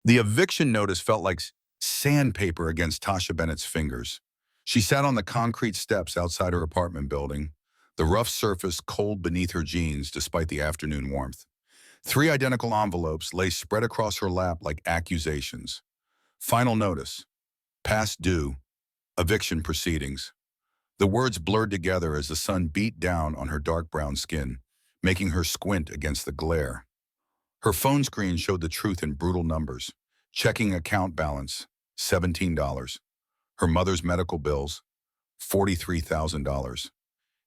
The eviction notice felt like sandpaper against Tasha Bennett's fingers. She sat on the concrete steps outside her apartment building, the rough surface cold beneath her jeans despite the afternoon warmth. Three identical envelopes lay spread across her lap like accusations. Final notice, past due, eviction proceedings. The words blurred together as the sun beat down on her dark brown skin, making her squint against the glare. Her phone screen showed the truth in brutal numbers. Checking account balance, $17. Her mother's medical bills, $43,000.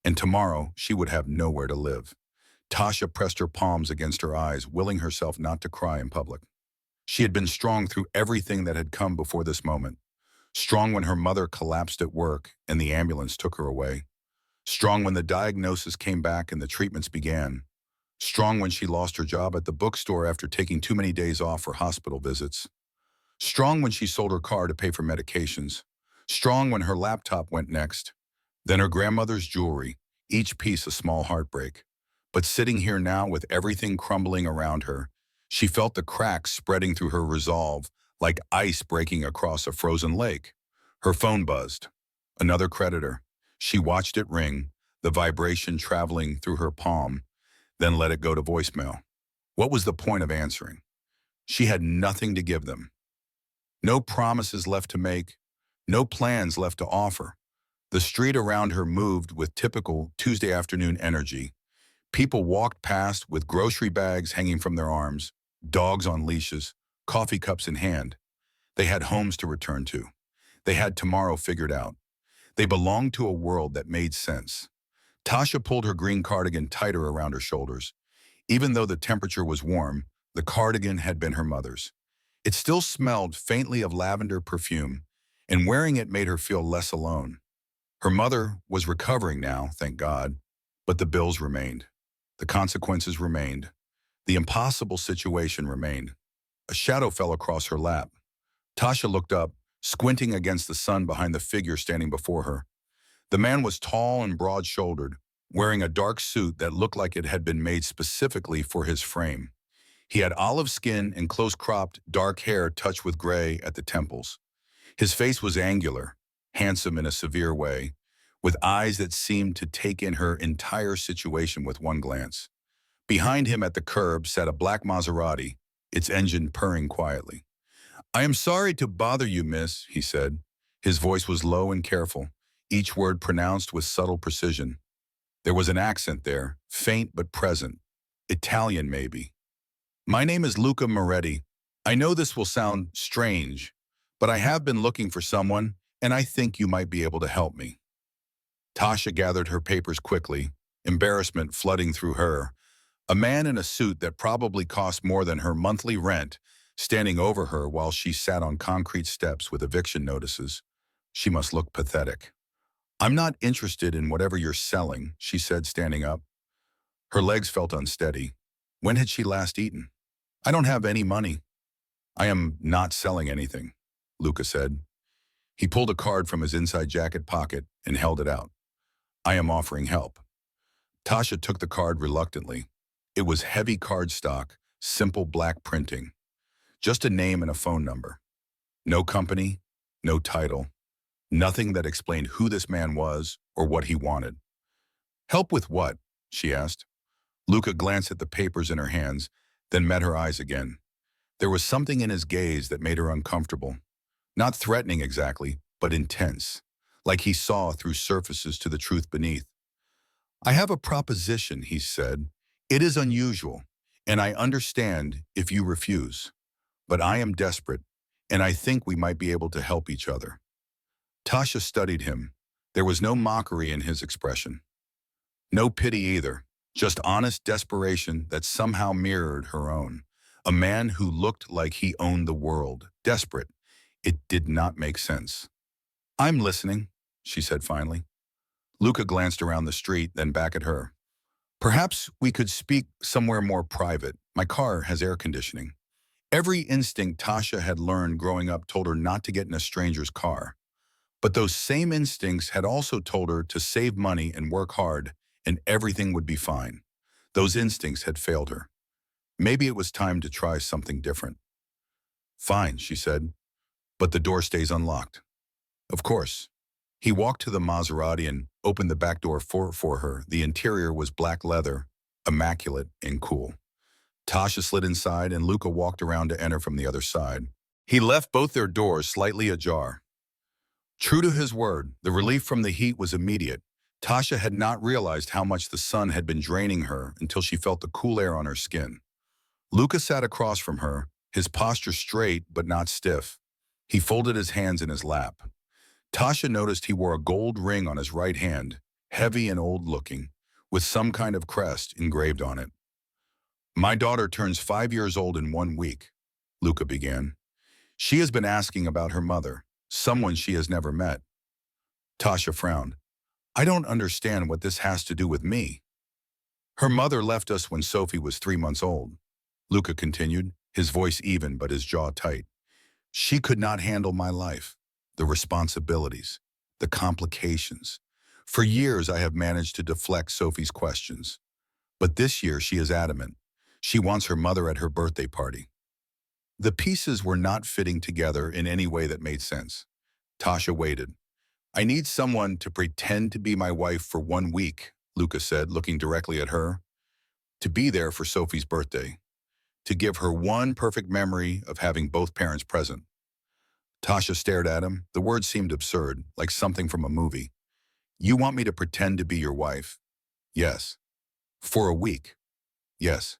And tomorrow, she would have nowhere to live. Tasha pressed her palms against her eyes, willing herself not to cry in public. She had been strong through everything that had come before this moment. Strong when her mother collapsed at work and the ambulance took her away. Strong when the diagnosis came back and the treatments began. Strong when she lost her job at the bookstore after taking too many days off for hospital visits. Strong when she sold her car to pay for medications. Strong when her laptop went next. Then her grandmother's jewelry, each piece a small heartbreak. But sitting here now with everything crumbling around her, she felt the cracks spreading through her resolve like ice breaking across a frozen lake. Her phone buzzed. Another creditor. She watched it ring, the vibration traveling through her palm, then let it go to voicemail. What was the point of answering? She had nothing to give them. No promises left to make, no plans left to offer. The street around her moved with typical Tuesday afternoon energy. People walked past with grocery bags hanging from their arms, dogs on leashes, coffee cups in hand. They had homes to return to. They had tomorrow figured out. They belonged to a world that made sense. Tasha pulled her green cardigan tighter around her shoulders. Even though the temperature was warm, the cardigan had been her mother's. It still smelled faintly of lavender perfume, and wearing it made her feel less alone. Her mother was recovering now, thank God, but the bills remained. The consequences remained. The impossible situation remained. A shadow fell across her lap. Tasha looked up, squinting against the sun behind the figure standing before her. The man was tall and broad-shouldered, wearing a dark suit that looked like it had been made specifically for his frame. He had olive skin and close-cropped, dark hair touched with gray at the temples. His face was angular, handsome in a severe way, with eyes that seemed to take in her entire situation with one glance. Behind him at the curb sat a black Maserati, its engine purring quietly. "I am sorry to bother you, miss," he said. His voice was low and careful, each word pronounced with subtle precision. There was an accent there, faint but present. Italian, maybe. "My name is Luca Moretti. I know this will sound strange, but I have been looking for someone, and I think you might be able to help me." Tasha gathered her papers quickly, embarrassment flooding through her. A man in a suit that probably cost more than her monthly rent, standing over her while she sat on concrete steps with eviction notices. She must look pathetic. "I'm not interested in whatever you're selling," she said, standing up. Her legs felt unsteady. When had she last eaten? "I don't have any money." "I am not selling anything," Luca said. He pulled a card from his inside jacket pocket and held it out. "I am offering help." Tasha took the card reluctantly. It was heavy cardstock, simple black printing. Just a name and a phone number. No company, no title. Nothing that explained who this man was or what he wanted. "Help with what?" she asked. Luca glanced at the papers in her hands, then met her eyes again. There was something in his gaze that made her uncomfortable. Not threatening exactly, but intense, like he saw through surfaces to the truth beneath. "I have a proposition," he said. "It is unusual, and I understand if you refuse. But I am desperate, and I think we might be able to help each other." Tasha studied him. There was no mockery in his expression. No pity either, just honest desperation that somehow mirrored her own. A man who looked like he owned the world, desperate. It did not make sense. "I'm listening," she said finally. Luca glanced around the street, then back at her. "Perhaps we could speak somewhere more private. My car has air conditioning." Every instinct Tasha had learned growing up told her not to get in a stranger's car. But those same instincts had also told her to save money and work hard, and everything would be fine. Those instincts had failed her. Maybe it was time to try something different. Fine, she said, but the door stays unlocked. Of course. He walked to the Maserati and opened the back door for her. The interior was black leather, immaculate and cool. Tasha slid inside and Luca walked around to enter from the other side. He left both their doors slightly ajar. True to his word, the relief from the heat was immediate. Tasha had not realized how much the sun had been draining her until she felt the cool air on her skin. Luca sat across from her, his posture straight but not stiff. He folded his hands in his lap. Tasha noticed he wore a gold ring on his right hand, heavy and old-looking, with some kind of crest engraved on it. "My daughter turns 5 years old in 1 week," Luca began. "She has been asking about her mother, someone she has never met." Tasha frowned. "I don't understand what this has to do with me." "Her mother left us when Sophie was 3 months old," Luca continued, his voice even but his jaw tight. "She could not handle my life, the responsibilities, the complications. For years I have managed to deflect Sophie's questions. But this year she is adamant. She wants her mother at her birthday party." The pieces were not fitting together in any way that made sense. Tasha waited. "I need someone to pretend to be my wife for 1 week," Luca said, looking directly at her. "To be there for Sophie's birthday. To give her one perfect memory of having both parents present." Tasha stared at him. The words seemed absurd, like something from a movie. "You want me to pretend to be your wife?" "Yes." "For a week?" "Yes."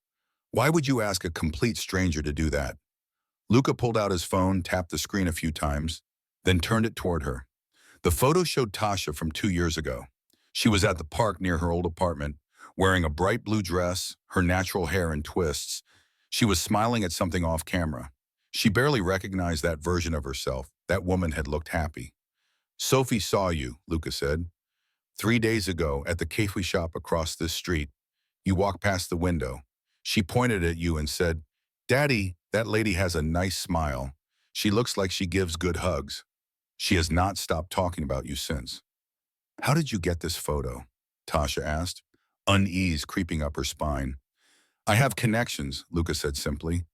"Why would you ask a complete stranger to do that?" Luca pulled out his phone, tapped the screen a few times, then turned it toward her. The photo showed Tasha from 2 years ago. She was at the park near her old apartment, wearing a bright blue dress, her natural hair in twists. She was smiling at something off camera. She barely recognized that version of herself. That woman had looked happy. "Sophie saw you," Luca said. "3 days ago at the cafe shop across this street. You walked past the window. She pointed at you and said, 'Daddy, that lady has a nice smile. She looks like she gives good hugs.' She has not stopped talking about you since." "How did you get this photo?" Tasha asked, unease creeping up her spine. "I have connections," Luca said simply.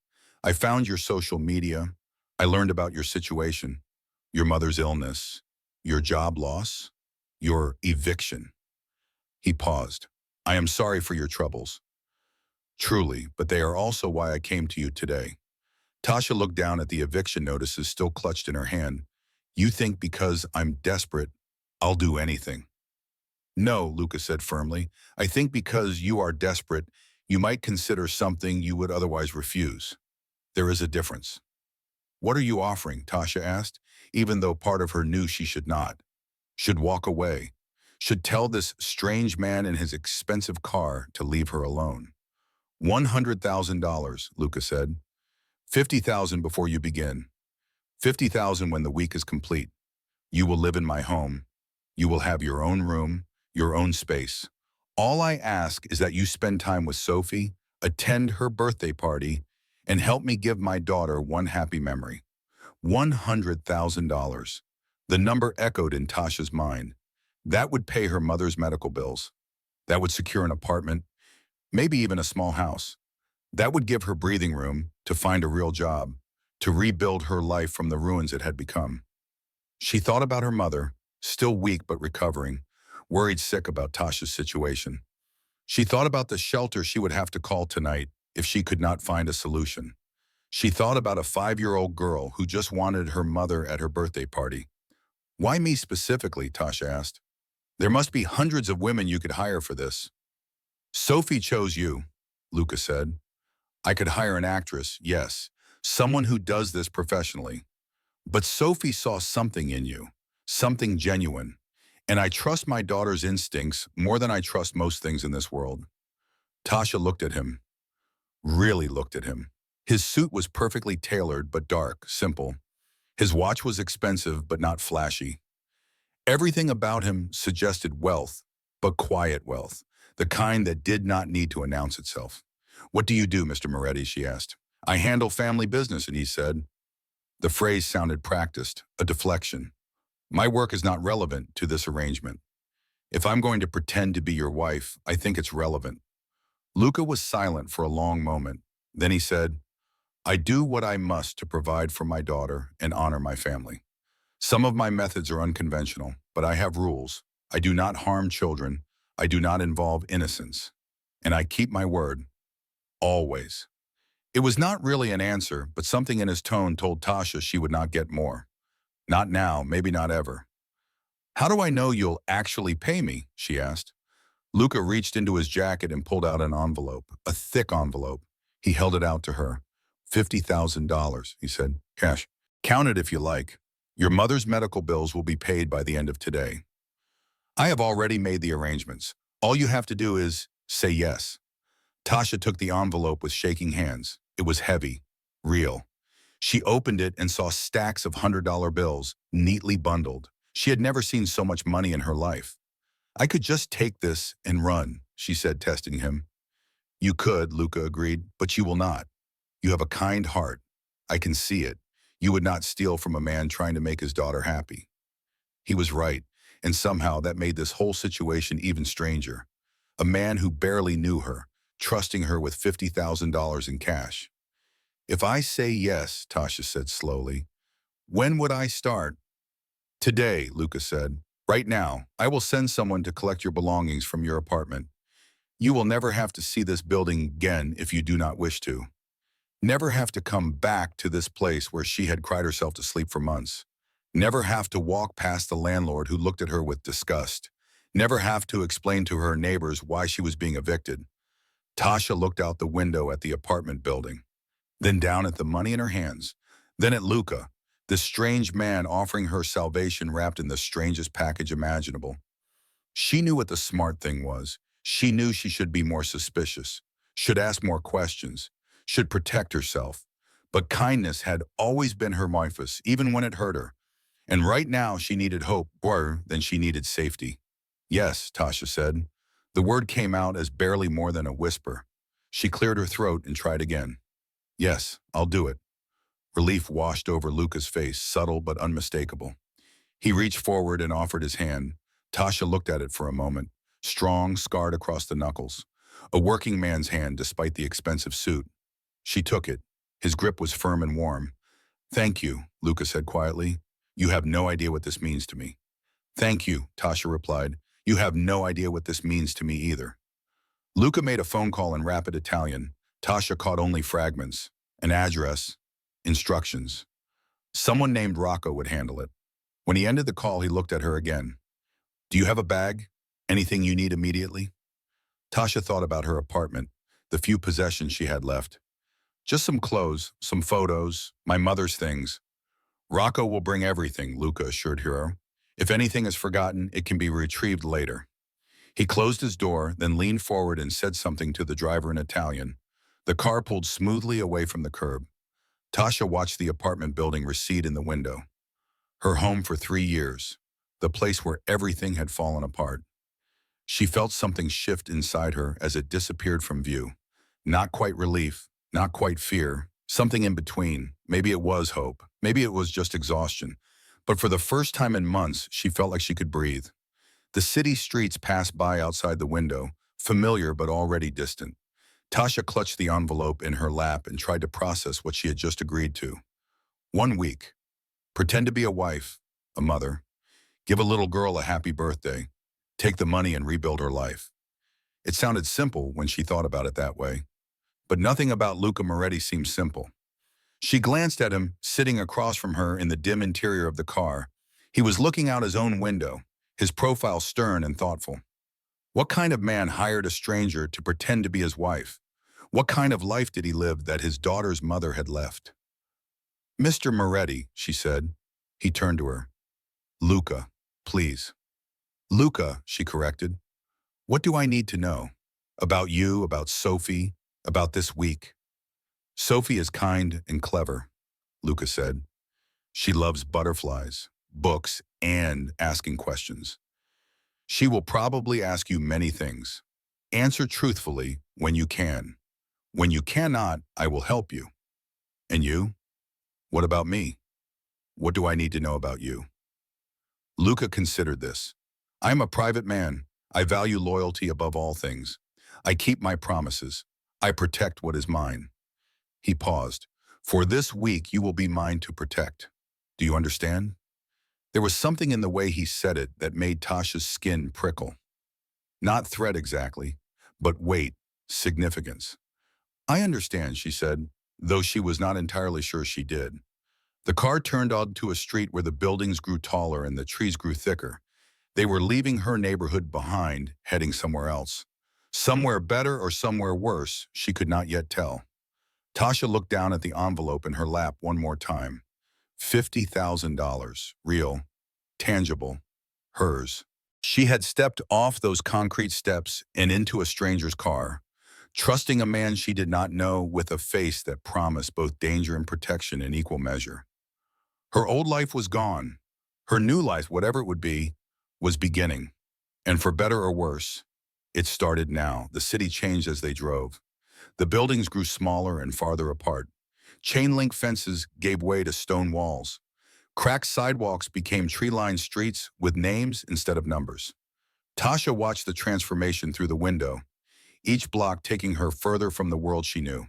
"I found your social media. I learned about your situation, your mother's illness, your job loss, your eviction." He paused. "I am sorry for your troubles." "Truly, but they are also why I came to you today." Tasha looked down at the eviction notices still clutched in her hand. "You think because I'm desperate, I'll do anything?" "No," Luca said firmly. "I think because you are desperate, you might consider something you would otherwise refuse. There is a difference." "What are you offering?" Tasha asked, even though part of her knew she should not. Should walk away. Should tell this strange man in his expensive car to leave her alone. $100,000, Luca said. $50,000 before you begin. $50,000 when the week is complete. You will live in my home. You will have your own room, your own space. All I ask is that you spend time with Sophie, attend her birthday party, and help me give my daughter one happy memory. $100,000. The number echoed in Tasha's mind. That would pay her mother's medical bills. That would secure an apartment, maybe even a small house. That would give her breathing room to find a real job, to rebuild her life from the ruins it had become. She thought about her mother, still weak but recovering, worried sick about Tasha's situation. She thought about the shelter she would have to call tonight if she could not find a solution. She thought about a 5-year-old girl who just wanted her mother at her birthday party. "Why me specifically?" Tasha asked. "There must be hundreds of women you could hire for this." "Sophie chose you," Luca said. "I could hire an actress, yes, someone who does this professionally. But Sophie saw something in you, something genuine. And I trust my daughter's instincts more than I trust most things in this world." Tasha looked at him, really looked at him. His suit was perfectly tailored but dark, simple. His watch was expensive but not flashy. Everything about him suggested wealth, but quiet wealth, the kind that did not need to announce itself. "What do you do, Mr. Moretti?" she asked. "I handle family business," and he said. The phrase sounded practiced, a deflection. "My work is not relevant to this arrangement. If I'm going to pretend to be your wife, I think it's relevant." Luca was silent for a long moment. Then he said, I do what I must to provide for my daughter and honor my family. Some of my methods are unconventional, but I have rules. I do not harm children. I do not involve innocents. And I keep my word, always. It was not really an answer, but something in his tone told Tasha she would not get more. Not now, maybe not ever. How do I know you'll actually pay me? She asked. Luca reached into his jacket and pulled out an envelope, a thick envelope. He held it out to her. $50,000, he said. Cash. Count it if you like. Your mother's medical bills will be paid by the end of today. I have already made the arrangements. All you have to do is say yes. Tasha took the envelope with shaking hands. It was heavy, real. She opened it and saw stacks of $100 bills, neatly bundled. She had never seen so much money in her life. I could just take this and run, she said, testing him. You could, Luca agreed, but you will not. You have a kind heart. I can see it. You would not steal from a man trying to make his daughter happy. He was right, and somehow that made this whole situation even stranger. A man who barely knew her, trusting her with $50,000 in cash. If I say yes, Tasha said slowly, when would I start? Today, Luca said. Right now, I will send someone to collect your belongings from your apartment. You will never have to see this building again if you do not wish to. Never have to come back to this place where she had cried herself to sleep for months. Never have to walk past the landlord who looked at her with disgust. Never have to explain to her neighbors why she was being evicted. Tasha looked out the window at the apartment building, then down at the money in her hands, then at Luca, this strange man offering her salvation wrapped in the strangest package imaginable. She knew what the smart thing was. She knew she should be more suspicious, should ask more questions, should protect herself. But kindness had always been her moifus, even when it hurt her. And right now she needed hope more than she needed safety. Yes, Tasha said. The word came out as barely more than a whisper. She cleared her throat and tried again. Yes, I'll do it. Relief washed over Luca's face, subtle but unmistakable. He reached forward and offered his hand. Tasha looked at it for a moment, strong, scarred across the knuckles. A working man's hand despite the expensive suit. She took it. His grip was firm and warm. Thank you, Luca said quietly. You have no idea what this means to me. Thank you, Tasha replied. You have no idea what this means to me either. Luca made a phone call in rapid Italian. Tasha caught only fragments. An address. Instructions. Someone named Rocco would handle it. When he ended the call, he looked at her again. Do you have a bag? Anything you need immediately? Tasha thought about her apartment, the few possessions she had left. Just some clothes, some photos, my mother's things. Rocco will bring everything, Luca assured her. If anything is forgotten, it can be retrieved later. He closed his door, then leaned forward and said something to the driver in Italian. The car pulled smoothly away from the curb. Tasha watched the apartment building recede in the window. Her home for 3 years, the place where everything had fallen apart. She felt something shift inside her as it disappeared from view. Not quite relief, not quite fear, something in between. Maybe it was hope, maybe it was just exhaustion. But for the first time in months, she felt like she could breathe. The city streets passed by outside the window, familiar but already distant. Tasha clutched the envelope in her lap and tried to process what she had just agreed to. 1 week. Pretend to be a wife, a mother. Give a little girl a happy birthday. Take the money and rebuild her life. It sounded simple when she thought about it that way. But nothing about Luca Moretti seemed simple. She glanced at him, sitting across from her in the dim interior of the car. He was looking out his own window, his profile stern and thoughtful. What kind of man hired a stranger to pretend to be his wife? What kind of life did he live that his daughter's mother had left? Mr. Moretti, she said. He turned to her. Luca, please. Luca, she corrected. What do I need to know? About you, about Sophie, about this week? Sophie is kind and clever, Luca said. She loves butterflies, books, and asking questions. She will probably ask you many things. Answer truthfully when you can. When you cannot, I will help you. And you? What about me? What do I need to know about you? Luca considered this. I am a private man. I value loyalty above all things. I keep my promises. I protect what is mine. He paused. For this week, you will be mine to protect. Do you understand? There was something in the way he said it that made Tasha's skin prickle. Not threat exactly, but weight, significance. I understand, she said, though she was not entirely sure she did. The car turned onto a street where the buildings grew taller and the trees grew thicker. They were leaving her neighborhood behind, heading somewhere else. Somewhere better or somewhere worse, she could not yet tell. Tasha looked down at the envelope in her lap one more time. $50,000, real, tangible, hers. She had stepped off those concrete steps and into a stranger's car, trusting a man she did not know with a face that promised both danger and protection in equal measure. Her old life was gone. Her new life, whatever it would be, was beginning. And for better or worse, it started now. The city changed as they drove. The buildings grew smaller and farther apart. Chain-link fences gave way to stone walls. Cracked sidewalks became tree-lined streets with names instead of numbers. Tasha watched the transformation through the window, each block taking her further from the world she knew.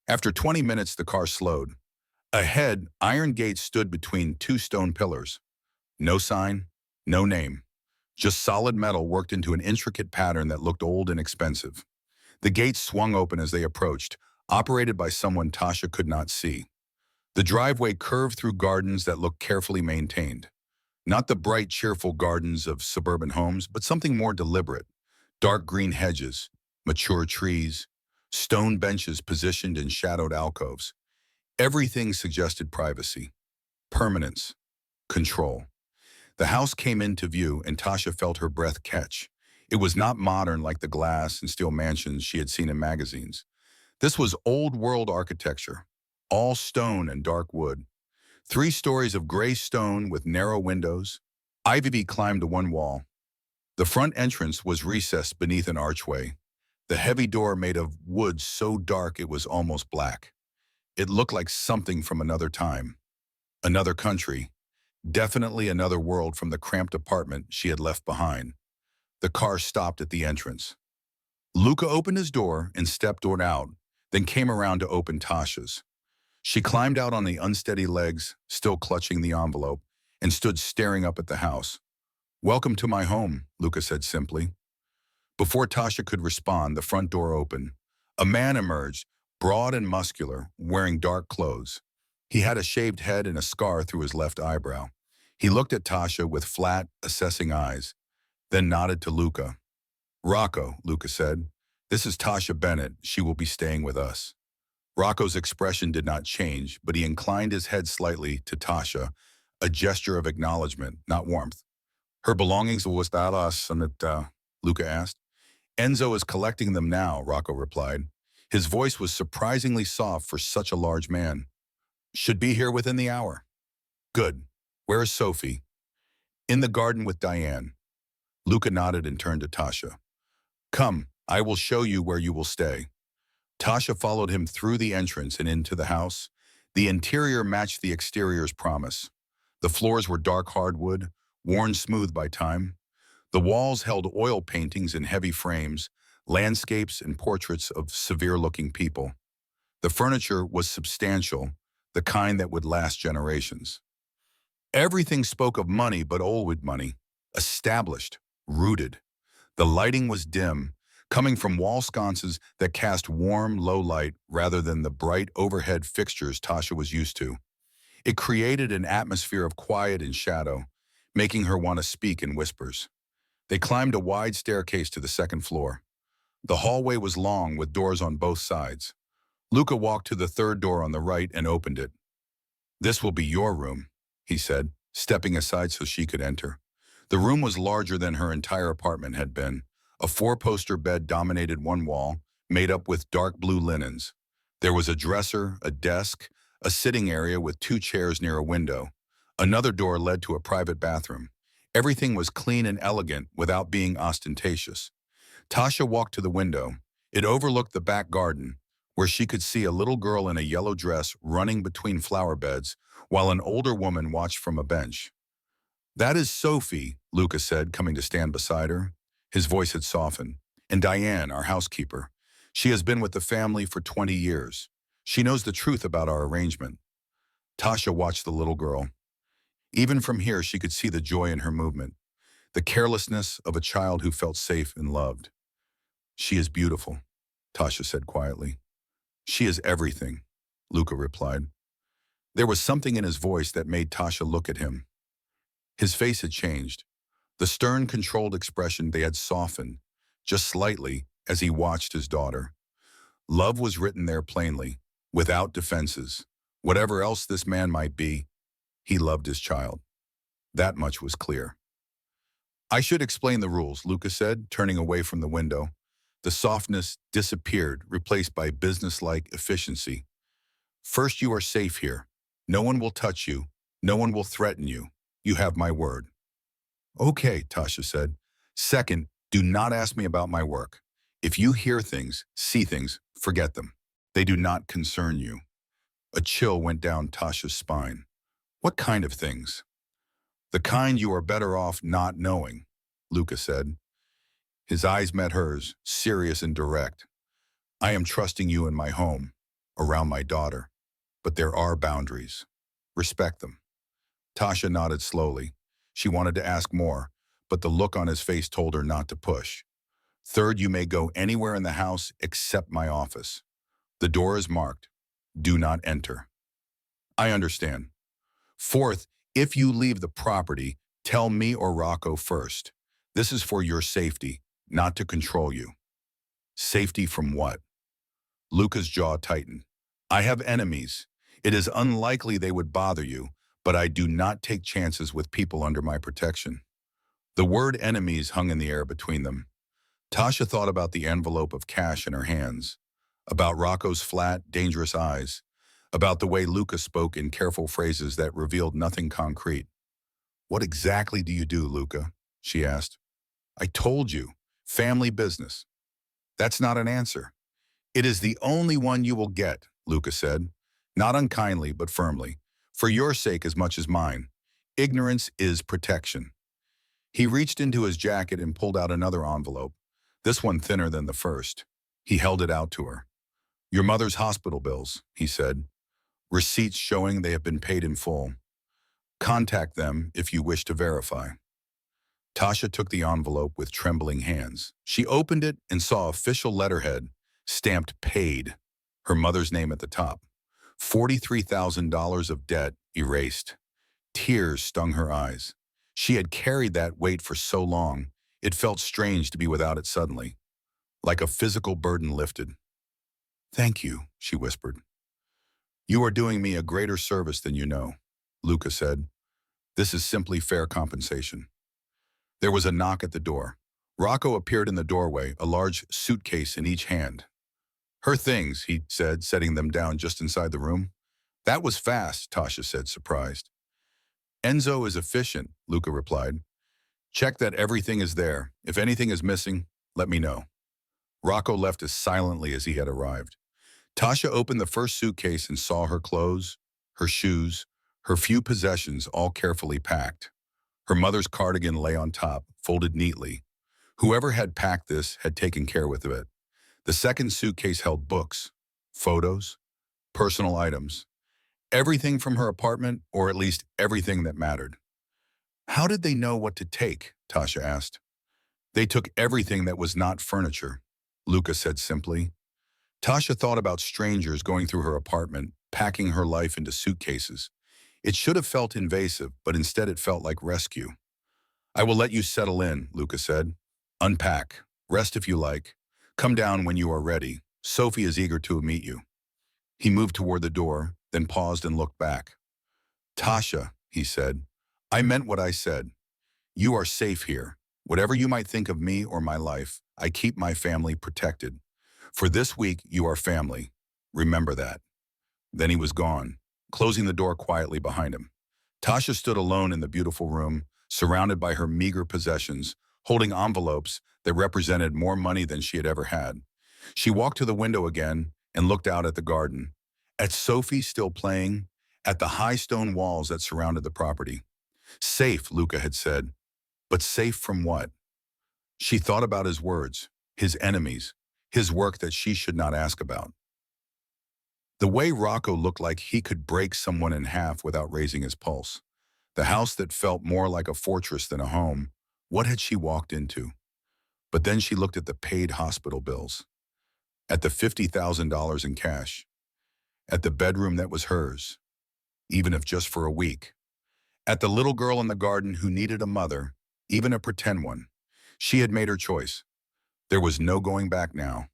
After 20 minutes, the car slowed. Ahead, iron gates stood between two stone pillars. No sign, no name. Just solid metal worked into an intricate pattern that looked old and expensive. The gates swung open as they approached, operated by someone Tasha could not see. The driveway curved through gardens that looked carefully maintained. Not the bright, cheerful gardens of suburban homes, but something more deliberate. Dark green hedges, mature trees, stone benches positioned in shadowed alcoves. Everything suggested privacy, permanence, control. The house came into view and Tasha felt her breath catch. It was not modern like the glass and steel mansions she had seen in magazines. This was old-world architecture, all stone and dark wood. 3 stories of gray stone with narrow windows. Ivy climbed to one wall. The front entrance was recessed beneath an archway. The heavy door made of wood so dark it was almost black. It looked like something from another time, another country, definitely another world from the cramped apartment she had left behind. The car stopped at the entrance. Luca opened his door and stepped out, then came around to open Tasha's. She climbed out on the unsteady legs, still clutching the envelope, and stood staring up at the house. "Welcome to my home," Luca said simply. Before Tasha could respond, the front door opened. A man emerged, broad and muscular, wearing dark clothes. He had a shaved head and a scar through his left eyebrow. He looked at Tasha with flat, assessing eyes, then nodded to Luca. "Rocco," Luca said, "this is Tasha Bennett. She will be staying with us." Rocco's expression did not change, but he inclined his head slightly to Tasha, a gesture of acknowledgement, not warmth. "Her belongings will stay with us, and Luca asked. "Enzo is collecting them now," Rocco replied. His voice was surprisingly soft for such a large man. "Should be here within the hour." "Good. Where is Sophie?" "In the garden with Diane." Luca nodded and turned to Tasha. "Come, I will show you where you will stay." Tasha followed him through the entrance and into the house. The interior matched the exterior's promise. The floors were dark hardwood, worn smooth by time. The walls held oil paintings in heavy frames, landscapes and portraits of severe-looking people. The furniture was substantial, the kind that would last generations. Everything spoke of money, but old money, established, rooted. The lighting was dim, coming from wall sconces that cast warm, low light rather than the bright overhead fixtures Tasha was used to. It created an atmosphere of quiet and shadow, making her want to speak in whispers. They climbed a wide staircase to the second floor. The hallway was long with doors on both sides. Luca walked to the third door on the right and opened it. "This will be your room," he said, stepping aside so she could enter. The room was larger than her entire apartment had been. A 4-poster bed dominated one wall, made up with dark blue linens. There was a dresser, a desk, a sitting area with 2 chairs near a window. Another door led to a private bathroom. Everything was clean and elegant without being ostentatious. Tasha walked to the window. It overlooked the back garden, where she could see a little girl in a yellow dress running between flower beds, while an older woman watched from a bench. "That is Sophie," Luca said, coming to stand beside her. His voice had softened. "And Diane, our housekeeper. She has been with the family for 20 years. She knows the truth about our arrangement. Tasha watched the little girl. Even from here, she could see the joy in her movement, the carelessness of a child who felt safe and loved. She is beautiful, Tasha said quietly. She is everything, Luca replied. There was something in his voice that made Tasha look at him. His face had changed. The stern, controlled expression they had softened, just slightly, as he watched his daughter. Love was written there plainly, without defenses. Whatever else this man might be, he loved his child. That much was clear. I should explain the rules, Luca said, turning away from the window. The softness disappeared, replaced by businesslike efficiency. First, you are safe here. No one will touch you. No one will threaten you. You have my word. Okay, Tasha said. Second, do not ask me about my work. If you hear things, see things, forget them. They do not concern you. A chill went down Tasha's spine. What kind of things? The kind you are better off not knowing, Luca said. His eyes met hers, serious and direct. I am trusting you in my home, around my daughter. But there are boundaries. Respect them. Tasha nodded slowly. She wanted to ask more, but the look on his face told her not to push. Third, you may go anywhere in the house except my office. The door is marked. Do not enter. I understand. Fourth, if you leave the property, tell me or Rocco first. This is for your safety, not to control you. Safety from what? Luca's jaw tightened. I have enemies. It is unlikely they would bother you, but I do not take chances with people under my protection. The word enemies hung in the air between them. Tasha thought about the envelope of cash in her hands, about Rocco's flat, dangerous eyes, about the way Luca spoke in careful phrases that revealed nothing concrete. What exactly do you do, Luca? She asked. I told you, family business. That's not an answer. It is the only one you will get, Luca said, not unkindly but firmly, for your sake as much as mine. Ignorance is protection. He reached into his jacket and pulled out another envelope, this one thinner than the first. He held it out to her. Your mother's hospital bills, he said. Receipts showing they have been paid in full. Contact them if you wish to verify. Tasha took the envelope with trembling hands. She opened it and saw official letterhead, stamped paid, her mother's name at the top. $43,000 of debt erased. Tears stung her eyes. She had carried that weight for so long, it felt strange to be without it suddenly, like a physical burden lifted. Thank you, she whispered. You are doing me a greater service than you know, Luca said. This is simply fair compensation. There was a knock at the door. Rocco appeared in the doorway, a large suitcase in each hand. Her things, he said, setting them down just inside the room. That was fast, Tasha said, surprised. Enzo is efficient, Luca replied. Check that everything is there. If anything is missing, let me know. Rocco left as silently as he had arrived. Tasha opened the first suitcase and saw her clothes, her shoes, her few possessions all carefully packed. Her mother's cardigan lay on top, folded neatly. Whoever had packed this had taken care of it. The second suitcase held books, photos, personal items, everything from her apartment, or at least everything that mattered. How did they know what to take? Tasha asked. They took everything that was not furniture, Luca said simply. Tasha thought about strangers going through her apartment, packing her life into suitcases. It should have felt invasive, but instead it felt like rescue. I will let you settle in, Luca said. Unpack. Rest if you like. Come down when you are ready. Sophie is eager to meet you. He moved toward the door, then paused and looked back. Tasha, he said, I meant what I said. You are safe here. Whatever you might think of me or my life, I keep my family protected. For this week, you are family. Remember that. Then he was gone, closing the door quietly behind him. Tasha stood alone in the beautiful room, surrounded by her meager possessions, holding envelopes that represented more money than she had ever had. She walked to the window again and looked out at the garden, at Sophie still playing, at the high stone walls that surrounded the property. Safe, Luca had said, but safe from what? She thought about his words, his enemies, his work that she should not ask about. The way Rocco looked like he could break someone in half without raising his pulse. The house that felt more like a fortress than a home. What had she walked into? But then she looked at the paid hospital bills, at the $50,000 in cash, at the bedroom that was hers, even if just for a week, at the little girl in the garden who needed a mother, even a pretend one. She had made her choice. There was no going back now.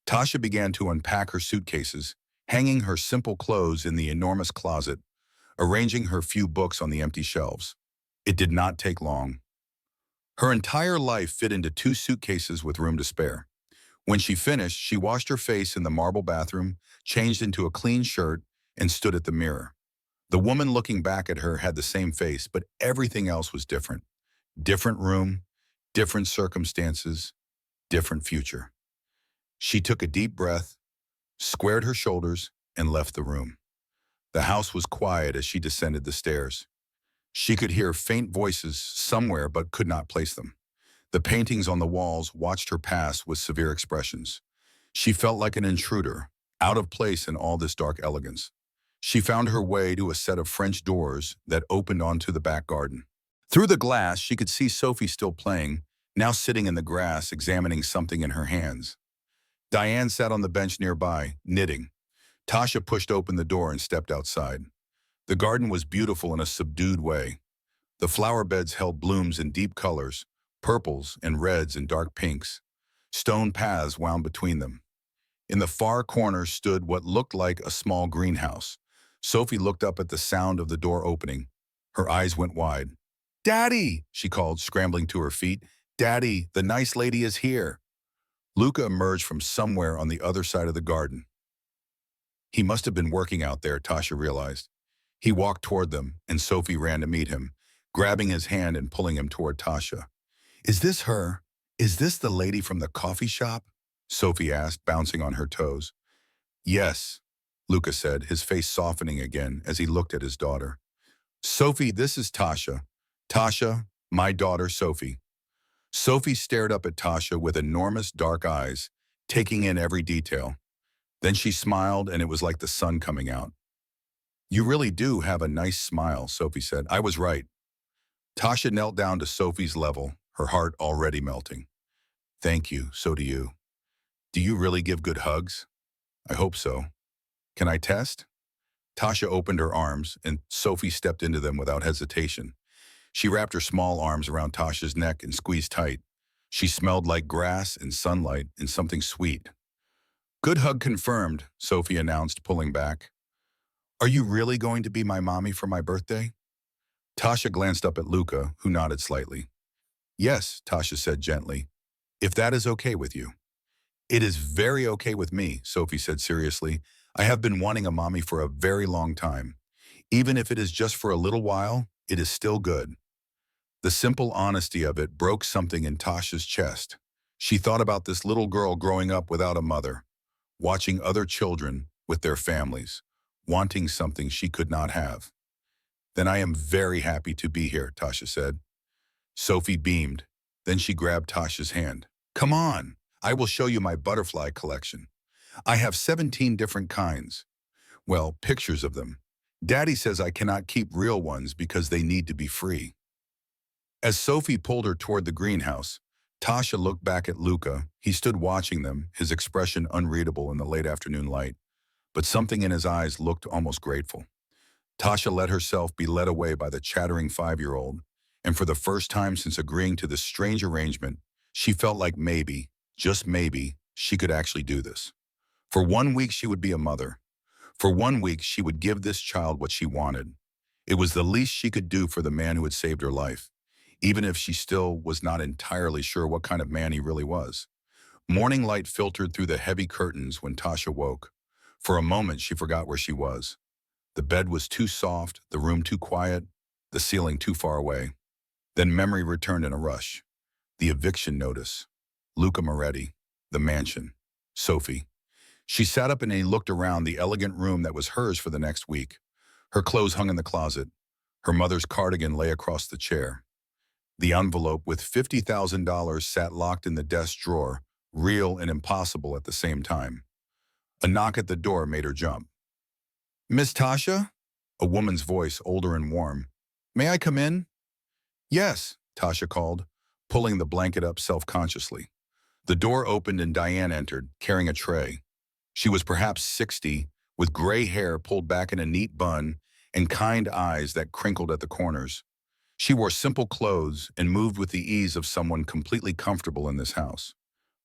Tasha began to unpack her suitcases, hanging her simple clothes in the enormous closet, arranging her few books on the empty shelves. It did not take long. Her entire life fit into 2 suitcases with room to spare. When she finished, she washed her face in the marble bathroom, changed into a clean shirt, and stood at the mirror. The woman looking back at her had the same face, but everything else was different. Different room, different circumstances, different future. She took a deep breath, squared her shoulders, and left the room. The house was quiet as she descended the stairs. She could hear faint voices somewhere but could not place them. The paintings on the walls watched her pass with severe expressions. She felt like an intruder, out of place in all this dark elegance. She found her way to a set of French doors that opened onto the back garden. Through the glass, she could see Sophie still playing, now sitting in the grass examining something in her hands. Diane sat on the bench nearby, knitting. Tasha pushed open the door and stepped outside. The garden was beautiful in a subdued way. The flower beds held blooms in deep colors, purples and reds and dark pinks. Stone paths wound between them. In the far corner stood what looked like a small greenhouse. Sophie looked up at the sound of the door opening. Her eyes went wide. "Daddy!" she called, scrambling to her feet. "Daddy, the nice lady is here." Luca emerged from somewhere on the other side of the garden. He must have been working out there, Tasha realized. He walked toward them, and Sophie ran to meet him, grabbing his hand and pulling him toward Tasha. "Is this her? Is this the lady from the coffee shop?" Sophie asked, bouncing on her toes. "Yes," Luca said, his face softening again as he looked at his daughter. "Sophie, this is Tasha. Tasha, my daughter Sophie." Sophie stared up at Tasha with enormous dark eyes, taking in every detail. Then she smiled, and it was like the sun coming out. "You really do have a nice smile," Sophie said. "I was right." Tasha knelt down to Sophie's level, her heart already melting. "Thank you, so do you. Do you really give good hugs?" "I hope so. Can I test?" Tasha opened her arms, and Sophie stepped into them without hesitation. She wrapped her small arms around Tasha's neck and squeezed tight. She smelled like grass and sunlight and something sweet. "Good hug confirmed," Sophie announced, pulling back. "Are you really going to be my mommy for my birthday?" Tasha glanced up at Luca, who nodded slightly. "Yes," Tasha said gently, "if that is okay with you." "It is very okay with me," Sophie said seriously. "I have been wanting a mommy for a very long time. Even if it is just for a little while, it is still good." The simple honesty of it broke something in Tasha's chest. She thought about this little girl growing up without a mother, watching other children with their families, wanting something she could not have. "Then I am very happy to be here," Tasha said. Sophie beamed. Then she grabbed Tasha's hand. "Come on, I will show you my butterfly collection. I have 17 different kinds. Well, pictures of them. Daddy says I cannot keep real ones because they need to be free." As Sophie pulled her toward the greenhouse, Tasha looked back at Luca. He stood watching them, his expression unreadable in the late afternoon light, but something in his eyes looked almost grateful. Tasha let herself be led away by the chattering 5-year-old, and for the first time since agreeing to this strange arrangement, she felt like maybe, just maybe, she could actually do this. For 1 week she would be a mother. For 1 week she would give this child what she wanted. It was the least she could do for the man who had saved her life, even if she still was not entirely sure what kind of man he really was. Morning light filtered through the heavy curtains when Tasha woke. For a moment she forgot where she was. The bed was too soft, the room too quiet, the ceiling too far away. Then memory returned in a rush. The eviction notice. Luca Moretti. The mansion. Sophie. She sat up and looked around the elegant room that was hers for the next week. Her clothes hung in the closet. Her mother's cardigan lay across the chair. The envelope with $50,000 sat locked in the desk drawer, real and impossible at the same time. A knock at the door made her jump. "Miss Tasha?" A woman's voice, older and warm. "May I come in?" "Yes," Tasha called, pulling the blanket up self-consciously. The door opened and Diane entered, carrying a tray. She was perhaps 60, with gray hair pulled back in a neat bun and kind eyes that crinkled at the corners. She wore simple clothes and moved with the ease of someone completely comfortable in this house.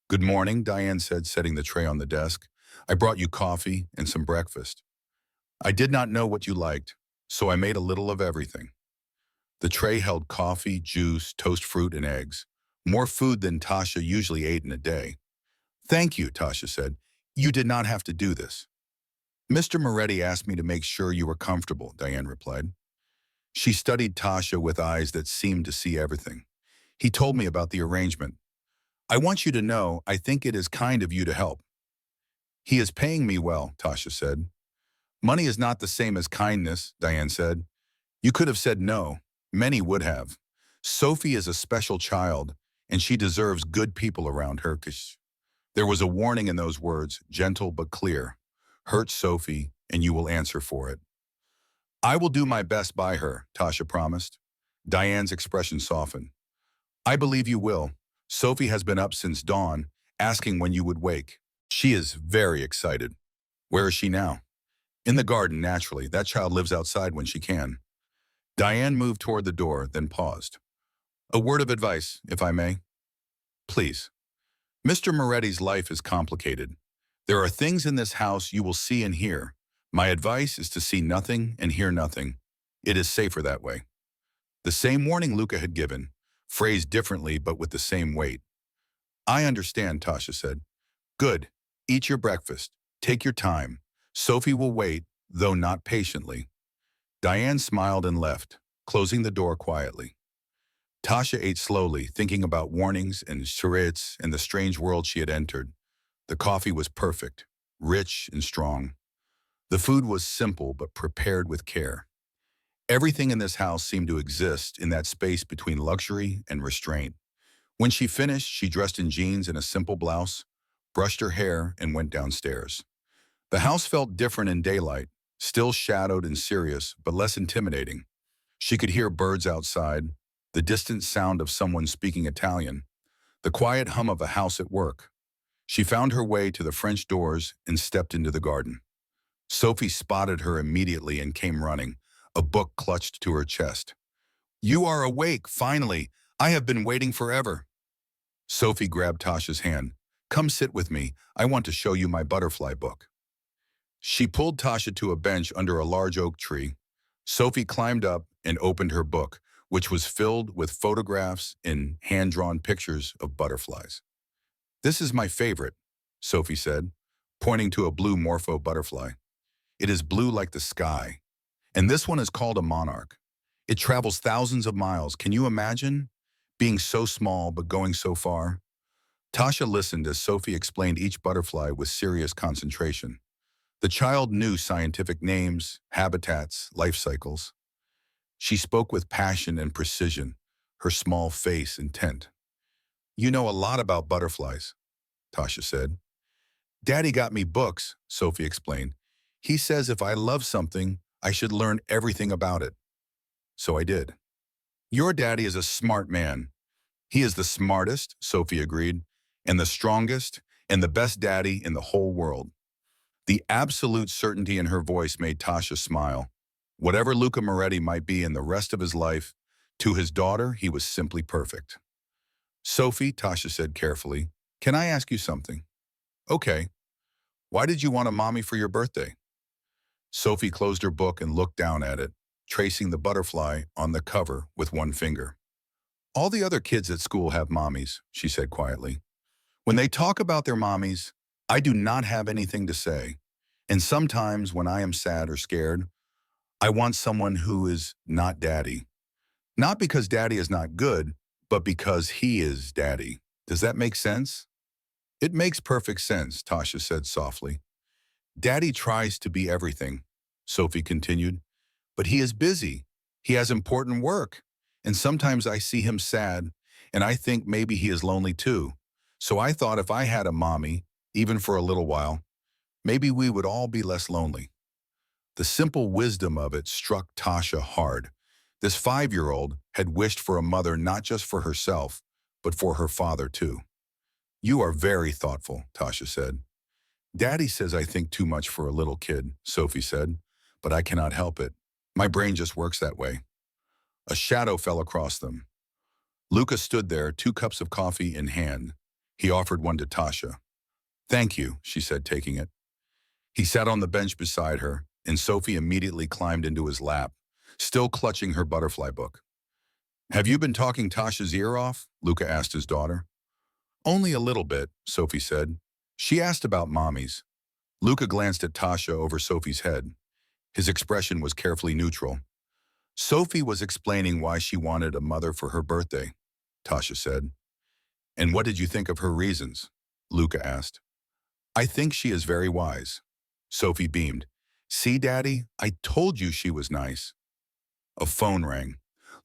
"Good morning," Diane said, setting the tray on the desk. "I brought you coffee and some breakfast. I did not know what you liked, so I made a little of everything." The tray held coffee, juice, toast fruit, and eggs. More food than Tasha usually ate in a day. "Thank you," Tasha said. "You did not have to do this." "Mr. Moretti asked me to make sure you were comfortable," Diane replied. She studied Tasha with eyes that seemed to see everything. "He told me about the arrangement. I want you to know I think it is kind of you to help." "He is paying me well," Tasha said. "Money is not the same as kindness," Diane said. "You could have said no. Many would have. Sophie is a special child, and she deserves good people around her." There was a warning in those words, gentle but clear. "Hurt Sophie, and you will answer for it." "I will do my best by her," Tasha promised. Diane's expression softened. "I believe you will. Sophie has been up since dawn, asking when you would wake. She is very excited." "Where is she now?" "In the garden, naturally. That child lives outside when she can." Diane moved toward the door, then paused. "A word of advice, if I may." "Please." "Mr. Moretti's life is complicated. There are things in this house you will see and hear. My advice is to see nothing and hear nothing. It is safer that way." The same warning Luca had given, phrased differently but with the same weight. "I understand," Tasha said. "Good. Eat your breakfast. Take your time. Sophie will wait, though not patiently." Diane smiled and left, closing the door quietly. Tasha ate slowly, thinking about warnings and charades and the strange world she had entered. The coffee was perfect, rich and strong. The food was simple but prepared with care. Everything in this house seemed to exist in that space between luxury and restraint. When she finished, she dressed in jeans and a simple blouse, brushed her hair, and went downstairs. The house felt different in daylight, still shadowed and serious, but less intimidating. She could hear birds outside, the distant sound of someone speaking Italian, the quiet hum of a house at work. She found her way to the French doors and stepped into the garden. Sophie spotted her immediately and came running, a book clutched to her chest. "You are awake, finally. I have been waiting forever." Sophie grabbed Tasha's hand. "Come sit with me. I want to show you my butterfly book." She pulled Tasha to a bench under a large oak tree. Sophie climbed up and opened her book, which was filled with photographs and hand-drawn pictures of butterflies. "This is my favorite," Sophie said, pointing to a blue morpho butterfly. "It is blue like the sky. And this one is called a monarch. It travels thousands of miles. Can you imagine? Being so small but going so far." Tasha listened as Sophie explained each butterfly with serious concentration. The child knew scientific names, habitats, life cycles. She spoke with passion and precision, her small face intent. "You know a lot about butterflies," Tasha said. "Daddy got me books," Sophie explained. "He says if I love something, I should learn everything about it." So I did. "Your daddy is a smart man." "He is the smartest," Sophie agreed, "and the strongest, and the best daddy in the whole world." The absolute certainty in her voice made Tasha smile. Whatever Luca Moretti might be in the rest of his life, to his daughter, he was simply perfect. "Sophie," Tasha said carefully, "can I ask you something?" "Okay. Why did you want a mommy for your birthday?" Sophie closed her book and looked down at it, tracing the butterfly on the cover with one finger. "All the other kids at school have mommies," she said quietly. "When they talk about their mommies, I do not have anything to say. And sometimes when I am sad or scared, I want someone who is not daddy. Not because daddy is not good, but because he is daddy. Does that make sense?" "It makes perfect sense," Tasha said softly. "Daddy tries to be everything," Sophie continued, "but he is busy. He has important work. And sometimes I see him sad, and I think maybe he is lonely too. So I thought if I had a mommy, even for a little while, maybe we would all be less lonely. The simple wisdom of it struck Tasha hard. This 5-year-old had wished for a mother not just for herself, but for her father too. You are very thoughtful, Tasha said. Daddy says I think too much for a little kid, Sophie said, but I cannot help it. My brain just works that way. A shadow fell across them. Luca stood there, 2 cups of coffee in hand. He offered one to Tasha. Thank you, she said, taking it. He sat on the bench beside her, and Sophie immediately climbed into his lap, still clutching her butterfly book. Have you been talking Tasha's ear off? Luca asked his daughter. Only a little bit, Sophie said. She asked about mommies. Luca glanced at Tasha over Sophie's head. His expression was carefully neutral. Sophie was explaining why she wanted a mother for her birthday, Tasha said. And what did you think of her reasons? Luca asked. I think she is very wise. Sophie beamed. See, Daddy, I told you she was nice. A phone rang.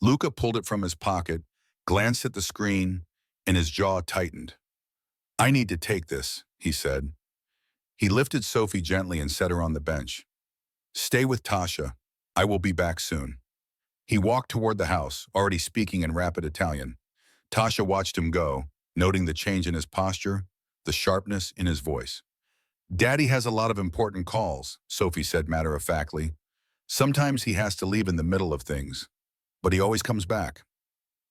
Luca pulled it from his pocket, glanced at the screen, and his jaw tightened. I need to take this, he said. He lifted Sophie gently and set her on the bench. Stay with Tasha. I will be back soon. He walked toward the house, already speaking in rapid Italian. Tasha watched him go, noting the change in his posture, the sharpness in his voice. Daddy has a lot of important calls, Sophie said matter-of-factly. Sometimes he has to leave in the middle of things, but he always comes back.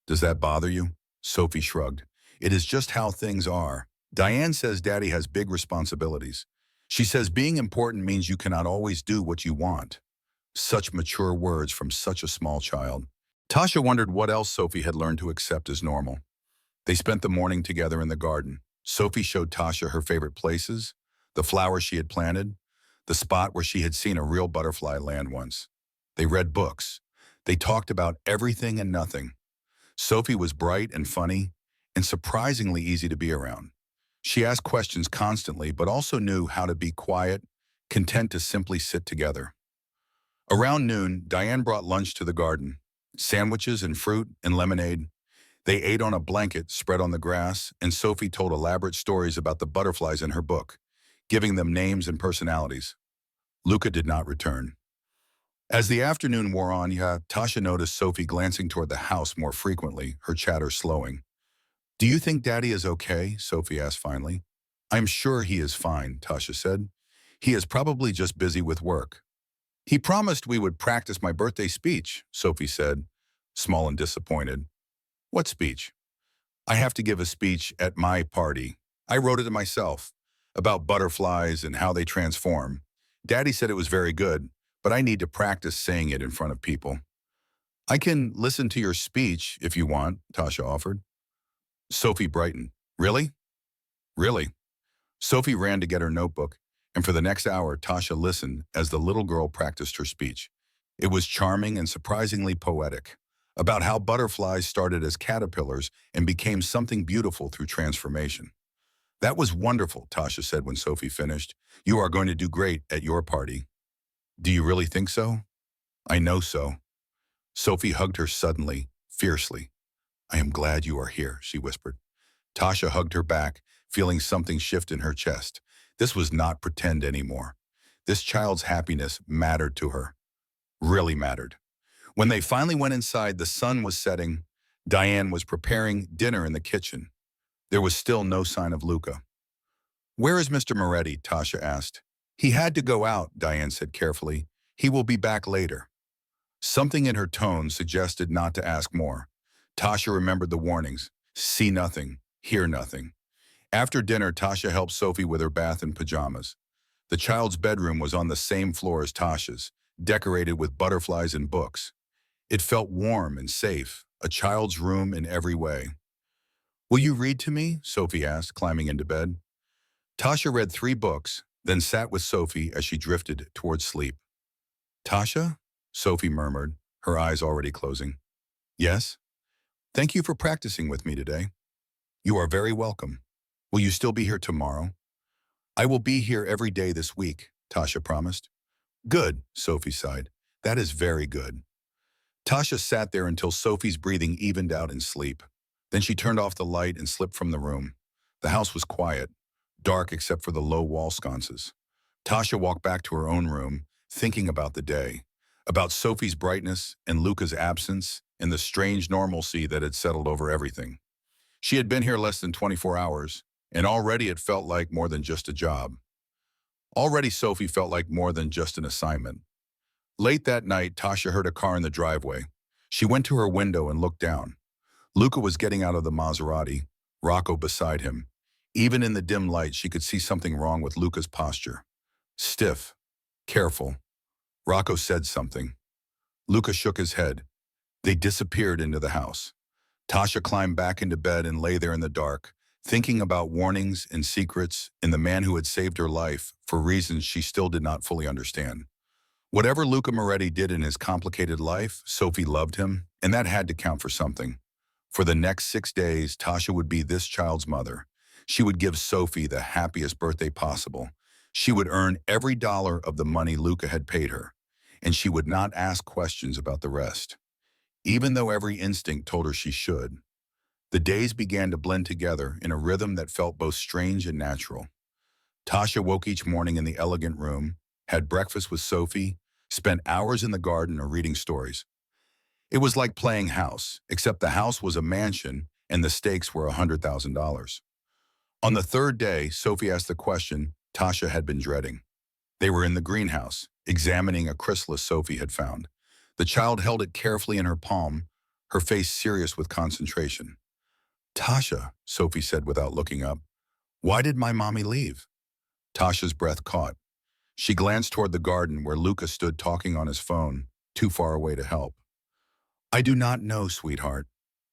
Does that bother you? Sophie shrugged. It is just how things are. Diane says Daddy has big responsibilities. She says being important means you cannot always do what you want. Such mature words from such a small child. Tasha wondered what else Sophie had learned to accept as normal. They spent the morning together in the garden. Sophie showed Tasha her favorite places, the flowers she had planted, the spot where she had seen a real butterfly land once. They read books. They talked about everything and nothing. Sophie was bright and funny and surprisingly easy to be around. She asked questions constantly, but also knew how to be quiet, content to simply sit together. Around noon, Diane brought lunch to the garden. Sandwiches and fruit and lemonade. They ate on a blanket spread on the grass, and Sophie told elaborate stories about the butterflies in her book, giving them names and personalities. Luca did not return. As the afternoon wore on, Tasha noticed Sophie glancing toward the house more frequently, her chatter slowing. Do you think Daddy is okay? Sophie asked finally. I'm sure he is fine, Tasha said. He is probably just busy with work. He promised we would practice my birthday speech, Sophie said, small and disappointed. What speech? I have to give a speech at my party. I wrote it myself, about butterflies and how they transform. Daddy said it was very good, but I need to practice saying it in front of people. I can listen to your speech if you want, Tasha offered. Sophie brightened. Really? Really? Sophie ran to get her notebook, and for the next hour, Tasha listened as the little girl practiced her speech. It was charming and surprisingly poetic, about how butterflies started as caterpillars and became something beautiful through transformation. That was wonderful, Tasha said when Sophie finished. You are going to do great at your party. Do you really think so? I know so. Sophie hugged her suddenly, fiercely. I am glad you are here, she whispered. Tasha hugged her back, feeling something shift in her chest. This was not pretend anymore. This child's happiness mattered to her. Really mattered. When they finally went inside, the sun was setting. Diane was preparing dinner in the kitchen. There was still no sign of Luca. Where is Mr. Moretti? Tasha asked. He had to go out, Diane said carefully. He will be back later. Something in her tone suggested not to ask more. Tasha remembered the warnings. See nothing, hear nothing. After dinner, Tasha helped Sophie with her bath and pajamas. The child's bedroom was on the same floor as Tasha's, decorated with butterflies and books. It felt warm and safe, a child's room in every way. Will you read to me? Sophie asked, climbing into bed. Tasha read 3 books, then sat with Sophie as she drifted towards sleep. Tasha? Sophie murmured, her eyes already closing. Yes? Thank you for practicing with me today. You are very welcome. Will you still be here tomorrow? I will be here every day this week, Tasha promised. Good, Sophie sighed. That is very good. Tasha sat there until Sophie's breathing evened out in sleep. Then she turned off the light and slipped from the room. The house was quiet, dark except for the low wall sconces. Tasha walked back to her own room, thinking about the day, about Sophie's brightness and Luca's absence, and the strange normalcy that had settled over everything. She had been here less than 24 hours, and already it felt like more than just a job. Already Sophie felt like more than just an assignment. Late that night, Tasha heard a car in the driveway. She went to her window and looked down. Luca was getting out of the Maserati, Rocco beside him. Even in the dim light, she could see something wrong with Luca's posture. Stiff, careful. Rocco said something. Luca shook his head. They disappeared into the house. Tasha climbed back into bed and lay there in the dark, thinking about warnings and secrets in the man who had saved her life for reasons she still did not fully understand. Whatever Luca Moretti did in his complicated life, Sophie loved him, and that had to count for something. For the next 6 days, Tasha would be this child's mother. She would give Sophie the happiest birthday possible. She would earn every dollar of the money Luca had paid her, and she would not ask questions about the rest, even though every instinct told her she should. The days began to blend together in a rhythm that felt both strange and natural. Tasha woke each morning in the elegant room, had breakfast with Sophie, spent hours in the garden or reading stories. It was like playing house, except the house was a mansion and the stakes were $100,000. On the third day, Sophie asked the question Tasha had been dreading. They were in the greenhouse, examining a chrysalis Sophie had found. The child held it carefully in her palm, her face serious with concentration. Tasha, Sophie said without looking up, why did my mommy leave? Tasha's breath caught. She glanced toward the garden where Luca stood talking on his phone, too far away to help. I do not know, sweetheart,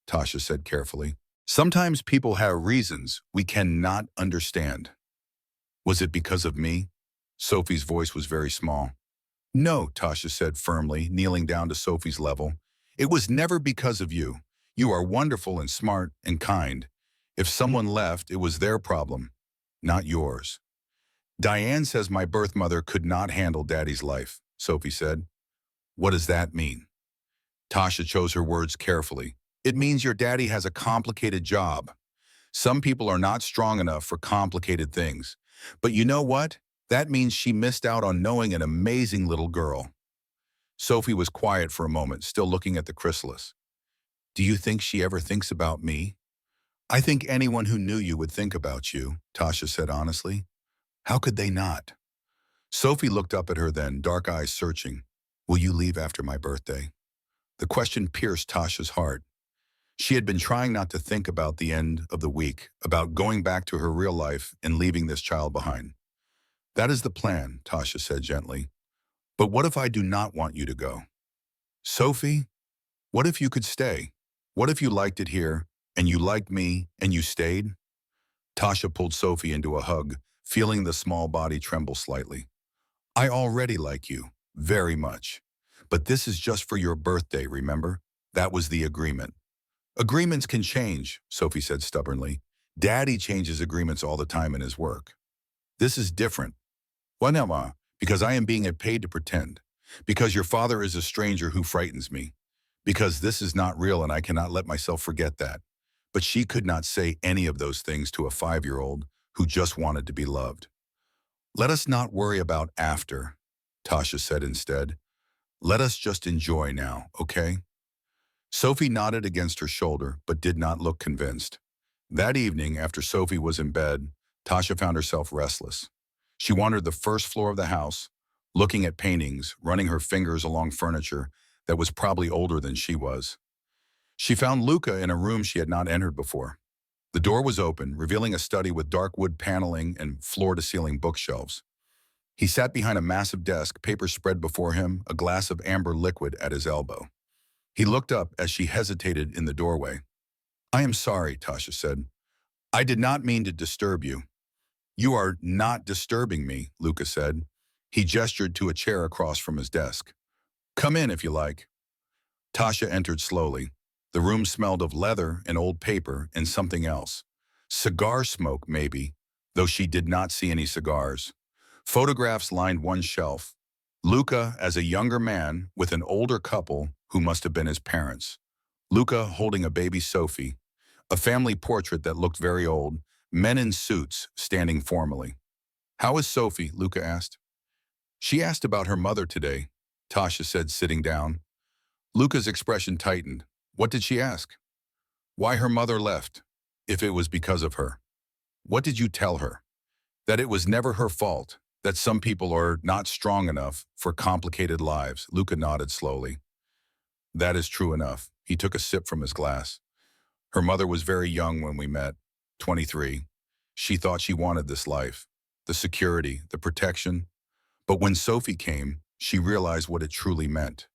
Tasha said carefully. Sometimes people have reasons we cannot understand. Was it because of me? Sophie's voice was very small. No, Tasha said firmly, kneeling down to Sophie's level. It was never because of you. You are wonderful and smart and kind. If someone left, it was their problem, not yours. Diane says my birth mother could not handle Daddy's life, Sophie said. What does that mean? Tasha chose her words carefully. It means your daddy has a complicated job. Some people are not strong enough for complicated things. But you know what? That means she missed out on knowing an amazing little girl. Sophie was quiet for a moment, still looking at the chrysalis. Do you think she ever thinks about me? I think anyone who knew you would think about you, Tasha said honestly. How could they not? Sophie looked up at her then, dark eyes searching. Will you leave after my birthday? The question pierced Tasha's heart. She had been trying not to think about the end of the week, about going back to her real life and leaving this child behind. That is the plan, Tasha said gently. But what if I do not want you to go? Sophie, what if you could stay? What if you liked it here, and you liked me, and you stayed? Tasha pulled Sophie into a hug, feeling the small body tremble slightly. I already like you, very much. But this is just for your birthday, remember? That was the agreement. Agreements can change, Sophie said stubbornly. Daddy changes agreements all the time in his work. This is different. Why not, Ma? Because I am being paid to pretend. Because your father is a stranger who frightens me. Because this is not real and I cannot let myself forget that. But she could not say any of those things to a 5-year-old who just wanted to be loved. Let us not worry about after, Tasha said instead. Let us just enjoy now, okay? Sophie nodded against her shoulder, but did not look convinced. That evening, after Sophie was in bed, Tasha found herself restless. She wandered the first floor of the house, looking at paintings, running her fingers along furniture that was probably older than she was. She found Luca in a room she had not entered before. The door was open, revealing a study with dark wood paneling and floor-to-ceiling bookshelves. He sat behind a massive desk, papers spread before him, a glass of amber liquid at his elbow. He looked up as she hesitated in the doorway. I am sorry, Tasha said. I did not mean to disturb you. You are not disturbing me, Luca said. He gestured to a chair across from his desk. Come in if you like. Tasha entered slowly. The room smelled of leather and old paper and something else. Cigar smoke, maybe, though she did not see any cigars. Photographs lined one shelf. Luca as a younger man with an older couple who must have been his parents. Luca holding a baby Sophie. A family portrait that looked very old. Men in suits standing formally. How is Sophie? Luca asked. She asked about her mother today, Tasha said, sitting down. Luca's expression tightened. What did she ask? Why her mother left, if it was because of her. What did you tell her? That it was never her fault, that some people are not strong enough for complicated lives. Luca nodded slowly. That is true enough. He took a sip from his glass. Her mother was very young when we met, 23. She thought she wanted this life, the security, the protection. But when Sophie came, she realized what it truly meant.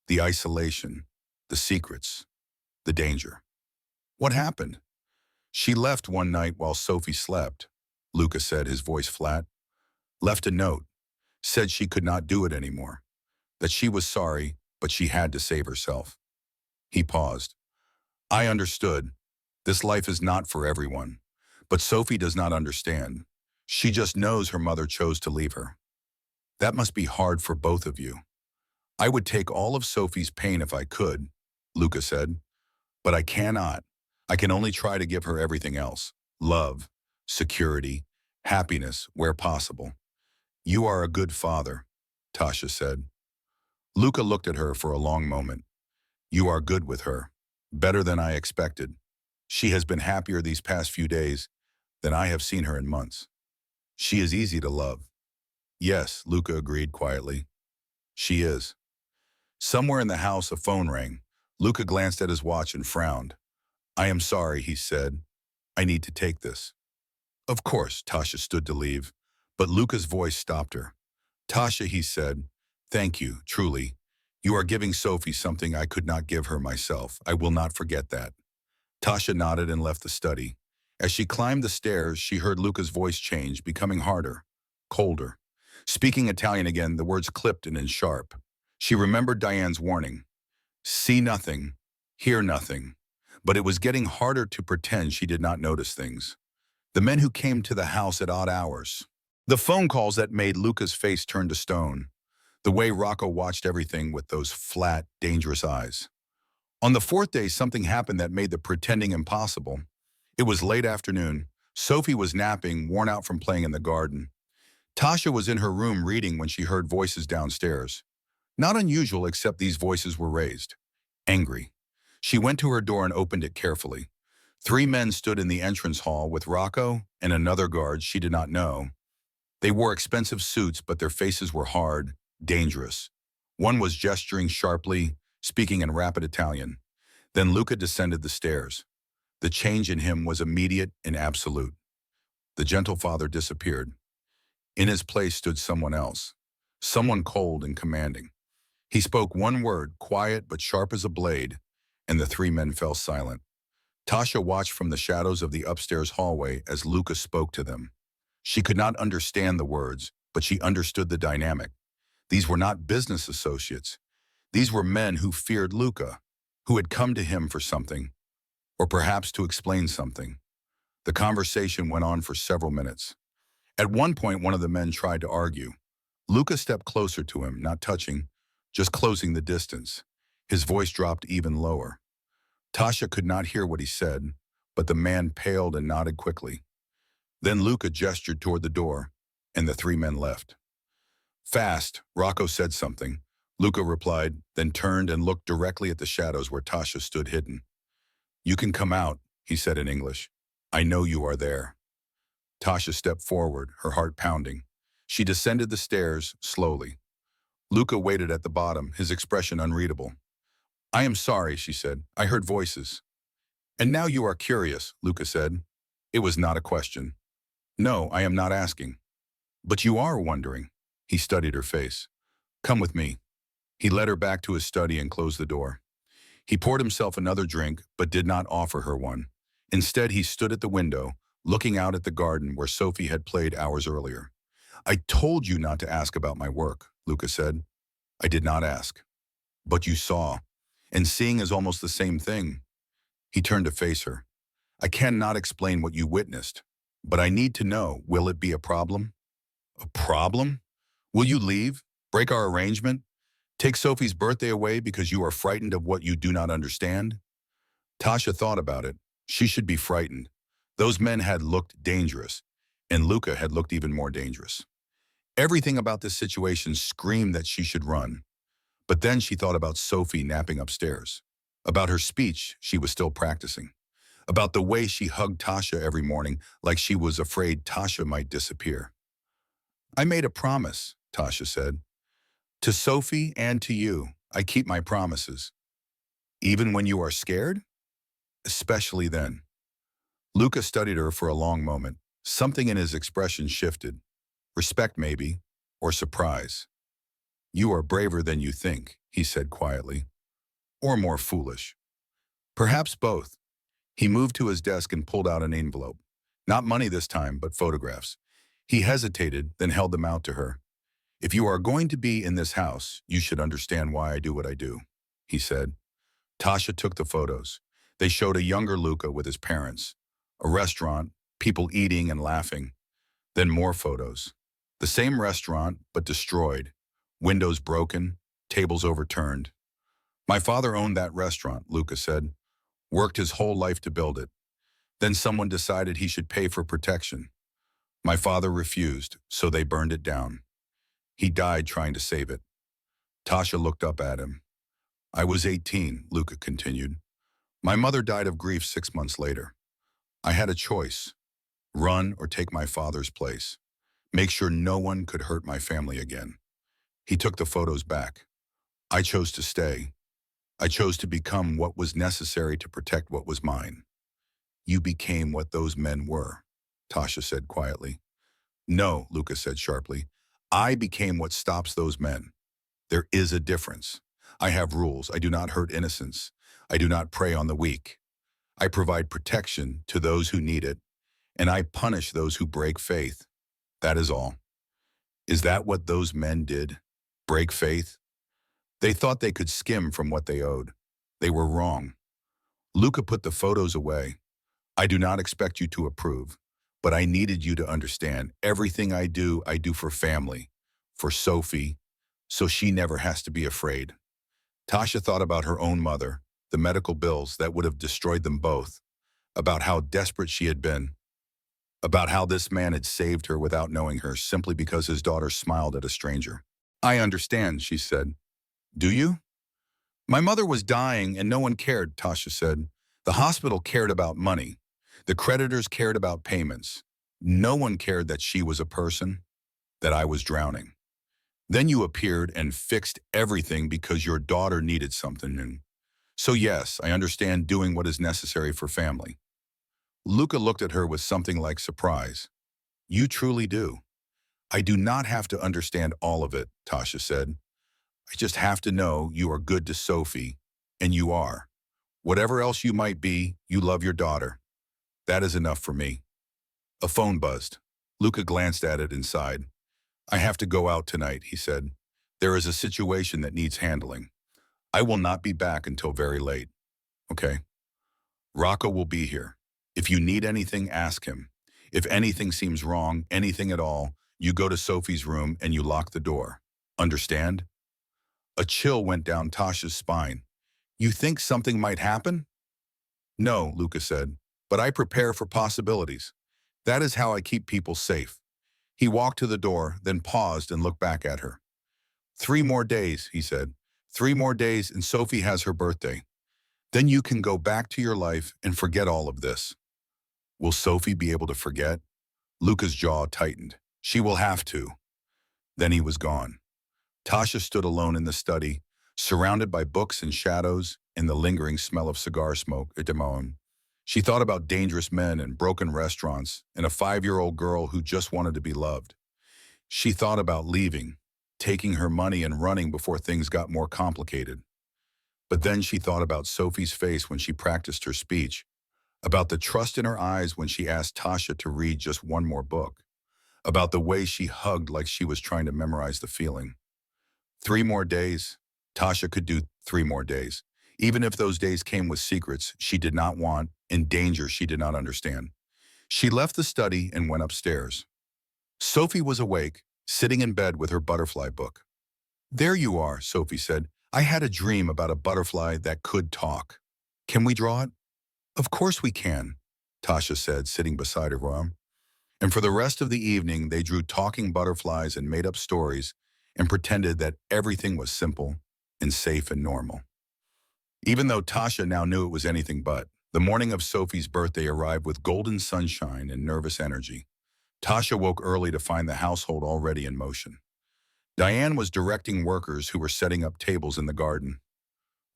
The isolation, the secrets, the danger. What happened? She left one night while Sophie slept, Luca said, his voice flat. Left a note, said she could not do it anymore, that she was sorry, but she had to save herself. He paused. I understood. This life is not for everyone. But Sophie does not understand. She just knows her mother chose to leave her. That must be hard for both of you. I would take all of Sophie's pain if I could, Luca said. But I cannot. I can only try to give her everything else. Love, security, happiness where possible. You are a good father, Tasha said. Luca looked at her for a long moment. You are good with her. Better than I expected. She has been happier these past few days than I have seen her in months. She is easy to love. Yes, Luca agreed quietly. She is. Somewhere in the house, a phone rang. Luca glanced at his watch and frowned. I am sorry, he said. I need to take this. Of course, Tasha stood to leave, but Luca's voice stopped her. Tasha, he said, thank you, truly. You are giving Sophie something I could not give her myself. I will not forget that. Tasha nodded and left the study. As she climbed the stairs, she heard Luca's voice change, becoming harder, colder. Speaking Italian again, the words clipped and sharp. She remembered Diane's warning. See nothing, hear nothing. But it was getting harder to pretend she did not notice things. The men who came to the house at odd hours. The phone calls that made Luca's face turn to stone. The way Rocco watched everything with those flat, dangerous eyes. On the fourth day, something happened that made the pretending impossible. It was late afternoon. Sophie was napping, worn out from playing in the garden. Tasha was in her room reading when she heard voices downstairs. Not unusual, except these voices were raised. Angry. She went to her door and opened it carefully. 3 men stood in the entrance hall with Rocco and another guard she did not know. They wore expensive suits, but their faces were hard, dangerous. One was gesturing sharply, speaking in rapid Italian. Then Luca descended the stairs. The change in him was immediate and absolute. The gentle father disappeared. In his place stood someone else, someone cold and commanding. He spoke one word, quiet but sharp as a blade, and the 3 men fell silent. Tasha watched from the shadows of the upstairs hallway as Luca spoke to them. She could not understand the words, but she understood the dynamic. These were not business associates. These were men who feared Luca, who had come to him for something, or perhaps to explain something. The conversation went on for several minutes. At one point, one of the men tried to argue. Luca stepped closer to him, not touching, just closing the distance. His voice dropped even lower. Tasha could not hear what he said, but the man paled and nodded quickly. Then Luca gestured toward the door, and the 3 men left. Fast, Rocco said something. Luca replied, then turned and looked directly at the shadows where Tasha stood hidden. You can come out, he said in English. I know you are there. Tasha stepped forward, her heart pounding. She descended the stairs slowly. Luca waited at the bottom, his expression unreadable. I am sorry, she said. I heard voices. And now you are curious, Luca said. It was not a question. No, I am not asking. But you are wondering. He studied her face. Come with me. He led her back to his study and closed the door. He poured himself another drink, but did not offer her one. Instead, he stood at the window, looking out at the garden where Sophie had played hours earlier. I told you not to ask about my work, Luca said. I did not ask. But you saw. And seeing is almost the same thing. He turned to face her. I cannot explain what you witnessed, but I need to know, will it be a problem? A problem? Will you leave? Break our arrangement? Take Sophie's birthday away because you are frightened of what you do not understand? Tasha thought about it. She should be frightened. Those men had looked dangerous, and Luca had looked even more dangerous. Everything about this situation screamed that she should run. But then she thought about Sophie napping upstairs, about her speech she was still practicing, about the way she hugged Tasha every morning like she was afraid Tasha might disappear. "I made a promise," Tasha said. "To Sophie and to you, I keep my promises. Even when you are scared?" "Especially then." Luca studied her for a long moment. Something in his expression shifted. Respect maybe, or surprise. "You are braver than you think," he said quietly. "Or more foolish." "Perhaps both." He moved to his desk and pulled out an envelope. Not money this time, but photographs. He hesitated, then held them out to her. "If you are going to be in this house, you should understand why I do what I do," he said. Tasha took the photos. They showed a younger Luca with his parents, a restaurant, people eating and laughing. Then more photos. The same restaurant, but destroyed. Windows broken, tables overturned. "My father owned that restaurant," Luca said. "Worked his whole life to build it. Then someone decided he should pay for protection. My father refused, so they burned it down. He died trying to save it." Tasha looked up at him. "I was 18, Luca continued. "My mother died of grief 6 months later. I had a choice, run or take my father's place, make sure no one could hurt my family again." He took the photos back. "I chose to stay. I chose to become what was necessary to protect what was mine." "You became what those men were," Tasha said quietly. "No," Luca said sharply. "I became what stops those men. There is a difference. I have rules. I do not hurt innocents. I do not prey on the weak. I provide protection to those who need it, and I punish those who break faith. That is all." Is that what those men did? Break faith? They thought they could skim from what they owed. They were wrong. Luca put the photos away. "I do not expect you to approve, but I needed you to understand everything I do for family, for Sophie, so she never has to be afraid." Tasha thought about her own mother, the medical bills that would have destroyed them both, about how desperate she had been, about how this man had saved her without knowing her simply because his daughter smiled at a stranger. "I understand," she said. "Do you?" "My mother was dying and no one cared," Tasha said. "The hospital cared about money. The creditors cared about payments. No one cared that she was a person, that I was drowning. Then you appeared and fixed everything because your daughter needed something new. So yes, I understand doing what is necessary for family." Luca looked at her with something like surprise. "You truly do." "I do not have to understand all of it," Tasha said. "I just have to know you are good to Sophie, and you are. Whatever else you might be, you love your daughter. That is enough for me." A phone buzzed. Luca glanced at it and sighed. "I have to go out tonight," he said. "There is a situation that needs handling. I will not be back until very late." "Okay." "Rocco will be here. If you need anything, ask him. If anything seems wrong, anything at all, you go to Sophie's room and you lock the door. Understand?" A chill went down Tasha's spine. "You think something might happen?" "No," Luca said, "but I prepare for possibilities. That is how I keep people safe." He walked to the door, then paused and looked back at her. "3 more days," he said. "3 more days and Sophie has her birthday. Then you can go back to your life and forget all of this." "Will Sophie be able to forget?" Luca's jaw tightened. "She will have to." Then he was gone. Tasha stood alone in the study, surrounded by books and shadows and the lingering smell of cigar smoke at Demone. She thought about dangerous men and broken restaurants and a 5-year-old girl who just wanted to be loved. She thought about leaving, taking her money and running before things got more complicated. But then she thought about Sophie's face when she practiced her speech, about the trust in her eyes when she asked Tasha to read just one more book, about the way she hugged like she was trying to memorize the feeling. 3 more days. Tasha could do 3 more days, even if those days came with secrets she did not want and danger she did not understand. She left the study and went upstairs. Sophie was awake, sitting in bed with her butterfly book. "There you are," Sophie said. "I had a dream about a butterfly that could talk. Can we draw it?" "Of course we can," Tasha said, sitting beside her arm. And for the rest of the evening, they drew talking butterflies and made up stories and pretended that everything was simple and safe and normal. Even though Tasha now knew it was anything but, the morning of Sophie's birthday arrived with golden sunshine and nervous energy. Tasha woke early to find the household already in motion. Diane was directing workers who were setting up tables in the garden.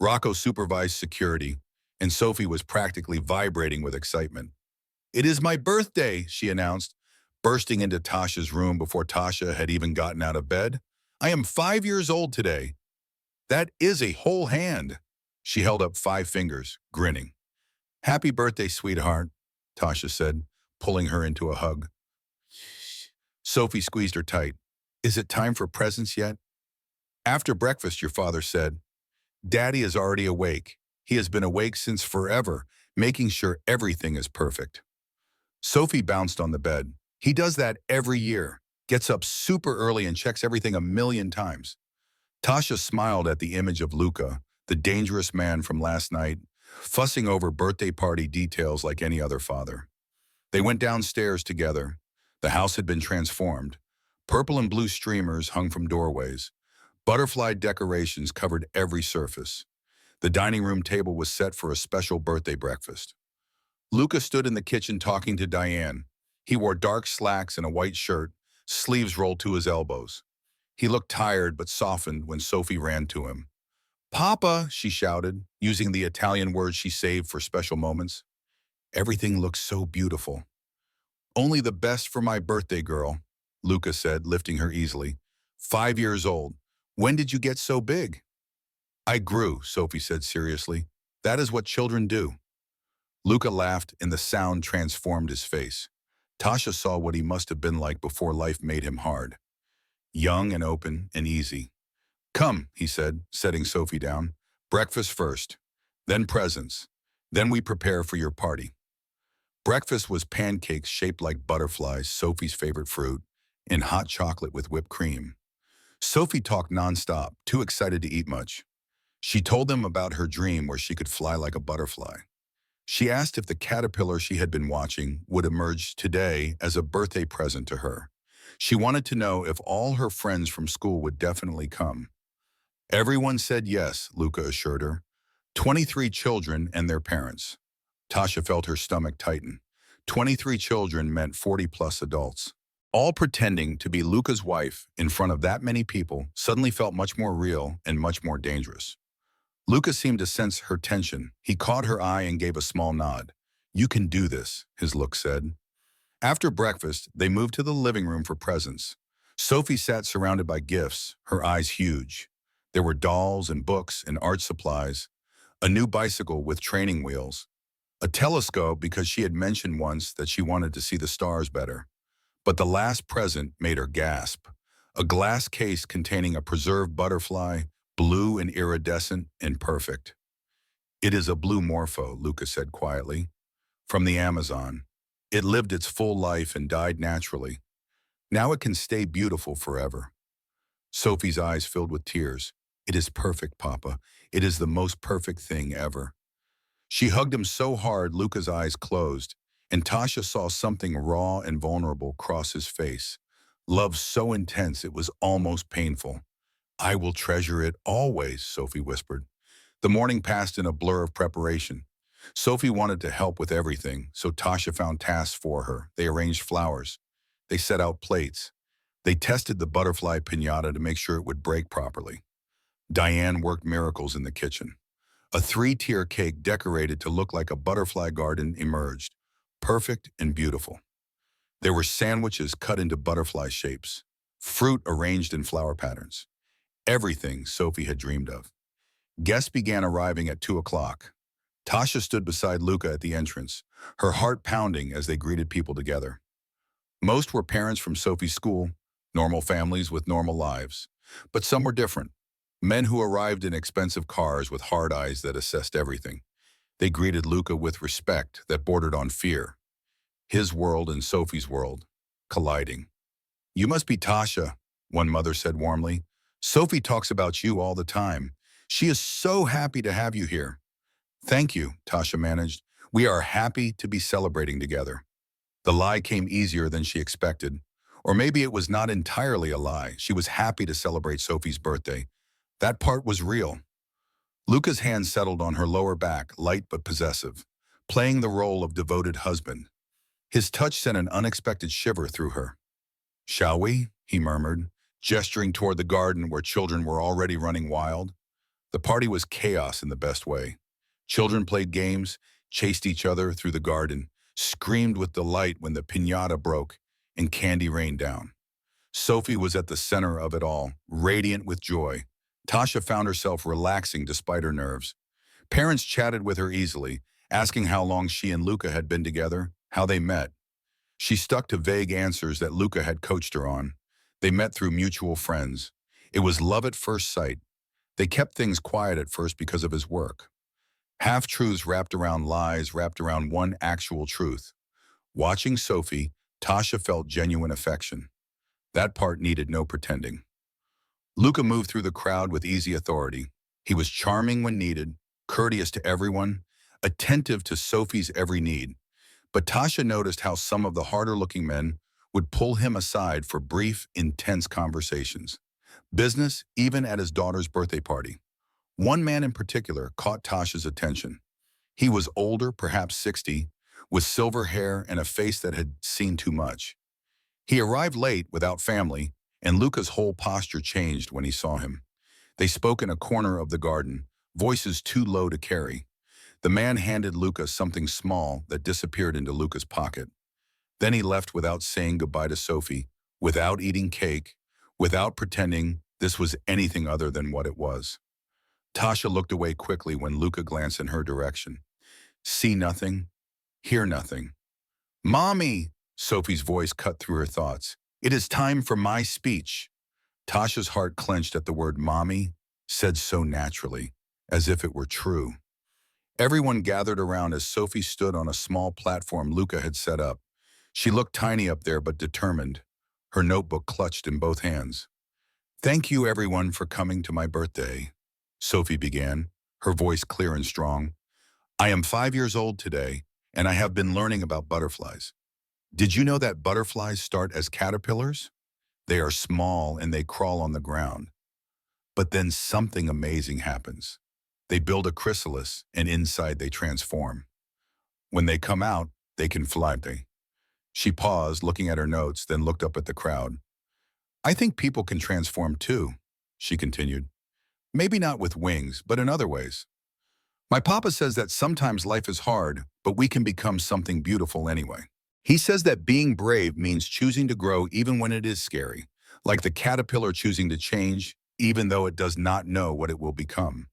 Rocco supervised security, and Sophie was practically vibrating with excitement. "It is my birthday," she announced, bursting into Tasha's room before Tasha had even gotten out of bed. "I am 5 years old today." "That is a whole hand." She held up 5 fingers, grinning. "Happy birthday, sweetheart," Tasha said, pulling her into a hug. Sophie squeezed her tight. "Is it time for presents yet?" "After breakfast," your father said. "Daddy is already awake. He has been awake since forever, making sure everything is perfect." Sophie bounced on the bed. "He does that every year. Gets up super early and checks everything a million times." Tasha smiled at the image of Luca, the dangerous man from last night, fussing over birthday party details like any other father. They went downstairs together. The house had been transformed. Purple and blue streamers hung from doorways. Butterfly decorations covered every surface. The dining room table was set for a special birthday breakfast. Luca stood in the kitchen talking to Diane. He wore dark slacks and a white shirt, sleeves rolled to his elbows. He looked tired but softened when Sophie ran to him. "Papa," she shouted, using the Italian word she saved for special moments. "Everything looks so beautiful." "Only the best for my birthday girl," Luca said, lifting her easily. 5 years old. When did you get so big?" "I grew," Sophie said seriously. "That is what children do." Luca laughed, and the sound transformed his face. Tasha saw what he must have been like before life made him hard. Young and open and easy. "Come," he said, setting Sophie down. "Breakfast first, then presents, then we prepare for your party." Breakfast was pancakes shaped like butterflies, Sophie's favorite fruit, and hot chocolate with whipped cream. Sophie talked nonstop, too excited to eat much. She told them about her dream where she could fly like a butterfly. She asked if the caterpillar she had been watching would emerge today as a birthday present to her. She wanted to know if all her friends from school would definitely come. Everyone said yes, Luca assured her. 23 children and their parents. Tasha felt her stomach tighten. 23 children meant 40-plus adults. All pretending to be Luca's wife in front of that many people suddenly felt much more real and much more dangerous. Luca seemed to sense her tension. He caught her eye and gave a small nod. "You can do this," his look said. After breakfast, they moved to the living room for presents. Sophie sat surrounded by gifts, her eyes huge. There were dolls and books and art supplies, a new bicycle with training wheels, a telescope because she had mentioned once that she wanted to see the stars better. But the last present made her gasp. A glass case containing a preserved butterfly, blue and iridescent and perfect. "It is a blue morpho," Luca said quietly, "from the Amazon. It lived its full life and died naturally. Now it can stay beautiful forever." Sophie's eyes filled with tears. "It is perfect, Papa. It is the most perfect thing ever." She hugged him so hard Luca's eyes closed, and Tasha saw something raw and vulnerable cross his face. Love so intense it was almost painful. "I will treasure it always," Sophie whispered. The morning passed in a blur of preparation. Sophie wanted to help with everything, so Tasha found tasks for her. They arranged flowers. They set out plates. They tested the butterfly piñata to make sure it would break properly. Diane worked miracles in the kitchen. A 3-tier cake decorated to look like a butterfly garden emerged, perfect and beautiful. There were sandwiches cut into butterfly shapes, fruit arranged in flower patterns. Everything Sophie had dreamed of. Guests began arriving at 2 o'clock. Tasha stood beside Luca at the entrance, her heart pounding as they greeted people together. Most were parents from Sophie's school, normal families with normal lives. But some were different. Men who arrived in expensive cars with hard eyes that assessed everything. They greeted Luca with respect that bordered on fear. His world and Sophie's world, colliding. "You must be Tasha," one mother said warmly. "Sophie talks about you all the time. She is so happy to have you here." "Thank you," Tasha managed. "We are happy to be celebrating together." The lie came easier than she expected. Or maybe it was not entirely a lie. She was happy to celebrate Sophie's birthday. That part was real. Luca's hand settled on her lower back, light but possessive, playing the role of devoted husband. His touch sent an unexpected shiver through her. "Shall we?" he murmured, gesturing toward the garden where children were already running wild. The party was chaos in the best way. Children played games, chased each other through the garden, screamed with delight when the piñata broke and candy rained down. Sophie was at the center of it all, radiant with joy. Tasha found herself relaxing despite her nerves. Parents chatted with her easily, asking how long she and Luca had been together, how they met. She stuck to vague answers that Luca had coached her on. They met through mutual friends. It was love at first sight. They kept things quiet at first because of his work. Half-truths wrapped around lies, wrapped around one actual truth. Watching Sophie, Tasha felt genuine affection. That part needed no pretending. Luca moved through the crowd with easy authority. He was charming when needed, courteous to everyone, attentive to Sophie's every need. But Tasha noticed how some of the harder-looking men would pull him aside for brief, intense conversations. Business, even at his daughter's birthday party. One man in particular caught Tasha's attention. He was older, perhaps 60, with silver hair and a face that had seen too much. He arrived late without family, and Luca's whole posture changed when he saw him. They spoke in a corner of the garden, voices too low to carry. The man handed Luca something small that disappeared into Luca's pocket. Then he left without saying goodbye to Sophie, without eating cake, without pretending this was anything other than what it was. Tasha looked away quickly when Luca glanced in her direction. See nothing, hear nothing. "Mommy!" Sophie's voice cut through her thoughts. "It is time for my speech." Tasha's heart clenched at the word mommy, said so naturally, as if it were true. Everyone gathered around as Sophie stood on a small platform Luca had set up. She looked tiny up there but determined, her notebook clutched in both hands. "Thank you everyone for coming to my birthday," Sophie began, her voice clear and strong. "I am 5 years old today, and I have been learning about butterflies. Did you know that butterflies start as caterpillars? They are small and they crawl on the ground. But then something amazing happens. They build a chrysalis, and inside they transform. When they come out, they can fly." She paused, looking at her notes, then looked up at the crowd. "I think people can transform too," she continued. "Maybe not with wings, but in other ways. My papa says that sometimes life is hard, but we can become something beautiful anyway. He says that being brave means choosing to grow even when it is scary, like the caterpillar choosing to change, even though it does not know what it will become."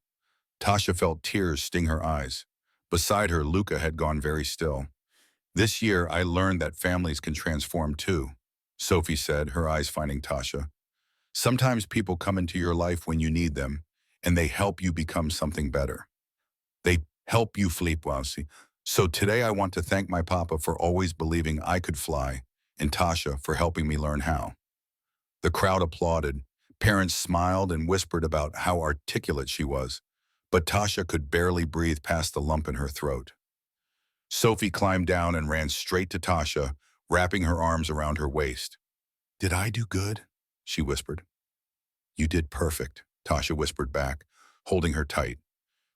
Tasha felt tears sting her eyes. Beside her, Luca had gone very still. "This year, I learned that families can transform too," Sophie said, her eyes finding Tasha. "Sometimes people come into your life when you need them, and they help you become something better. They help you flip wasi. So today I want to thank my papa for always believing I could fly, and Tasha for helping me learn how." The crowd applauded. Parents smiled and whispered about how articulate she was, but Tasha could barely breathe past the lump in her throat. Sophie climbed down and ran straight to Tasha, wrapping her arms around her waist. "Did I do good?" she whispered. "You did perfect," Tasha whispered back, holding her tight.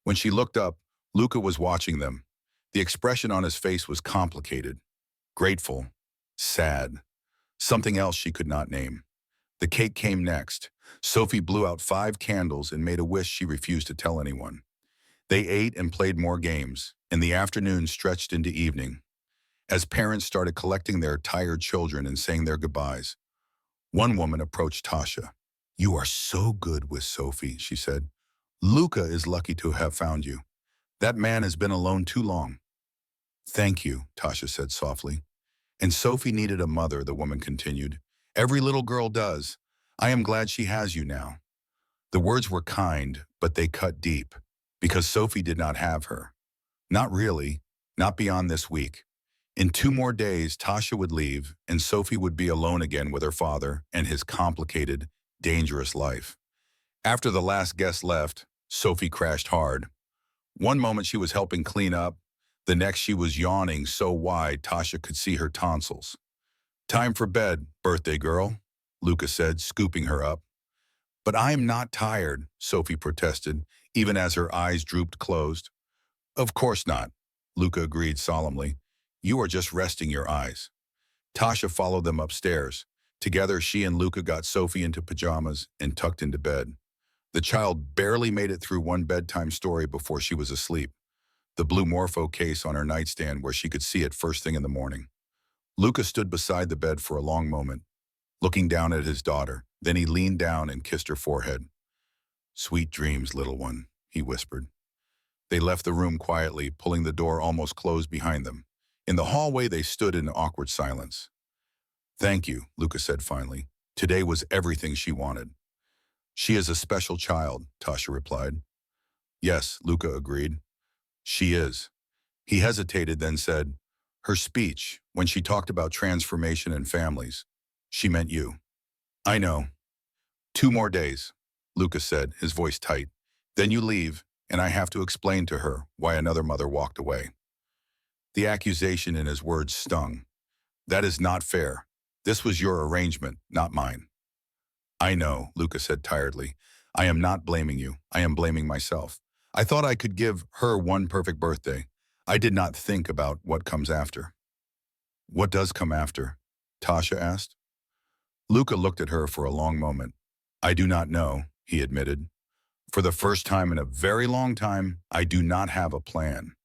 When she looked up, Luca was watching them. The expression on his face was complicated, grateful, sad, something else she could not name. The cake came next. Sophie blew out 5 candles and made a wish she refused to tell anyone. They ate and played more games, and the afternoon stretched into evening. As parents started collecting their tired children and saying their goodbyes, one woman approached Tasha. "You are so good with Sophie," she said. "Luca is lucky to have found you. That man has been alone too long." "Thank you," Tasha said softly. "And Sophie needed a mother," the woman continued. "Every little girl does. I am glad she has you now." The words were kind, but they cut deep, because Sophie did not have her. Not really, not beyond this week. In 2 more days, Tasha would leave, and Sophie would be alone again with her father and his complicated, dangerous life. After the last guest left, Sophie crashed hard. One moment she was helping clean up, The next she was yawning so wide Tasha could see her tonsils. "Time for bed, birthday girl," Luca said, scooping her up. "But I am not tired," Sophie protested, even as her eyes drooped closed. "Of course not," Luca agreed solemnly. "You are just resting your eyes." Tasha followed them upstairs. Together, she and Luca got Sophie into pajamas and tucked into bed. The child barely made it through one bedtime story before she was asleep, the blue Morpho case on her nightstand where she could see it first thing in the morning. Luca stood beside the bed for a long moment, looking down at his daughter. Then he leaned down and kissed her forehead. "Sweet dreams, little one," he whispered. They left the room quietly, pulling the door almost closed behind them. In the hallway, they stood in awkward silence. "Thank you," Luca said finally. Today was everything she wanted. "She is a special child," Tasha replied. "Yes," Luca agreed. "She is." He hesitated, then said, "Her speech, when she talked about transformation and families, she meant you." "I know. 2 more days," Luca said, his voice tight. "Then you leave, and I have to explain to her why another mother walked away." The accusation in his words stung. "That is not fair. This was your arrangement, not mine." "I know," Luca said tiredly. "I am not blaming you. I am blaming myself. I thought I could give her one perfect birthday. I did not think about what comes after." "What does come after?" Tasha asked. Luca looked at her for a long moment. "I do not know," he admitted. "For the first time in a very long time, I do not have a plan."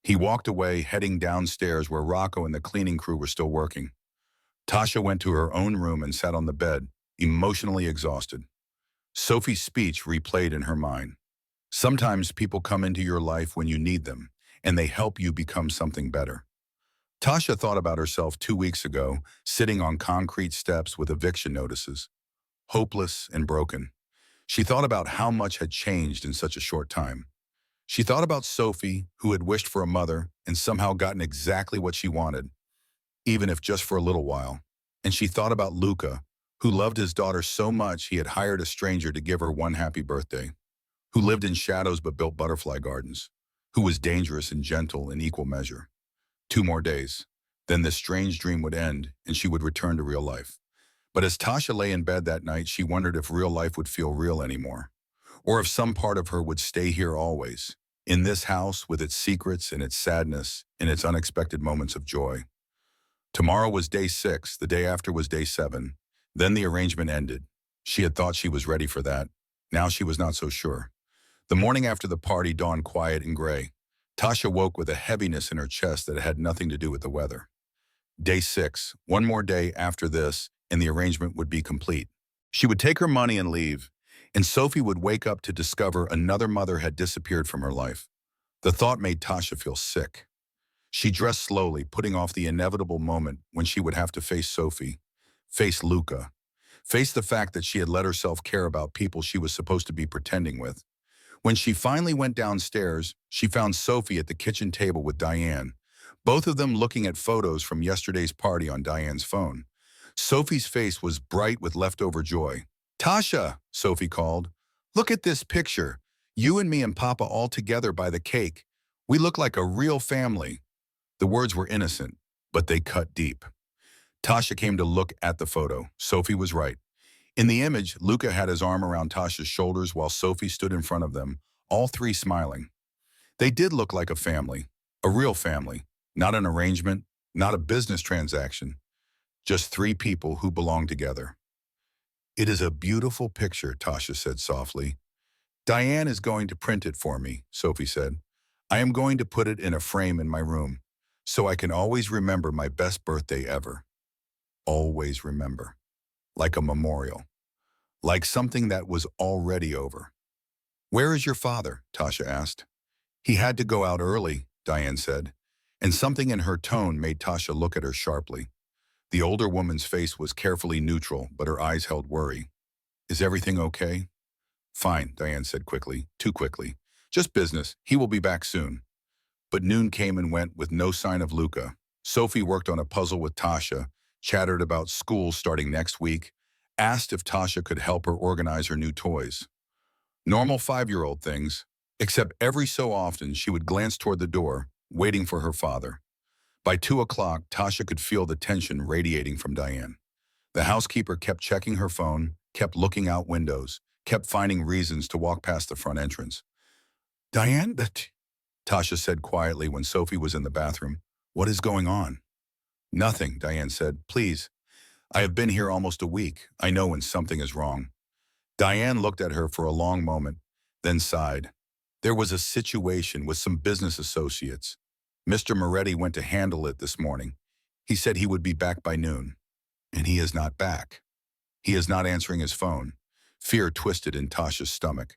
He walked away, heading downstairs where Rocco and the cleaning crew were still working. Tasha went to her own room and sat on the bed, emotionally exhausted. Sophie's speech replayed in her mind. Sometimes people come into your life when you need them, and they help you become something better. Tasha thought about herself 2 weeks ago, sitting on concrete steps with eviction notices, hopeless and broken. She thought about how much had changed in such a short time. She thought about Sophie, who had wished for a mother and somehow gotten exactly what she wanted, even if just for a little while. And she thought about Luca, who loved his daughter so much he had hired a stranger to give her one happy birthday, who lived in shadows but built butterfly gardens, who was dangerous and gentle in equal measure. 2 more days. Then this strange dream would end and she would return to real life. But as Tasha lay in bed that night, she wondered if real life would feel real anymore, or if some part of her would stay here always, in this house with its secrets and its sadness and its unexpected moments of joy. Tomorrow was day 6, the day after was day 7. Then the arrangement ended. She had thought she was ready for that. Now she was not so sure. The morning after the party dawned quiet and gray. Tasha woke with a heaviness in her chest that had nothing to do with the weather. Day 6, one more day after this, and the arrangement would be complete. She would take her money and leave, and Sophie would wake up to discover another mother had disappeared from her life. The thought made Tasha feel sick. She dressed slowly, putting off the inevitable moment when she would have to face Sophie, face Luca, face the fact that she had let herself care about people she was supposed to be pretending with. When she finally went downstairs, she found Sophie at the kitchen table with Diane, both of them looking at photos from yesterday's party on Diane's phone. Sophie's face was bright with leftover joy. "Tasha," Sophie called, "look at this picture. You and me and Papa all together by the cake. We look like a real family." The words were innocent, but they cut deep. Tasha came to look at the photo. Sophie was right. In the image, Luca had his arm around Tasha's shoulders while Sophie stood in front of them, all three smiling. They did look like a real family, not an arrangement, not a business transaction, just 3 people who belonged together. "It is a beautiful picture," Tasha said softly. "Diane is going to print it for me," Sophie said. "I am going to put it in a frame in my room, so I can always remember my best birthday ever. Always remember. Like a memorial. Like something that was already over." "Where is your father?" Tasha asked. "He had to go out early," Diane said, and something in her tone made Tasha look at her sharply. The older woman's face was carefully neutral, but her eyes held worry. "Is everything okay?" "Fine," Diane said quickly, too quickly. "Just business. He will be back soon." But noon came and went with no sign of Luca. Sophie worked on a puzzle with Tasha, chattered about school starting next week, asked if Tasha could help her organize her new toys. Normal 5-year-old things, except every so often she would glance toward the door, waiting for her father. By 2 o'clock, Tasha could feel the tension radiating from Diane. The housekeeper kept checking her phone, kept looking out windows, kept finding reasons to walk past the front entrance. Diane, Tasha said quietly when Sophie was in the bathroom. What is going on? Nothing, Diane said. Please. I have been here almost a week. I know when something is wrong. Diane looked at her for a long moment, then sighed. There was a situation with some business associates. Mr. Moretti went to handle it this morning. He said he would be back by noon. And he is not back. He is not answering his phone. Fear twisted in Tasha's stomach.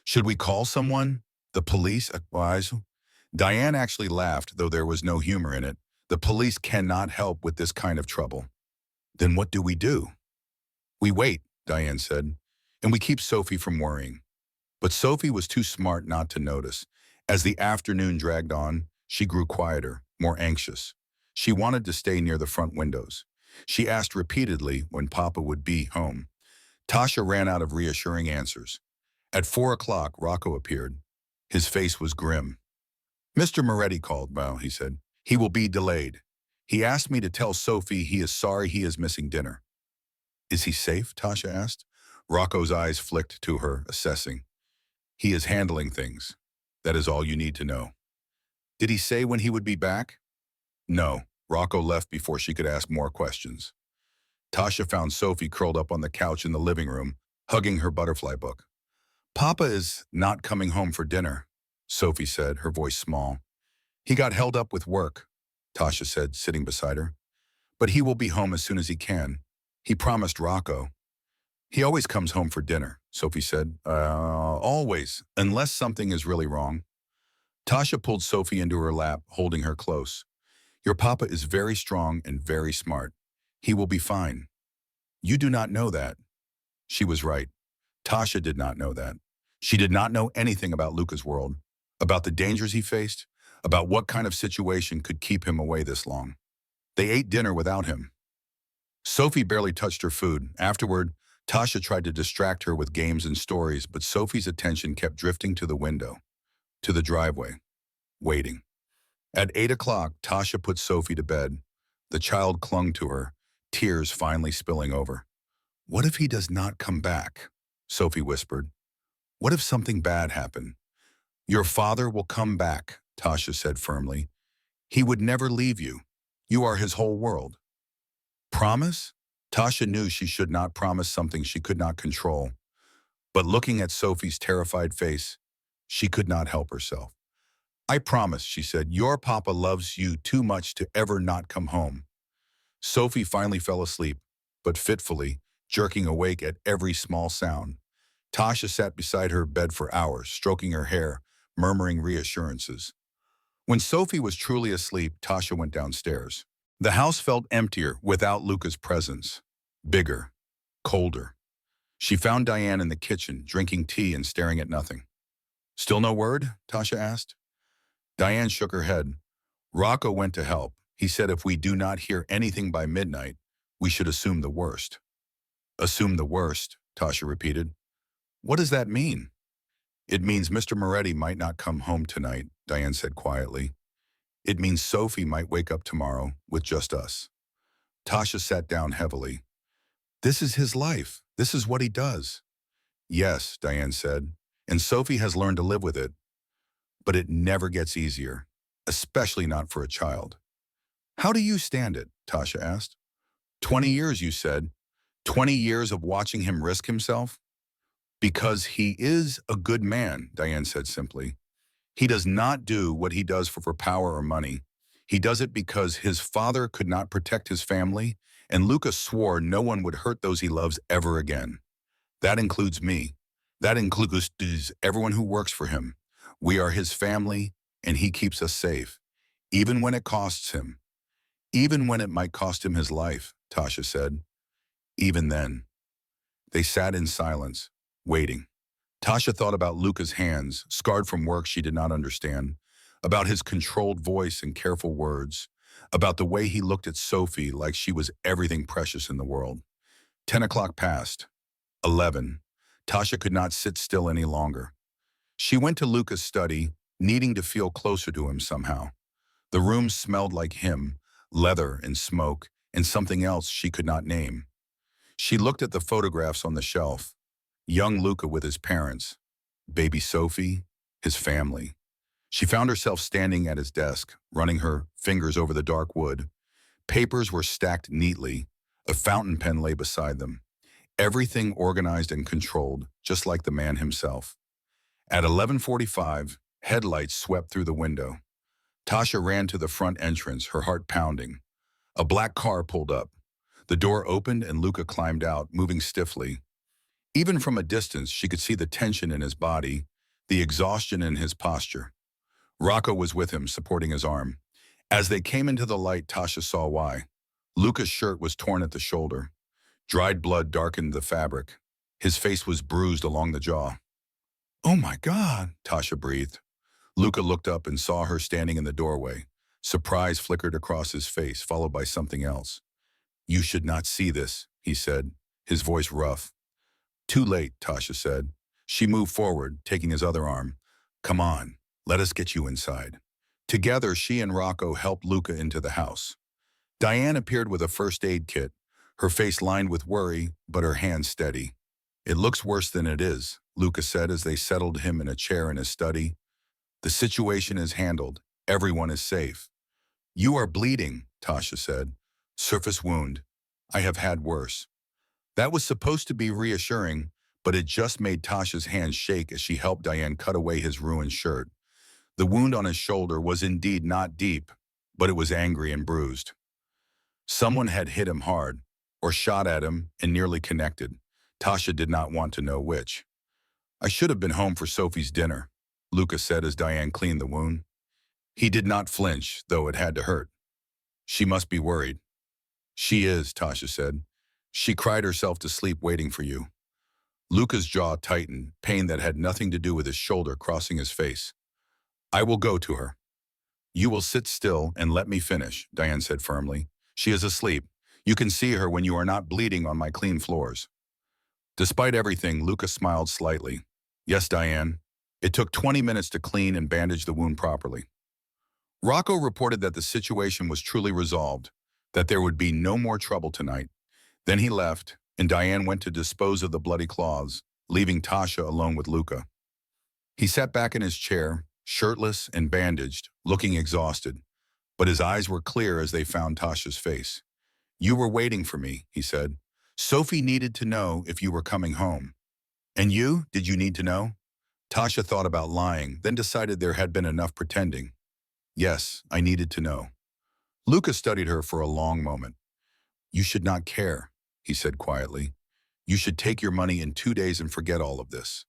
Should we call someone? The police advised. Diane actually laughed, though there was no humor in it. The police cannot help with this kind of trouble. Then what do we do? We wait, Diane said, and we keep Sophie from worrying. But Sophie was too smart not to notice. As the afternoon dragged on, she grew quieter, more anxious. She wanted to stay near the front windows. She asked repeatedly when Papa would be home. Tasha ran out of reassuring answers. At 4 o'clock, Rocco appeared. His face was grim. Mr. Moretti called, well, he said. He will be delayed. He asked me to tell Sophie he is sorry he is missing dinner. Is he safe? Tasha asked. Rocco's eyes flicked to her, assessing. He is handling things. That is all you need to know. Did he say when he would be back? No. Rocco left before she could ask more questions. Tasha found Sophie curled up on the couch in the living room, hugging her butterfly book. Papa is not coming home for dinner, Sophie said, her voice small. He got held up with work, Tasha said, sitting beside her. But he will be home as soon as he can. He promised Rocco. He always comes home for dinner, Sophie said. Always, unless something is really wrong. Tasha pulled Sophie into her lap, holding her close. Your papa is very strong and very smart. He will be fine. You do not know that. She was right. Tasha did not know that. She did not know anything about Luca's world, about the dangers he faced, about what kind of situation could keep him away this long. They ate dinner without him. Sophie barely touched her food. Afterward, Tasha tried to distract her with games and stories, but Sophie's attention kept drifting to the window, to the driveway, waiting. At 8 o'clock, Tasha put Sophie to bed. The child clung to her, tears finally spilling over. What if he does not come back? Sophie whispered. What if something bad happened? Your father will come back, Tasha said firmly. He would never leave you. You are his whole world. Promise? Tasha knew she should not promise something she could not control. But looking at Sophie's terrified face, she could not help herself. I promise, she said, your papa loves you too much to ever not come home. Sophie finally fell asleep, but fitfully, jerking awake at every small sound. Tasha sat beside her bed for hours, stroking her hair, murmuring reassurances. When Sophie was truly asleep, Tasha went downstairs. The house felt emptier without Luca's presence. Bigger, colder. She found Diane in the kitchen, drinking tea and staring at nothing. Still no word? Tasha asked. Diane shook her head. Rocco went to help. He said if we do not hear anything by midnight, we should assume the worst. Assume the worst, Tasha repeated. What does that mean? It means Mr. Moretti might not come home tonight, Diane said quietly. It means Sophie might wake up tomorrow with just us. Tasha sat down heavily. This is his life. This is what he does. Yes, Diane said, and Sophie has learned to live with it. But it never gets easier, especially not for a child. How do you stand it? Tasha asked. 20 years, you said. 20 years of watching him risk himself? Because he is a good man, Diane said simply. He does not do what he does for power or money. He does it because his father could not protect his family, and Luca swore no one would hurt those he loves ever again. That includes me. That includes everyone who works for him. We are his family, and he keeps us safe, even when it costs him. Even when it might cost him his life, Tasha said. Even then. They sat in silence, waiting. Tasha thought about Luca's hands, scarred from work she did not understand, about his controlled voice and careful words, about the way he looked at Sophie like she was everything precious in the world. 10 o'clock passed. 11. Tasha could not sit still any longer. She went to Luca's study, needing to feel closer to him somehow. The room smelled like him, leather and smoke, and something else she could not name. She looked at the photographs on the shelf. Young Luca with his parents, baby Sophie, his family. She found herself standing at his desk, running her fingers over the dark wood. Papers were stacked neatly. A fountain pen lay beside them. Everything organized and controlled, just like the man himself. At 11:45, headlights swept through the window. Tasha ran to the front entrance, her heart pounding. A black car pulled up. The door opened and Luca climbed out, moving stiffly. Even from a distance, she could see the tension in his body, the exhaustion in his posture. Rocco was with him, supporting his arm. As they came into the light, Tasha saw why. Luca's shirt was torn at the shoulder. Dried blood darkened the fabric. His face was bruised along the jaw. "Oh my God," Tasha breathed. Luca looked up and saw her standing in the doorway. Surprise flickered across his face, followed by something else. "You should not see this," he said, his voice rough. "Too late," Tasha said. She moved forward, taking his other arm. "Come on, let us get you inside." Together, she and Rocco helped Luca into the house. Diane appeared with a first aid kit, her face lined with worry, but her hands steady. "It looks worse than it is," Luca said as they settled him in a chair in his study. "The situation is handled. Everyone is safe." "You are bleeding," Tasha said. "Surface wound. I have had worse." That was supposed to be reassuring, but it just made Tasha's hands shake as she helped Diane cut away his ruined shirt. The wound on his shoulder was indeed not deep, but it was angry and bruised. Someone had hit him hard, or shot at him and nearly connected. Tasha did not want to know which. "I should have been home for Sophie's dinner," Luca said as Diane cleaned the wound. He did not flinch, though it had to hurt. "She must be worried." "She is," Tasha said. "She cried herself to sleep waiting for you." Luca's jaw tightened, pain that had nothing to do with his shoulder crossing his face. "I will go to her." "You will sit still and let me finish," Diane said firmly. "She is asleep. You can see her when you are not bleeding on my clean floors." Despite everything, Luca smiled slightly. "Yes, Diane." It took 20 minutes to clean and bandage the wound properly. Rocco reported that the situation was truly resolved, that there would be no more trouble tonight. Then he left, and Diane went to dispose of the bloody cloths, leaving Tasha alone with Luca. He sat back in his chair, shirtless and bandaged, looking exhausted, but his eyes were clear as they found Tasha's face. "You were waiting for me," he said. "Sophie needed to know if you were coming home." "And you? Did you need to know?" Tasha thought about lying, then decided there had been enough pretending. "Yes, I needed to know." Luca studied her for a long moment. "You should not care," he said quietly. "You should take your money in 2 days and forget all of this.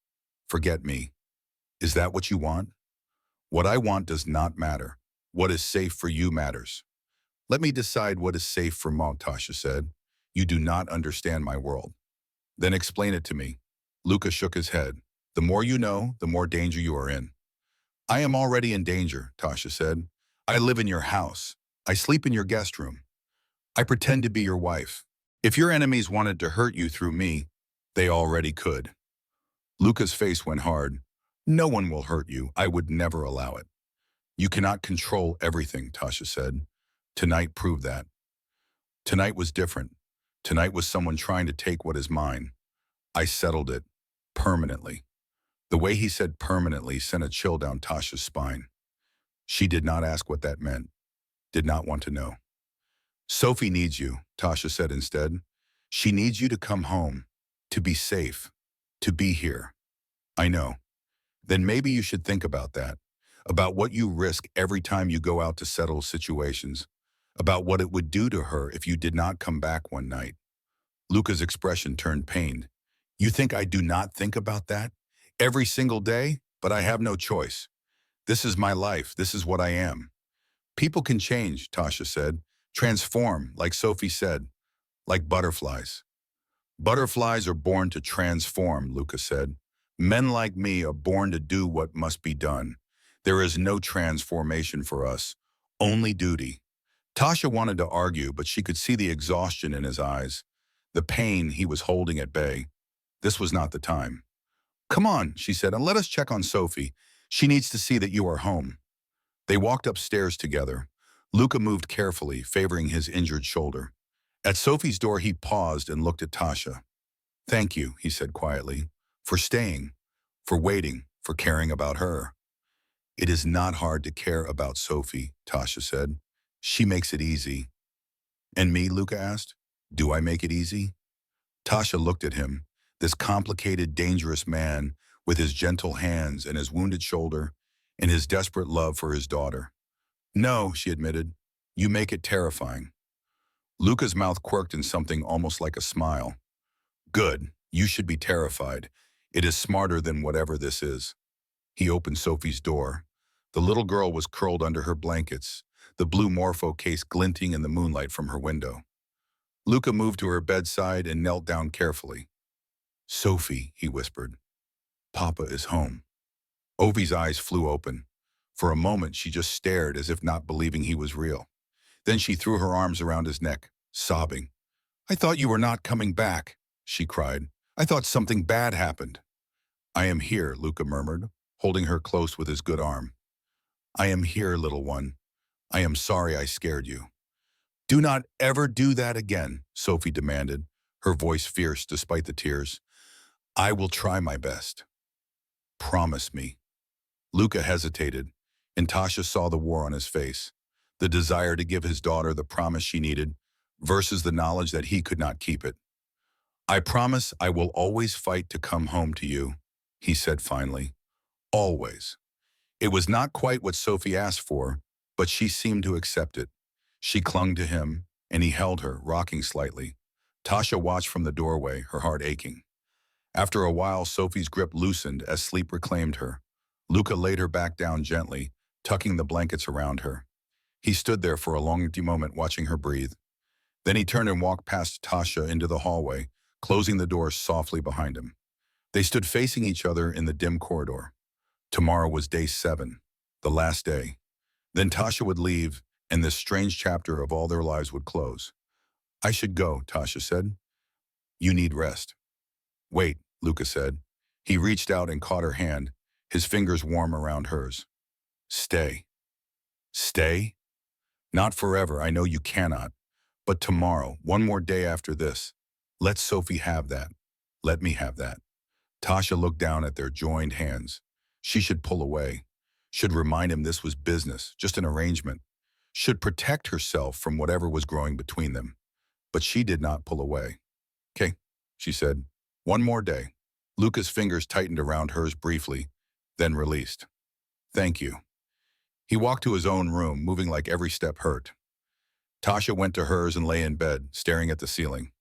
Forget me. Is that what you want?" "What I want does not matter. What is safe for you matters." "Let me decide what is safe for Maud," Tasha said. "You do not understand my world." "Then explain it to me." Luca shook his head. "The more you know, the more danger you are in." "I am already in danger," Tasha said. "I live in your house. I sleep in your guest room. I pretend to be your wife. If your enemies wanted to hurt you through me, they already could." Luca's face went hard. "No one will hurt you. I would never allow it." "You cannot control everything," Tasha said. "Tonight proved that." "Tonight was different. Tonight was someone trying to take what is mine. I settled it. Permanently." The way he said permanently sent a chill down Tasha's spine. She did not ask what that meant, did not want to know. "Sophie needs you," Tasha said instead. "She needs you to come home, to be safe, to be here." "I know." "Then maybe you should think about that, about what you risk every time you go out to settle situations, about what it would do to her if you did not come back one night." Luca's expression turned pained. "You think I do not think about that? Every single day? But I have no choice. This is my life. This is what I am." "People can change," Tasha said. "Transform, like Sophie said, like butterflies." "Butterflies are born to transform," Luca said. "Men like me are born to do what must be done. There is no transformation for us, only duty." Tasha wanted to argue, but she could see the exhaustion in his eyes, the pain he was holding at bay. This was not the time. "Come on," she said, "and let us check on Sophie. She needs to see that you are home." They walked upstairs together. Luca moved carefully, favoring his injured shoulder. At Sophie's door, he paused and looked at Tasha. "Thank you," he said quietly, "for staying, for waiting, for caring about her." "It is not hard to care about Sophie," Tasha said. "She makes it easy." "And me?" Luca asked. "Do I make it easy?" Tasha looked at him, this complicated, dangerous man with his gentle hands and his wounded shoulder and his desperate love for his daughter. "No," she admitted. "You make it terrifying." Luca's mouth quirked in something almost like a smile. "Good. You should be terrified. It is smarter than whatever this is." He opened Sophie's door. The little girl was curled under her blankets, the blue Morpho case glinting in the moonlight from her window. Luca moved to her bedside and knelt down carefully. "Sophie," he whispered, "Papa is home." Ovi's eyes flew open. For a moment, she just stared as if not believing he was real. Then she threw her arms around his neck, sobbing. "I thought you were not coming back," she cried. "I thought something bad happened." "I am here," Luca murmured, holding her close with his good arm. "I am here, little one. I am sorry I scared you." "Do not ever do that again," Sophie demanded, her voice fierce despite the tears. "I will try my best. Promise me." Luca hesitated, and Tasha saw the war on his face, the desire to give his daughter the promise she needed versus the knowledge that he could not keep it. "I promise I will always fight to come home to you," he said finally. "Always." It was not quite what Sophie asked for, but she seemed to accept it. She clung to him, and he held her, rocking slightly. Tasha watched from the doorway, her heart aching. After a while, Sophie's grip loosened as sleep reclaimed her. Luca laid her back down gently, tucking the blankets around her. He stood there for a long moment watching her breathe. Then he turned and walked past Tasha into the hallway, closing the door softly behind him. They stood facing each other in the dim corridor. Tomorrow was day 7, the last day. Then Tasha would leave, and this strange chapter of all their lives would close. "I should go," Tasha said. "You need rest." "Wait," Luca said. He reached out and caught her hand, his fingers warm around hers. "Stay." "Stay?" "Not forever, I know you cannot. But tomorrow, one more day after this. Let Sophie have that. Let me have that." Tasha looked down at their joined hands. She should pull away. Should remind him this was business, just an arrangement. Should protect herself from whatever was growing between them. But she did not pull away. "Okay," she said. "One more day." Luca's fingers tightened around hers briefly, then released. "Thank you." He walked to his own room, moving like every step hurt. Tasha went to hers and lay in bed, staring at the ceiling.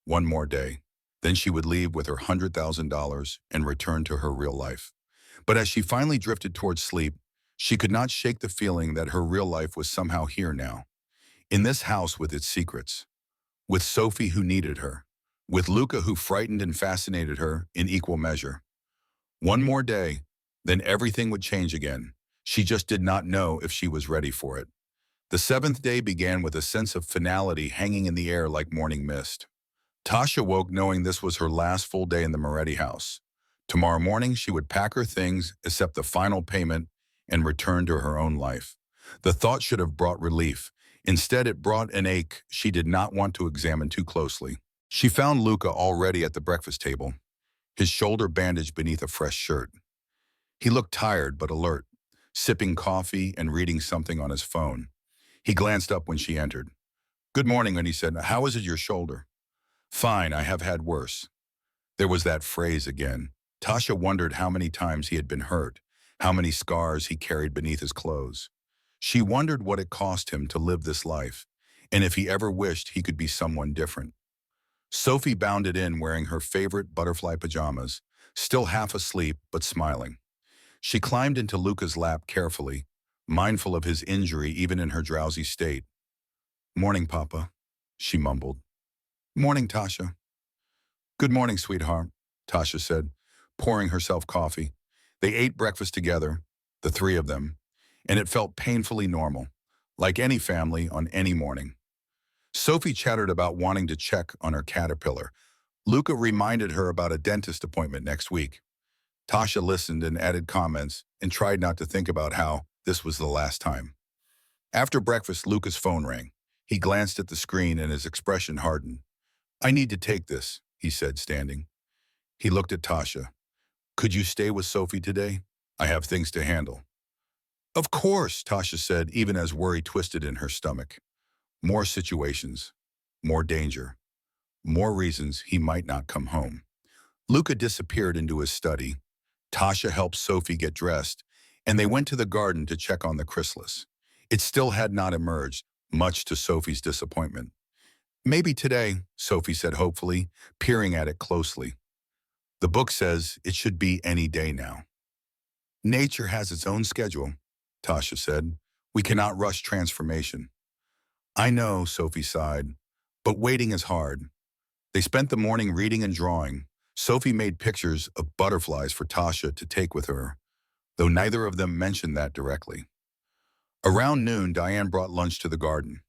One more day. Then she would leave with her $100,000 and return to her real life. But as she finally drifted towards sleep, she could not shake the feeling that her real life was somehow here now. In this house with its secrets. With Sophie who needed her. With Luca who frightened and fascinated her in equal measure. One more day, then everything would change again. She just did not know if she was ready for it. The 7th day began with a sense of finality hanging in the air like morning mist. Tasha woke knowing this was her last full day in the Moretti house. Tomorrow morning, she would pack her things, accept the final payment, and return to her own life. The thought should have brought relief. Instead, it brought an ache she did not want to examine too closely. She found Luca already at the breakfast table, his shoulder bandaged beneath a fresh shirt. He looked tired but alert, sipping coffee and reading something on his phone. He glanced up when she entered. "Good morning," and he said, "How is it your shoulder?" "Fine, I have had worse." There was that phrase again. Tasha wondered how many times he had been hurt, how many scars he carried beneath his clothes. She wondered what it cost him to live this life, and if he ever wished he could be someone different. Sophie bounded in wearing her favorite butterfly pajamas, still half asleep but smiling. She climbed into Luca's lap carefully, mindful of his injury even in her drowsy state. "Morning, Papa," she mumbled. "Morning, Tasha." "Good morning, sweetheart," Tasha said, pouring herself coffee. They ate breakfast together, the three of them, and it felt painfully normal, like any family on any morning. Sophie chattered about wanting to check on her caterpillar. Luca reminded her about a dentist appointment next week. Tasha listened and added comments and tried not to think about how this was the last time. After breakfast, Luca's phone rang. He glanced at the screen and his expression hardened. I need to take this, he said, standing. He looked at Tasha. Could you stay with Sophie today? I have things to handle. Of course, Tasha said, even as worry twisted in her stomach. More situations, more danger, more reasons he might not come home. Luca disappeared into his study. Tasha helped Sophie get dressed, and they went to the garden to check on the chrysalis. It still had not emerged, much to Sophie's disappointment. Maybe today, Sophie said hopefully, peering at it closely. The book says it should be any day now. Nature has its own schedule, Tasha said. We cannot rush transformation. I know, Sophie sighed, but waiting is hard. They spent the morning reading and drawing. Sophie made pictures of butterflies for Tasha to take with her, though neither of them mentioned that directly. Around noon, Diane brought lunch to the garden.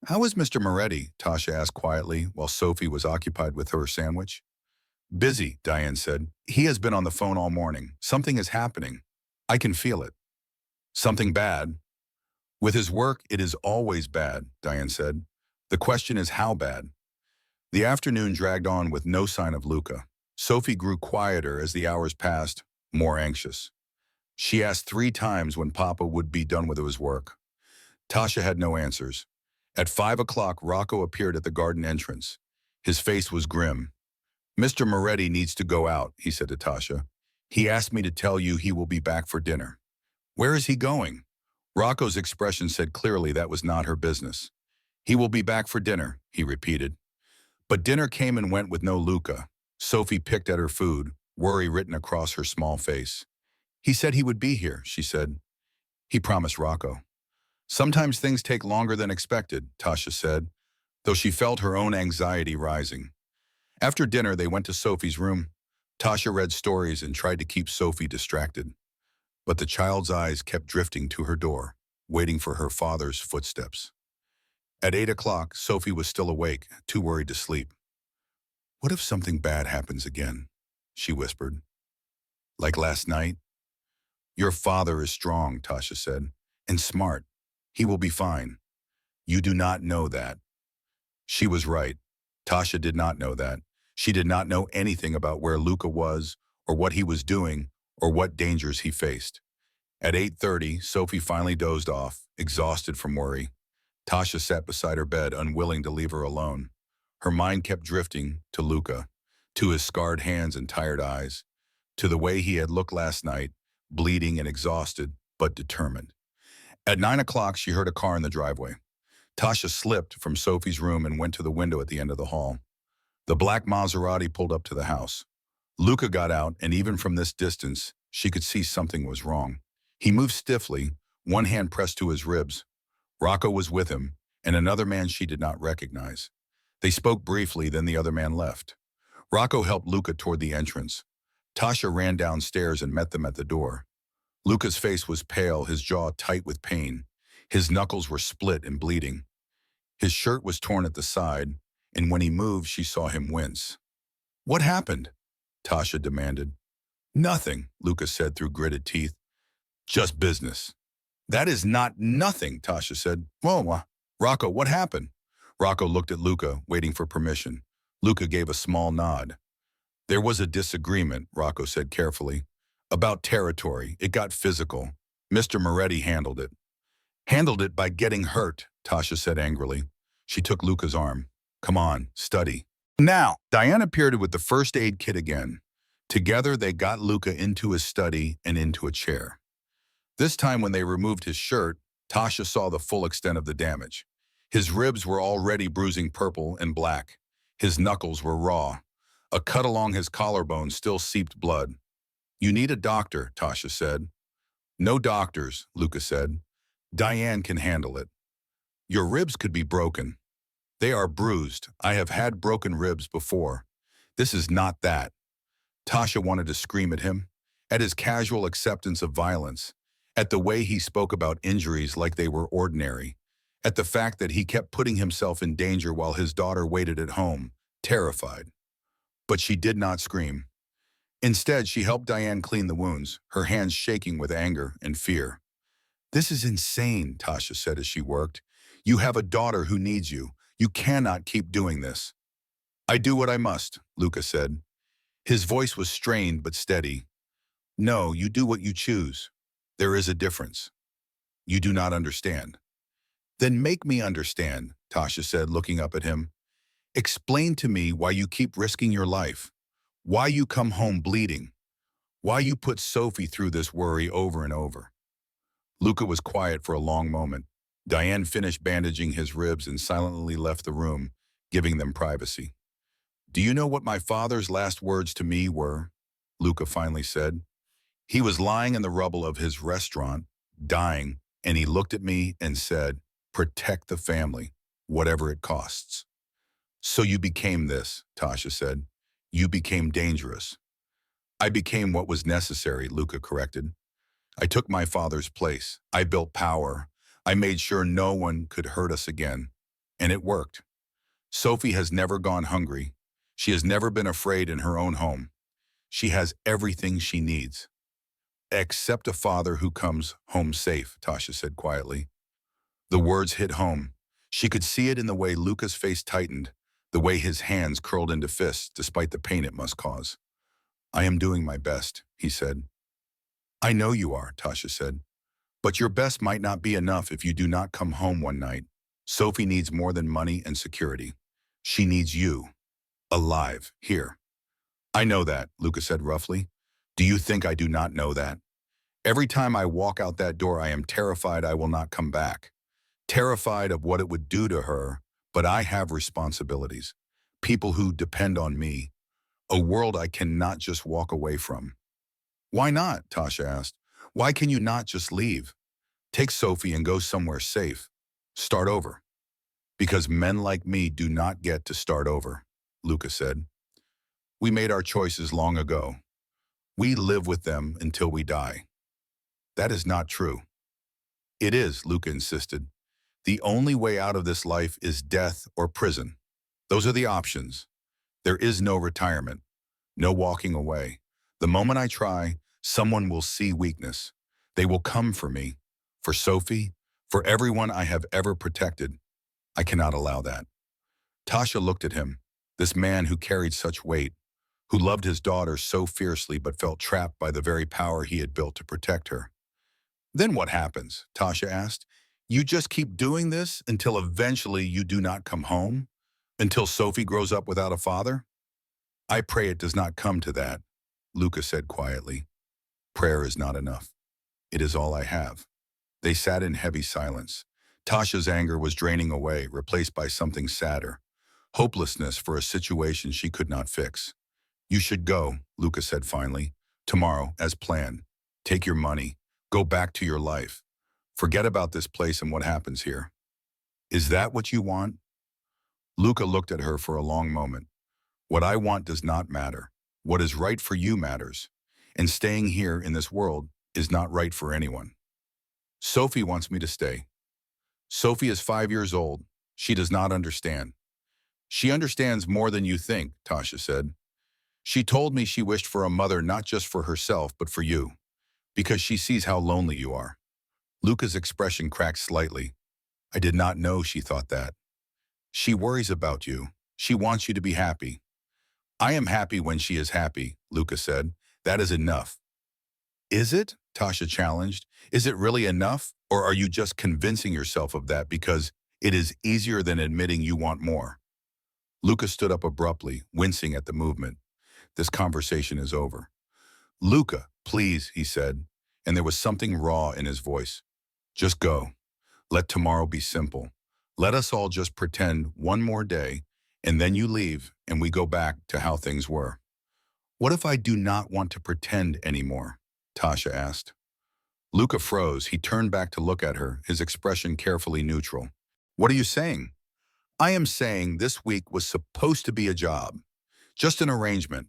How is Mr. Moretti? Tasha asked quietly while Sophie was occupied with her sandwich. Busy, Diane said. He has been on the phone all morning. Something is happening. I can feel it. Something bad. With his work, it is always bad, Diane said. The question is how bad. The afternoon dragged on with no sign of Luca. Sophie grew quieter as the hours passed, more anxious. She asked 3 times when Papa would be done with his work. Tasha had no answers. At 5 o'clock, Rocco appeared at the garden entrance. His face was grim. Mr. Moretti needs to go out, he said to Tasha. He asked me to tell you he will be back for dinner. Where is he going? Rocco's expression said clearly that was not her business. He will be back for dinner, he repeated. But dinner came and went with no Luca. Sophie picked at her food, worry written across her small face. He said he would be here, she said. He promised Rocco. Sometimes things take longer than expected, Tasha said, though she felt her own anxiety rising. After dinner, they went to Sophie's room. Tasha read stories and tried to keep Sophie distracted. But the child's eyes kept drifting to her door, waiting for her father's footsteps. At 8 o'clock, Sophie was still awake, too worried to sleep. What if something bad happens again? She whispered. Like last night? Your father is strong, Tasha said, and smart. He will be fine. You do not know that. She was right. Tasha did not know that. She did not know anything about where Luca was, or what he was doing, or what dangers he faced. At 8:30, Sophie finally dozed off, exhausted from worry. Tasha sat beside her bed, unwilling to leave her alone. Her mind kept drifting to Luca, to his scarred hands and tired eyes, to the way he had looked last night, bleeding and exhausted, but determined. At 9 o'clock, she heard a car in the driveway. Tasha slipped from Sophie's room and went to the window at the end of the hall. The black Maserati pulled up to the house. Luca got out, and even from this distance, she could see something was wrong. He moved stiffly, one hand pressed to his ribs. Rocco was with him, and another man she did not recognize. They spoke briefly, then the other man left. Rocco helped Luca toward the entrance. Tasha ran downstairs and met them at the door. Luca's face was pale, his jaw tight with pain. His knuckles were split and bleeding. His shirt was torn at the side, and when he moved, she saw him wince. What happened? Tasha demanded. Nothing, Luca said through gritted teeth. Just business. That is not nothing, Tasha said. Whoa, Rocco, what happened? Rocco looked at Luca, waiting for permission. Luca gave a small nod. There was a disagreement, Rocco said carefully. About territory. It got physical. Mr. Moretti handled it. Handled it by getting hurt, Tasha said angrily. She took Luca's arm. Come on, study. Now, Diane appeared with the first aid kit again. Together, they got Luca into his study and into a chair. This time when they removed his shirt, Tasha saw the full extent of the damage. His ribs were already bruising purple and black. His knuckles were raw. A cut along his collarbone still seeped blood. You need a doctor, Tasha said. No doctors, Luca said. Diane can handle it. Your ribs could be broken. They are bruised. I have had broken ribs before. This is not that. Tasha wanted to scream at him, at his casual acceptance of violence, at the way he spoke about injuries like they were ordinary, at the fact that he kept putting himself in danger while his daughter waited at home, terrified. But she did not scream. Instead, she helped Diane clean the wounds, her hands shaking with anger and fear. This is insane, Tasha said as she worked. You have a daughter who needs you. You cannot keep doing this. I do what I must, Luca said. His voice was strained but steady. No, you do what you choose. There is a difference. You do not understand. Then make me understand, Tasha said, looking up at him. Explain to me why you keep risking your life, why you come home bleeding, why you put Sophie through this worry over and over. Luca was quiet for a long moment. Diane finished bandaging his ribs and silently left the room, giving them privacy. Do you know what my father's last words to me were? Luca finally said. He was lying in the rubble of his restaurant, dying, and he looked at me and said, protect the family, whatever it costs. So you became this, Tasha said. You became dangerous. I became what was necessary, Luca corrected. I took my father's place. I built power. I made sure no one could hurt us again. And it worked. Sophie has never gone hungry. She has never been afraid in her own home. She has everything she needs. Except a father who comes home safe, Tasha said quietly. The words hit home. She could see it in the way Luca's face tightened, the way his hands curled into fists despite the pain it must cause. I am doing my best, he said. I know you are, Tasha said. But your best might not be enough if you do not come home one night. Sophie needs more than money and security. She needs you. Alive, here. I know that, Luca said roughly. Do you think I do not know that? Every time I walk out that door, I am terrified I will not come back. Terrified of what it would do to her, but I have responsibilities. People who depend on me. A world I cannot just walk away from. Why not? Tasha asked. Why can you not just leave? Take Sophie and go somewhere safe. Start over. Because men like me do not get to start over, Luca said. We made our choices long ago. We live with them until we die. That is not true. It is, Luca insisted. The only way out of this life is death or prison. Those are the options. There is no retirement, no walking away. The moment I try, someone will see weakness. They will come for me, for Sophie, for everyone I have ever protected. I cannot allow that. Tasha looked at him, this man who carried such weight, who loved his daughter so fiercely but felt trapped by the very power he had built to protect her. Then what happens? Tasha asked. You just keep doing this until eventually you do not come home? Until Sophie grows up without a father? I pray it does not come to that, Luca said quietly. Prayer is not enough. It is all I have. They sat in heavy silence. Tasha's anger was draining away, replaced by something sadder. Hopelessness for a situation she could not fix. You should go, Luca said finally. Tomorrow, as planned. Take your money. Go back to your life. Forget about this place and what happens here. Is that what you want? Luca looked at her for a long moment. What I want does not matter. What is right for you matters. And staying here in this world is not right for anyone. Sophie wants me to stay. Sophie is 5 years old. She does not understand. She understands more than you think, Tasha said. She told me she wished for a mother not just for herself, but for you, because she sees how lonely you are. Luca's expression cracked slightly. I did not know she thought that. She worries about you. She wants you to be happy. I am happy when she is happy, Luca said. That is enough. Is it? Tasha challenged. Is it really enough? Or are you just convincing yourself of that because it is easier than admitting you want more? Luca stood up abruptly, wincing at the movement. This conversation is over. Luca, please, he said, and there was something raw in his voice. Just go. Let tomorrow be simple. Let us all just pretend one more day, and then you leave and we go back to how things were. What if I do not want to pretend anymore? Tasha asked. Luca froze. He turned back to look at her, his expression carefully neutral. What are you saying? I am saying this week was supposed to be a job, just an arrangement,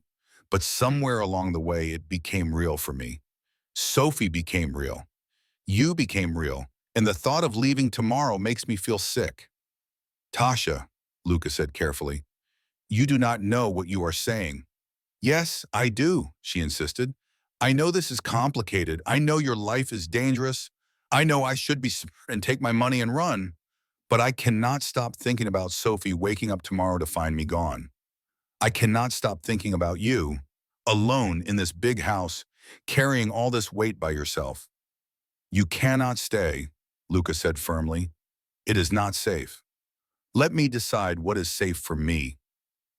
but somewhere along the way it became real for me. Sophie became real. You became real, and the thought of leaving tomorrow makes me feel sick. Tasha, Luca said carefully, you do not know what you are saying. Yes, I do, she insisted. I know this is complicated. I know your life is dangerous. I know I should be smart and take my money and run, but I cannot stop thinking about Sophie waking up tomorrow to find me gone. I cannot stop thinking about you, alone in this big house, carrying all this weight by yourself. You cannot stay, Luca said firmly. It is not safe. Let me decide what is safe for me.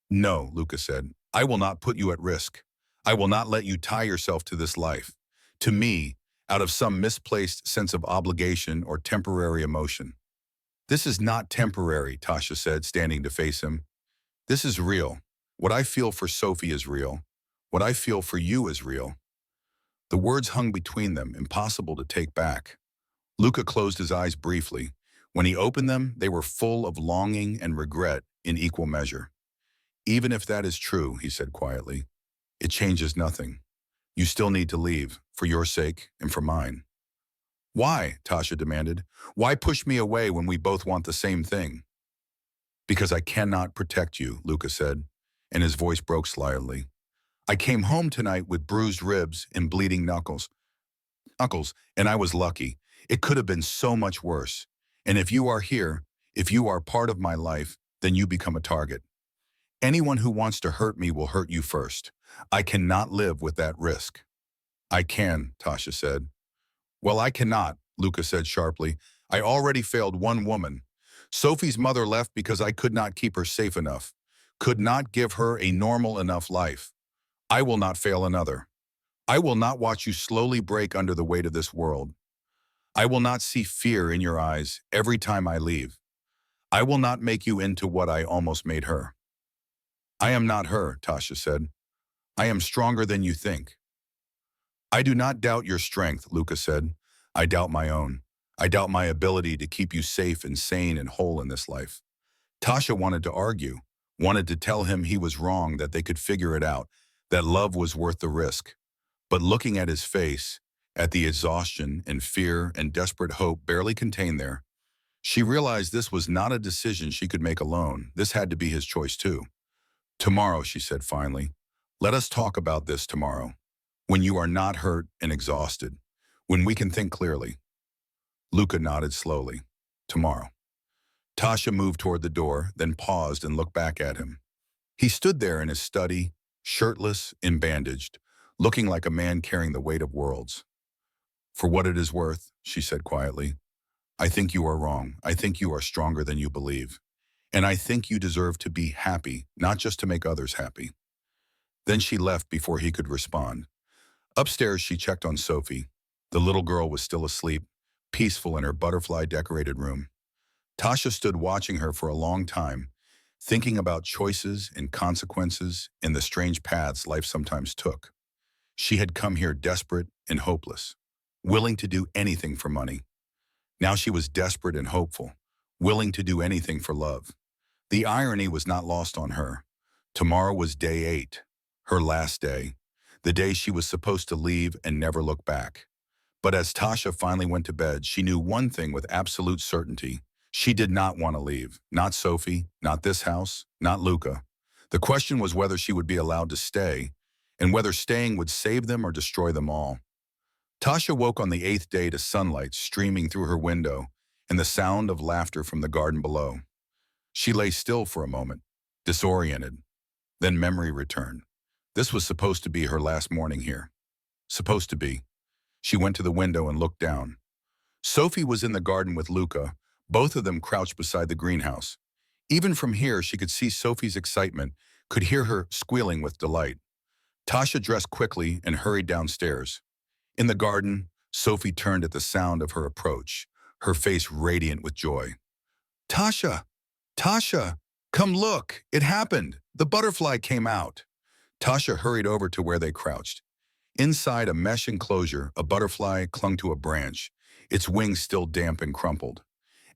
No, Luca said. I will not put you at risk. I will not let you tie yourself to this life, to me, out of some misplaced sense of obligation or temporary emotion. This is not temporary, Tasha said, standing to face him. This is real. What I feel for Sophie is real. What I feel for you is real. The words hung between them, impossible to take back. Luca closed his eyes briefly. When he opened them, they were full of longing and regret in equal measure. Even if that is true, he said quietly, it changes nothing. You still need to leave, for your sake and for mine. Why? Tasha demanded. Why push me away when we both want the same thing? Because I cannot protect you, Luca said, and his voice broke slightly. I came home tonight with bruised ribs and bleeding knuckles, and I was lucky. It could have been so much worse. And if you are here, if you are part of my life, then you become a target. Anyone who wants to hurt me will hurt you first. I cannot live with that risk. I can, Tasha said. Well, I cannot, Luca said sharply. I already failed one woman. Sophie's mother left because I could not keep her safe enough, could not give her a normal enough life. I will not fail another. I will not watch you slowly break under the weight of this world. I will not see fear in your eyes every time I leave. I will not make you into what I almost made her. I am not her, Tasha said. I am stronger than you think. I do not doubt your strength, Luca said. I doubt my own. I doubt my ability to keep you safe and sane and whole in this life. Tasha wanted to argue, wanted to tell him he was wrong, that they could figure it out, that love was worth the risk. But looking at his face, at the exhaustion and fear and desperate hope barely contained there, she realized this was not a decision she could make alone. This had to be his choice too. Tomorrow, she said finally. Let us talk about this tomorrow, when you are not hurt and exhausted, when we can think clearly. Luca nodded slowly. Tomorrow. Tasha moved toward the door, then paused and looked back at him. He stood there in his study, shirtless and bandaged, looking like a man carrying the weight of worlds. For what it is worth, she said quietly, I think you are wrong. I think you are stronger than you believe. And I think you deserve to be happy, not just to make others happy. Then she left before he could respond. Upstairs, she checked on Sophie. The little girl was still asleep, peaceful in her butterfly-decorated room. Tasha stood watching her for a long time, thinking about choices and consequences and the strange paths life sometimes took. She had come here desperate and hopeless, willing to do anything for money. Now she was desperate and hopeful, willing to do anything for love. The irony was not lost on her. Tomorrow was day 8, her last day, the day she was supposed to leave and never look back. But as Tasha finally went to bed, she knew one thing with absolute certainty. She did not want to leave. Not Sophie, not this house, not Luca. The question was whether she would be allowed to stay, and whether staying would save them or destroy them all. Tasha woke on the 8th day to sunlight streaming through her window and the sound of laughter from the garden below. She lay still for a moment, disoriented. Then memory returned. This was supposed to be her last morning here. Supposed to be. She went to the window and looked down. Sophie was in the garden with Luca, both of them crouched beside the greenhouse. Even from here, she could see Sophie's excitement, could hear her squealing with delight. Tasha dressed quickly and hurried downstairs. In the garden, Sophie turned at the sound of her approach, her face radiant with joy. Tasha! Tasha! Come look! It happened! The butterfly came out! Tasha hurried over to where they crouched. Inside a mesh enclosure, a butterfly clung to a branch, its wings still damp and crumpled.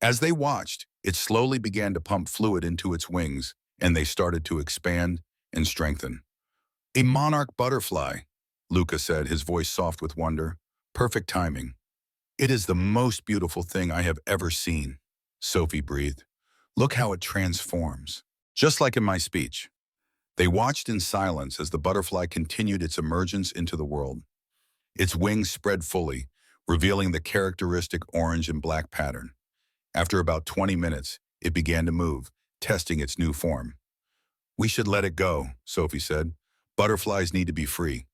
As they watched, it slowly began to pump fluid into its wings, and they started to expand and strengthen. A monarch butterfly, Luca said, his voice soft with wonder. Perfect timing. It is the most beautiful thing I have ever seen, Sophie breathed. Look how it transforms. Just like in my speech. They watched in silence as the butterfly continued its emergence into the world. Its wings spread fully, revealing the characteristic orange and black pattern. After about 20 minutes, it began to move, testing its new form. "We should let it go," Sophie said. "Butterflies need to be free."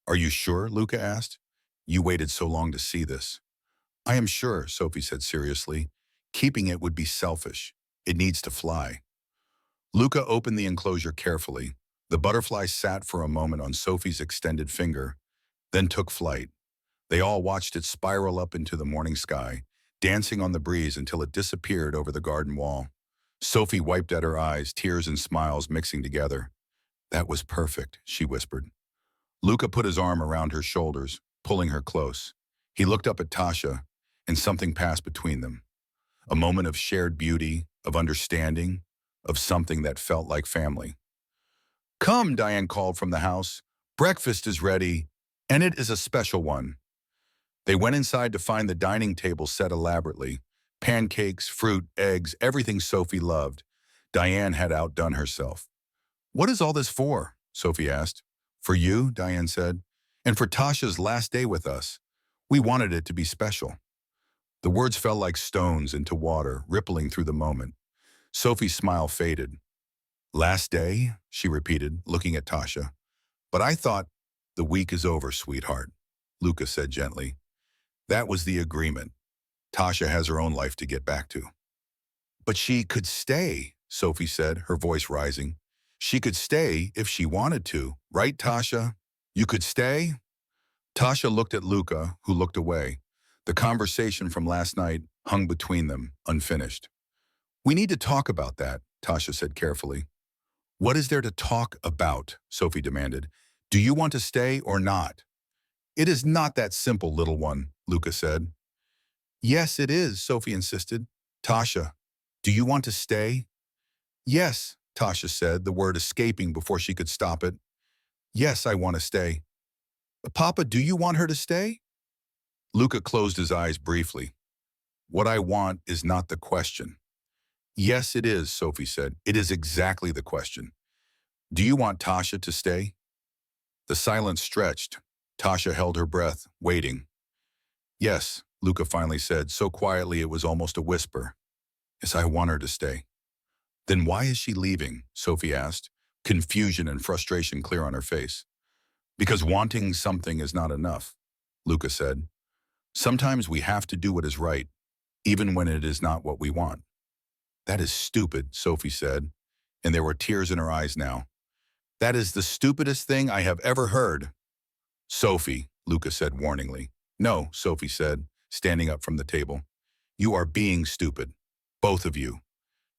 "Are you sure?" Luca asked. "You waited so long to see this." "I am sure," Sophie said seriously. "Keeping it would be selfish. It needs to fly." Luca opened the enclosure carefully. The butterfly sat for a moment on Sophie's extended finger, then took flight. They all watched it spiral up into the morning sky, dancing on the breeze until it disappeared over the garden wall. Sophie wiped at her eyes, tears and smiles mixing together. "That was perfect," she whispered. Luca put his arm around her shoulders, pulling her close. He looked up at Tasha, and something passed between them. A moment of shared beauty, of understanding, of something that felt like family. "Come," Diane called from the house. "Breakfast is ready, and it is a special one." They went inside to find the dining table set elaborately. Pancakes, fruit, eggs, everything Sophie loved. Diane had outdone herself. "What is all this for?" Sophie asked. "For you," Diane said, "and for Tasha's last day with us. We wanted it to be special." The words fell like stones into water, rippling through the moment. Sophie's smile faded. "Last day," she repeated, looking at Tasha. "But I thought—" "The week is over, sweetheart," Luca said gently. "That was the agreement. Tasha has her own life to get back to." "But she could stay," Sophie said, her voice rising. "She could stay if she wanted to, right, Tasha? You could stay?" Tasha looked at Luca, who looked away. The conversation from last night hung between them, unfinished. "We need to talk about that," Tasha said carefully. "What is there to talk about?" Sophie demanded. "Do you want to stay or not?" "It is not that simple, little one," Luca said. "Yes, it is," Sophie insisted. "Tasha, do you want to stay?" "Yes," Tasha said, the word escaping before she could stop it. "Yes, I want to stay." "Papa, do you want her to stay?" Luca closed his eyes briefly. "What I want is not the question." "Yes, it is," Sophie said. "It is exactly the question. Do you want Tasha to stay?" The silence stretched. Tasha held her breath, waiting. "Yes," Luca finally said, so quietly it was almost a whisper. "Yes, I want her to stay." "Then why is she leaving?" Sophie asked, confusion and frustration clear on her face. "Because wanting something is not enough," Luca said. "Sometimes we have to do what is right, even when it is not what we want." "That is stupid," Sophie said, and there were tears in her eyes now. "That is the stupidest thing I have ever heard." "Sophie," Luca said warningly. "No," Sophie said, standing up from the table. "You are being stupid. Both of you.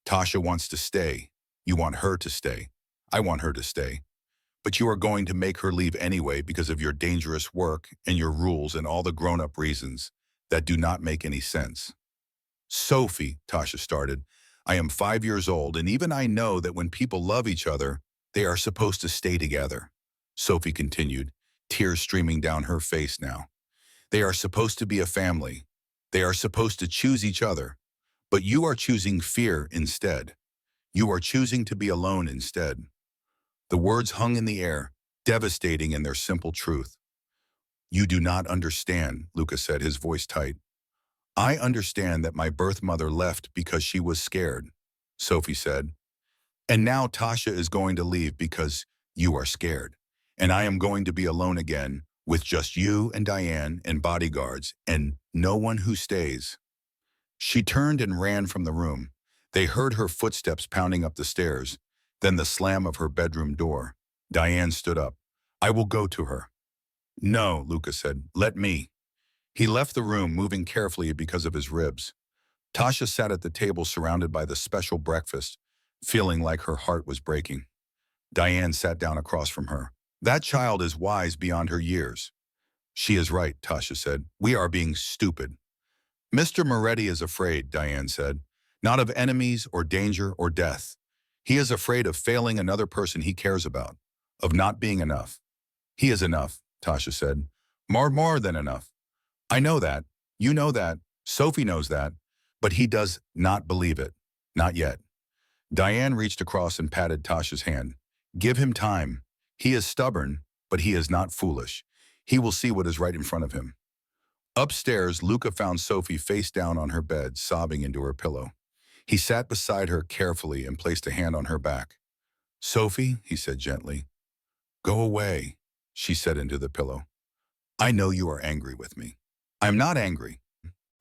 Tasha wants to stay. You want her to stay. I want her to stay. But you are going to make her leave anyway because of your dangerous work and your rules and all the grown-up reasons that do not make any sense." "Sophie," Tasha started, "I am 5 years old, and even I know that when people love each other, they are supposed to stay together." Sophie continued, tears streaming down her face now. "They are supposed to be a family. They are supposed to choose each other. But you are choosing fear instead. You are choosing to be alone instead." The words hung in the air, devastating in their simple truth. "You do not understand," Luca said, his voice tight. "I understand that my birth mother left because she was scared," Sophie said. "And now Tasha is going to leave because you are scared. And I am going to be alone again with just you and Diane and bodyguards and no one who stays." She turned and ran from the room. They heard her footsteps pounding up the stairs, then the slam of her bedroom door. Diane stood up. "I will go to her." "No," Luca said. "Let me." He left the room, moving carefully because of his ribs. Tasha sat at the table surrounded by the special breakfast, feeling like her heart was breaking. Diane sat down across from her. "That child is wise beyond her years." "She is right," Tasha said. "We are being stupid." "Mr. Moretti is afraid," Diane said. "Not of enemies or danger or death. He is afraid of failing another person he cares about, of not being enough." "He is enough," Tasha said. More than enough." "I know that. You know that. Sophie knows that. But he does not believe it. Not yet." Diane reached across and patted Tasha's hand. "Give him time. He is stubborn, but he is not foolish. He will see what is right in front of him." Upstairs, Luca found Sophie face down on her bed, sobbing into her pillow. He sat beside her carefully and placed a hand on her back. "Sophie," he said gently. "Go away," she said into the pillow. "I know you are angry with me." "I'm not angry.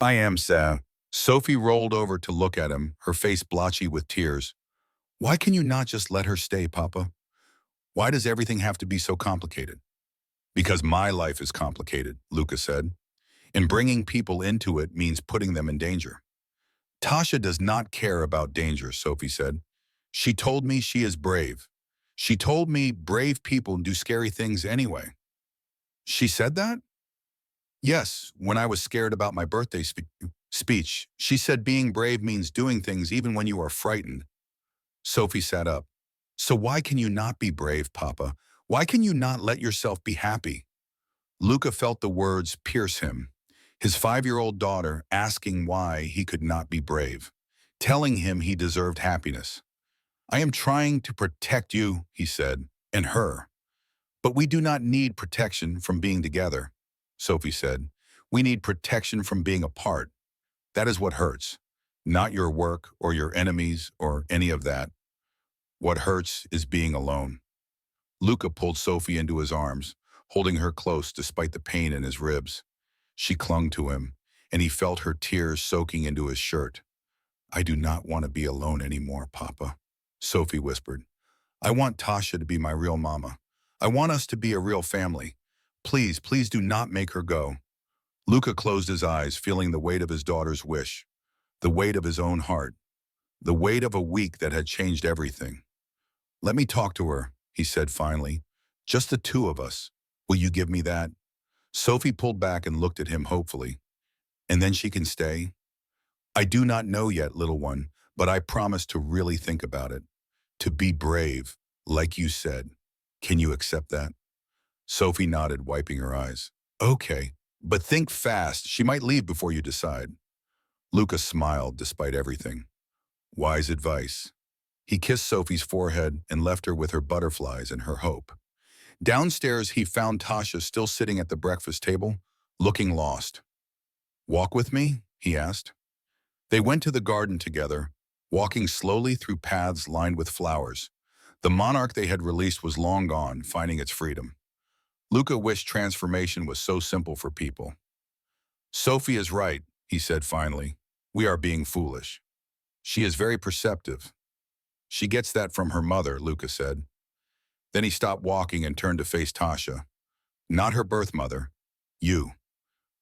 I am sad." Sophie rolled over to look at him, her face blotchy with tears. "Why can you not just let her stay, Papa? Why does everything have to be so complicated?" "Because my life is complicated," Luca said. "And bringing people into it means putting them in danger." "Tasha does not care about danger," Sophie said. "She told me she is brave. She told me brave people do scary things anyway." "She said that?" "Yes, when I was scared about my birthday speech. She said being brave means doing things even when you are frightened." Sophie sat up. "So why can you not be brave, Papa? Why can you not let yourself be happy?" Luca felt the words pierce him. His 5-year-old daughter asking why he could not be brave, telling him he deserved happiness. "I am trying to protect you," he said, "and her. But we do not need protection from being together," Sophie said. "We need protection from being apart. That is what hurts. Not your work or your enemies or any of that. What hurts is being alone." Luca pulled Sophie into his arms, holding her close despite the pain in his ribs. She clung to him, and he felt her tears soaking into his shirt. "I do not want to be alone anymore, Papa," Sophie whispered. "I want Tasha to be my real mama. I want us to be a real family. Please, please do not make her go." Luca closed his eyes, feeling the weight of his daughter's wish, the weight of his own heart, the weight of a week that had changed everything. "Let me talk to her," he said finally. "Just the two of us. Will you give me that?" Sophie pulled back and looked at him hopefully. "And then she can stay?" "I do not know yet, little one, but I promise to really think about it. To be brave, like you said. Can you accept that?" Sophie nodded, wiping her eyes. "Okay, but think fast. She might leave before you decide." Luca smiled despite everything. Wise advice. He kissed Sophie's forehead and left her with her butterflies and her hope. Downstairs, he found Tasha still sitting at the breakfast table, looking lost. "Walk with me?" he asked. They went to the garden together, walking slowly through paths lined with flowers. The monarch they had released was long gone, finding its freedom. Luca wished transformation was so simple for people. "Sophie is right," he said finally. "We are being foolish. She is very perceptive." "She gets that from her mother," Luca said. Then he stopped walking and turned to face Tasha. "Not her birth mother. You."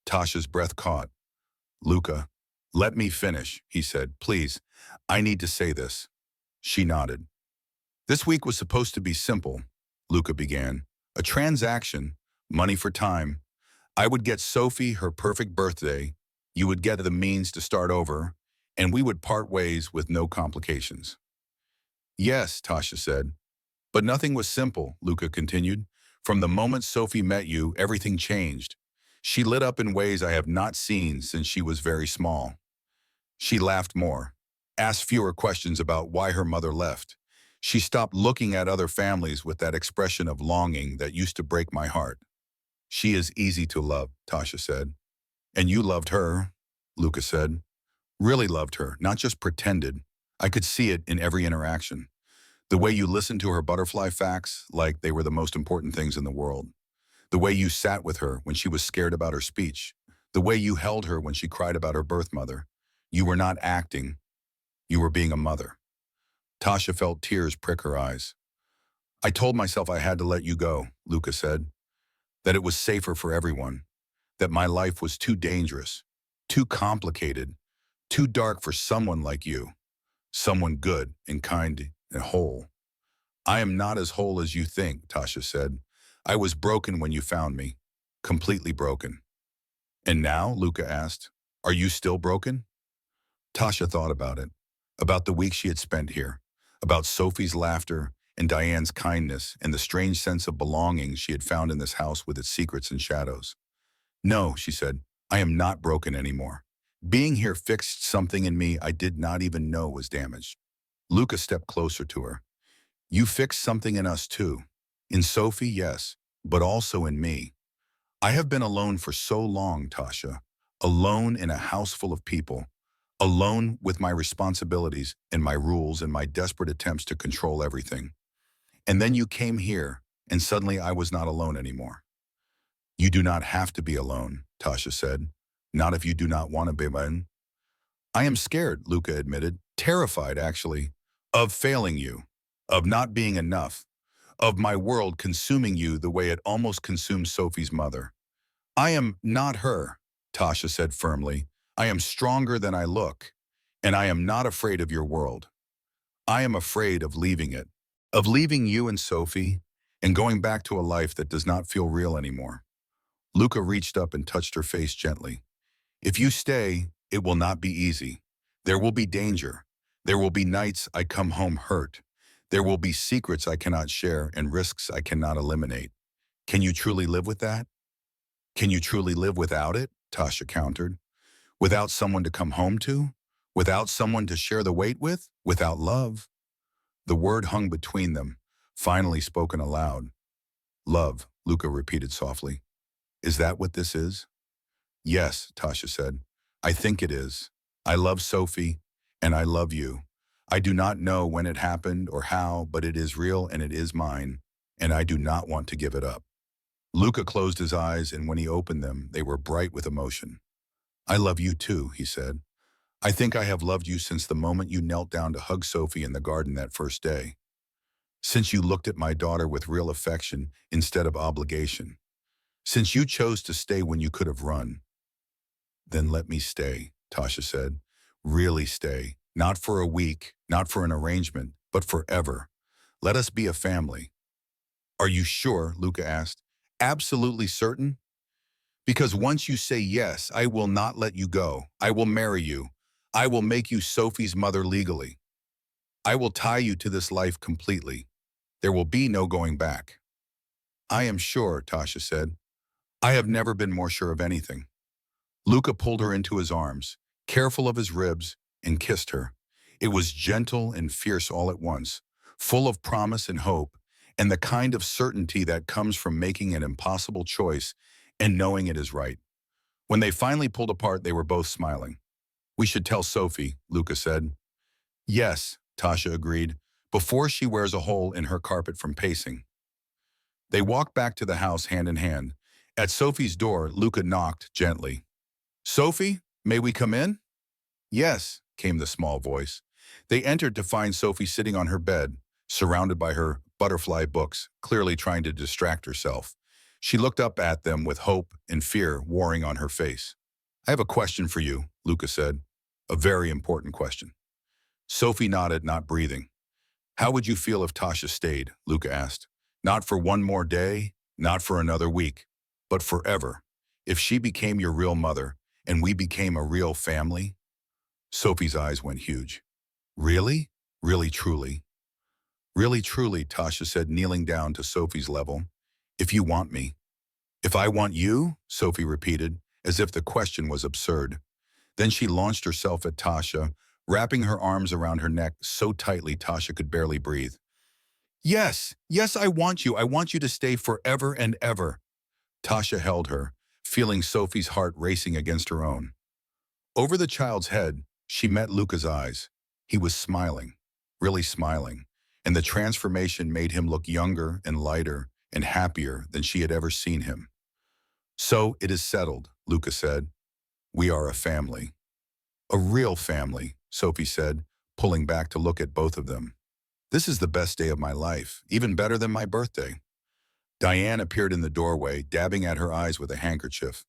Tasha's breath caught. "Luca, let me finish," he said. "Please, I need to say this." She nodded. "This week was supposed to be simple," Luca began. "A transaction, money for time. I would get Sophie her perfect birthday, you would get the means to start over, and we would part ways with no complications." "Yes," Tasha said. "But nothing was simple," Luca continued. "From the moment Sophie met you, everything changed. She lit up in ways I have not seen since she was very small. She laughed more, asked fewer questions about why her mother left. She stopped looking at other families with that expression of longing that used to break my heart. She is easy to love," Tasha said. "And you loved her," Luca said. "Really loved her, not just pretended. I could see it in every interaction. The way you listened to her butterfly facts like they were the most important things in the world. The way you sat with her when she was scared about her speech. The way you held her when she cried about her birth mother. You were not acting. You were being a mother." Tasha felt tears prick her eyes. "I told myself I had to let you go," Luca said. "That it was safer for everyone. That my life was too dangerous, too complicated, too dark for someone like you. Someone good and kind and whole." "I am not as whole as you think," Tasha said. "I was broken when you found me. Completely broken." "And now?" Luca asked. "Are you still broken?" Tasha thought about it. About the week she had spent here. About Sophie's laughter and Diane's kindness and the strange sense of belonging she had found in this house with its secrets and shadows. "No," she said. "I am not broken anymore. Being here fixed something in me I did not even know was damaged." Luca stepped closer to her. "You fixed something in us too. In Sophie, yes, but also in me. I have been alone for so long, Tasha. Alone in a house full of people. Alone with my responsibilities and my rules and my desperate attempts to control everything. And then you came here, and suddenly I was not alone anymore. You do not have to be alone, Tasha said. Not if you do not want to be alone. I am scared, Luca admitted. Terrified, actually. Of failing you. Of not being enough. Of my world consuming you the way it almost consumed Sophie's mother. I am not her, Tasha said firmly. I am stronger than I look. And I am not afraid of your world. I am afraid of leaving it. Of leaving you and Sophie and going back to a life that does not feel real anymore. Luca reached up and touched her face gently. If you stay, it will not be easy. There will be danger. There will be nights I come home hurt. There will be secrets I cannot share and risks I cannot eliminate. Can you truly live with that? Can you truly live without it? Tasha countered. Without someone to come home to? Without someone to share the weight with? Without love? The word hung between them, finally spoken aloud. Love, Luca repeated softly. Is that what this is? Yes, Tasha said. I think it is. I love Sophie, and I love you. I do not know when it happened or how, but it is real and it is mine, and I do not want to give it up. Luca closed his eyes, and when he opened them, they were bright with emotion. I love you too, he said. I think I have loved you since the moment you knelt down to hug Sophie in the garden that first day. Since you looked at my daughter with real affection instead of obligation. Since you chose to stay when you could have run. Then let me stay, Tasha said. Really stay. Not for a week, not for an arrangement, but forever. Let us be a family. Are you sure? Luca asked. Absolutely certain? Because once you say yes, I will not let you go. I will marry you. I will make you Sophie's mother legally. I will tie you to this life completely. There will be no going back. I am sure, Tasha said. I have never been more sure of anything. Luca pulled her into his arms, careful of his ribs, and kissed her. It was gentle and fierce all at once, full of promise and hope, and the kind of certainty that comes from making an impossible choice and knowing it is right. When they finally pulled apart, they were both smiling. We should tell Sophie, Luca said. Yes, Tasha agreed, before she wears a hole in her carpet from pacing. They walked back to the house hand in hand. At Sophie's door, Luca knocked gently. Sophie, may we come in? Yes, came the small voice. They entered to find Sophie sitting on her bed, surrounded by her butterfly books, clearly trying to distract herself. She looked up at them with hope and fear warring on her face. I have a question for you, Luca said. A very important question. Sophie nodded, not breathing. How would you feel if Tasha stayed? Luca asked. Not for one more day, not for another week, but forever. If she became your real mother and we became a real family? Sophie's eyes went huge. Really? Really truly? Really truly, Tasha said, kneeling down to Sophie's level. If you want me. If I want you? Sophie repeated, as if the question was absurd. Then she launched herself at Tasha, wrapping her arms around her neck so tightly Tasha could barely breathe. Yes, yes, I want you. I want you to stay forever and ever. Tasha held her, feeling Sophie's heart racing against her own. Over the child's head, she met Luca's eyes. He was smiling, really smiling, and the transformation made him look younger and lighter and happier than she had ever seen him. So it is settled, Luca said. We are a family. A real family, Sophie said, pulling back to look at both of them. This is the best day of my life, even better than my birthday. Diane appeared in the doorway, dabbing at her eyes with a handkerchief.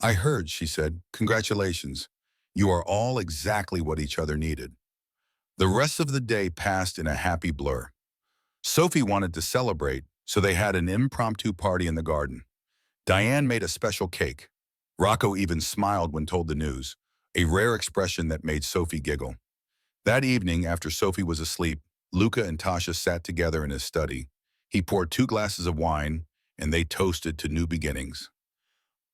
I heard, she said. Congratulations. You are all exactly what each other needed. The rest of the day passed in a happy blur. Sophie wanted to celebrate, so they had an impromptu party in the garden. Diane made a special cake. Rocco even smiled when told the news, a rare expression that made Sophie giggle. That evening, after Sophie was asleep, Luca and Tasha sat together in his study. He poured 2 glasses of wine, and they toasted to new beginnings.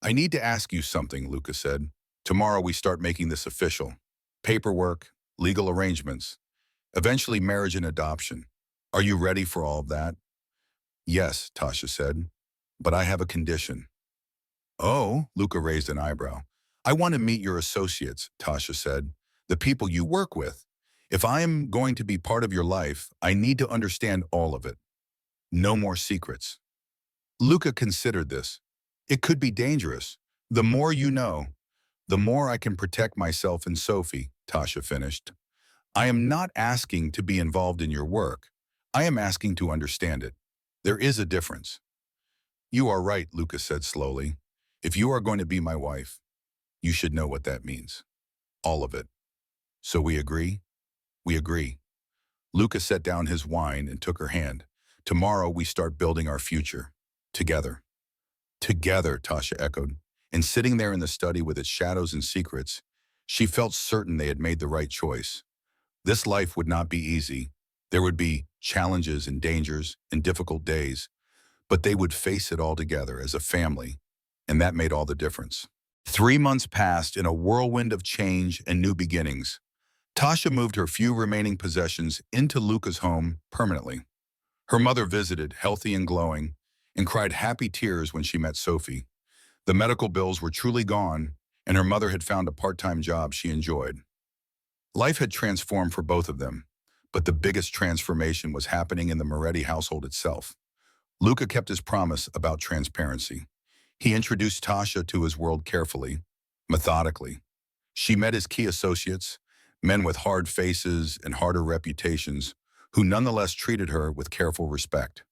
I need to ask you something, Luca said. Tomorrow we start making this official. Paperwork, legal arrangements, eventually marriage and adoption. Are you ready for all of that? Yes, Tasha said, but I have a condition. Oh, Luca raised an eyebrow. I want to meet your associates, Tasha said. The people you work with. If I am going to be part of your life, I need to understand all of it. No more secrets. Luca considered this. It could be dangerous. The more you know, the more I can protect myself and Sophie, Tasha finished. I am not asking to be involved in your work. I am asking to understand it. There is a difference. You are right, Luca said slowly. If you are going to be my wife, you should know what that means. All of it. So we agree? We agree. Luca set down his wine and took her hand. Tomorrow we start building our future. Together. Together, Tasha echoed. And sitting there in the study with its shadows and secrets, she felt certain they had made the right choice. This life would not be easy. There would be challenges and dangers and difficult days, but they would face it all together as a family, and that made all the difference. 3 months passed in a whirlwind of change and new beginnings. Tasha moved her few remaining possessions into Luca's home permanently. Her mother visited, healthy and glowing, and cried happy tears when she met Sophie. The medical bills were truly gone, and her mother had found a part-time job she enjoyed. Life had transformed for both of them, but the biggest transformation was happening in the Moretti household itself. Luca kept his promise about transparency. He introduced Tasha to his world carefully, methodically. She met his key associates, men with hard faces and harder reputations, who nonetheless treated her with careful respect.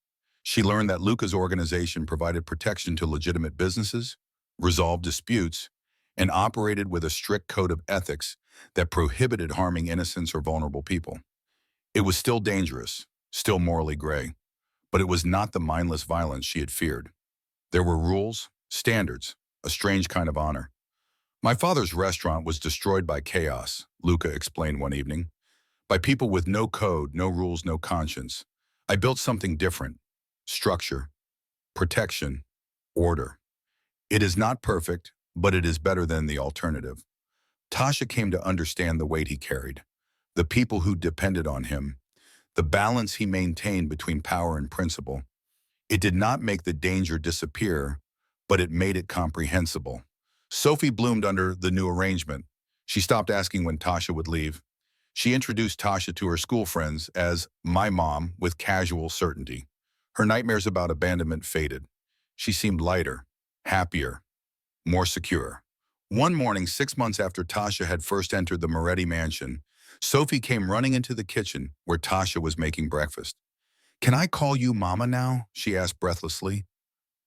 She learned that Luca's organization provided protection to legitimate businesses, resolved disputes, and operated with a strict code of ethics that prohibited harming innocents or vulnerable people. It was still dangerous, still morally gray, but it was not the mindless violence she had feared. There were rules, standards, a strange kind of honor. My father's restaurant was destroyed by chaos, Luca explained one evening. By people with no code, no rules, no conscience. I built something different. Structure, protection, order. It is not perfect, but it is better than the alternative. Tasha came to understand the weight he carried, the people who depended on him, the balance he maintained between power and principle. It did not make the danger disappear, but it made it comprehensible. Sophie bloomed under the new arrangement. She stopped asking when Tasha would leave. She introduced Tasha to her school friends as my mom with casual certainty. Her nightmares about abandonment faded. She seemed lighter, happier, more secure. One morning, 6 months after Tasha had first entered the Moretti mansion, Sophie came running into the kitchen where Tasha was making breakfast. Can I call you Mama now? She asked breathlessly.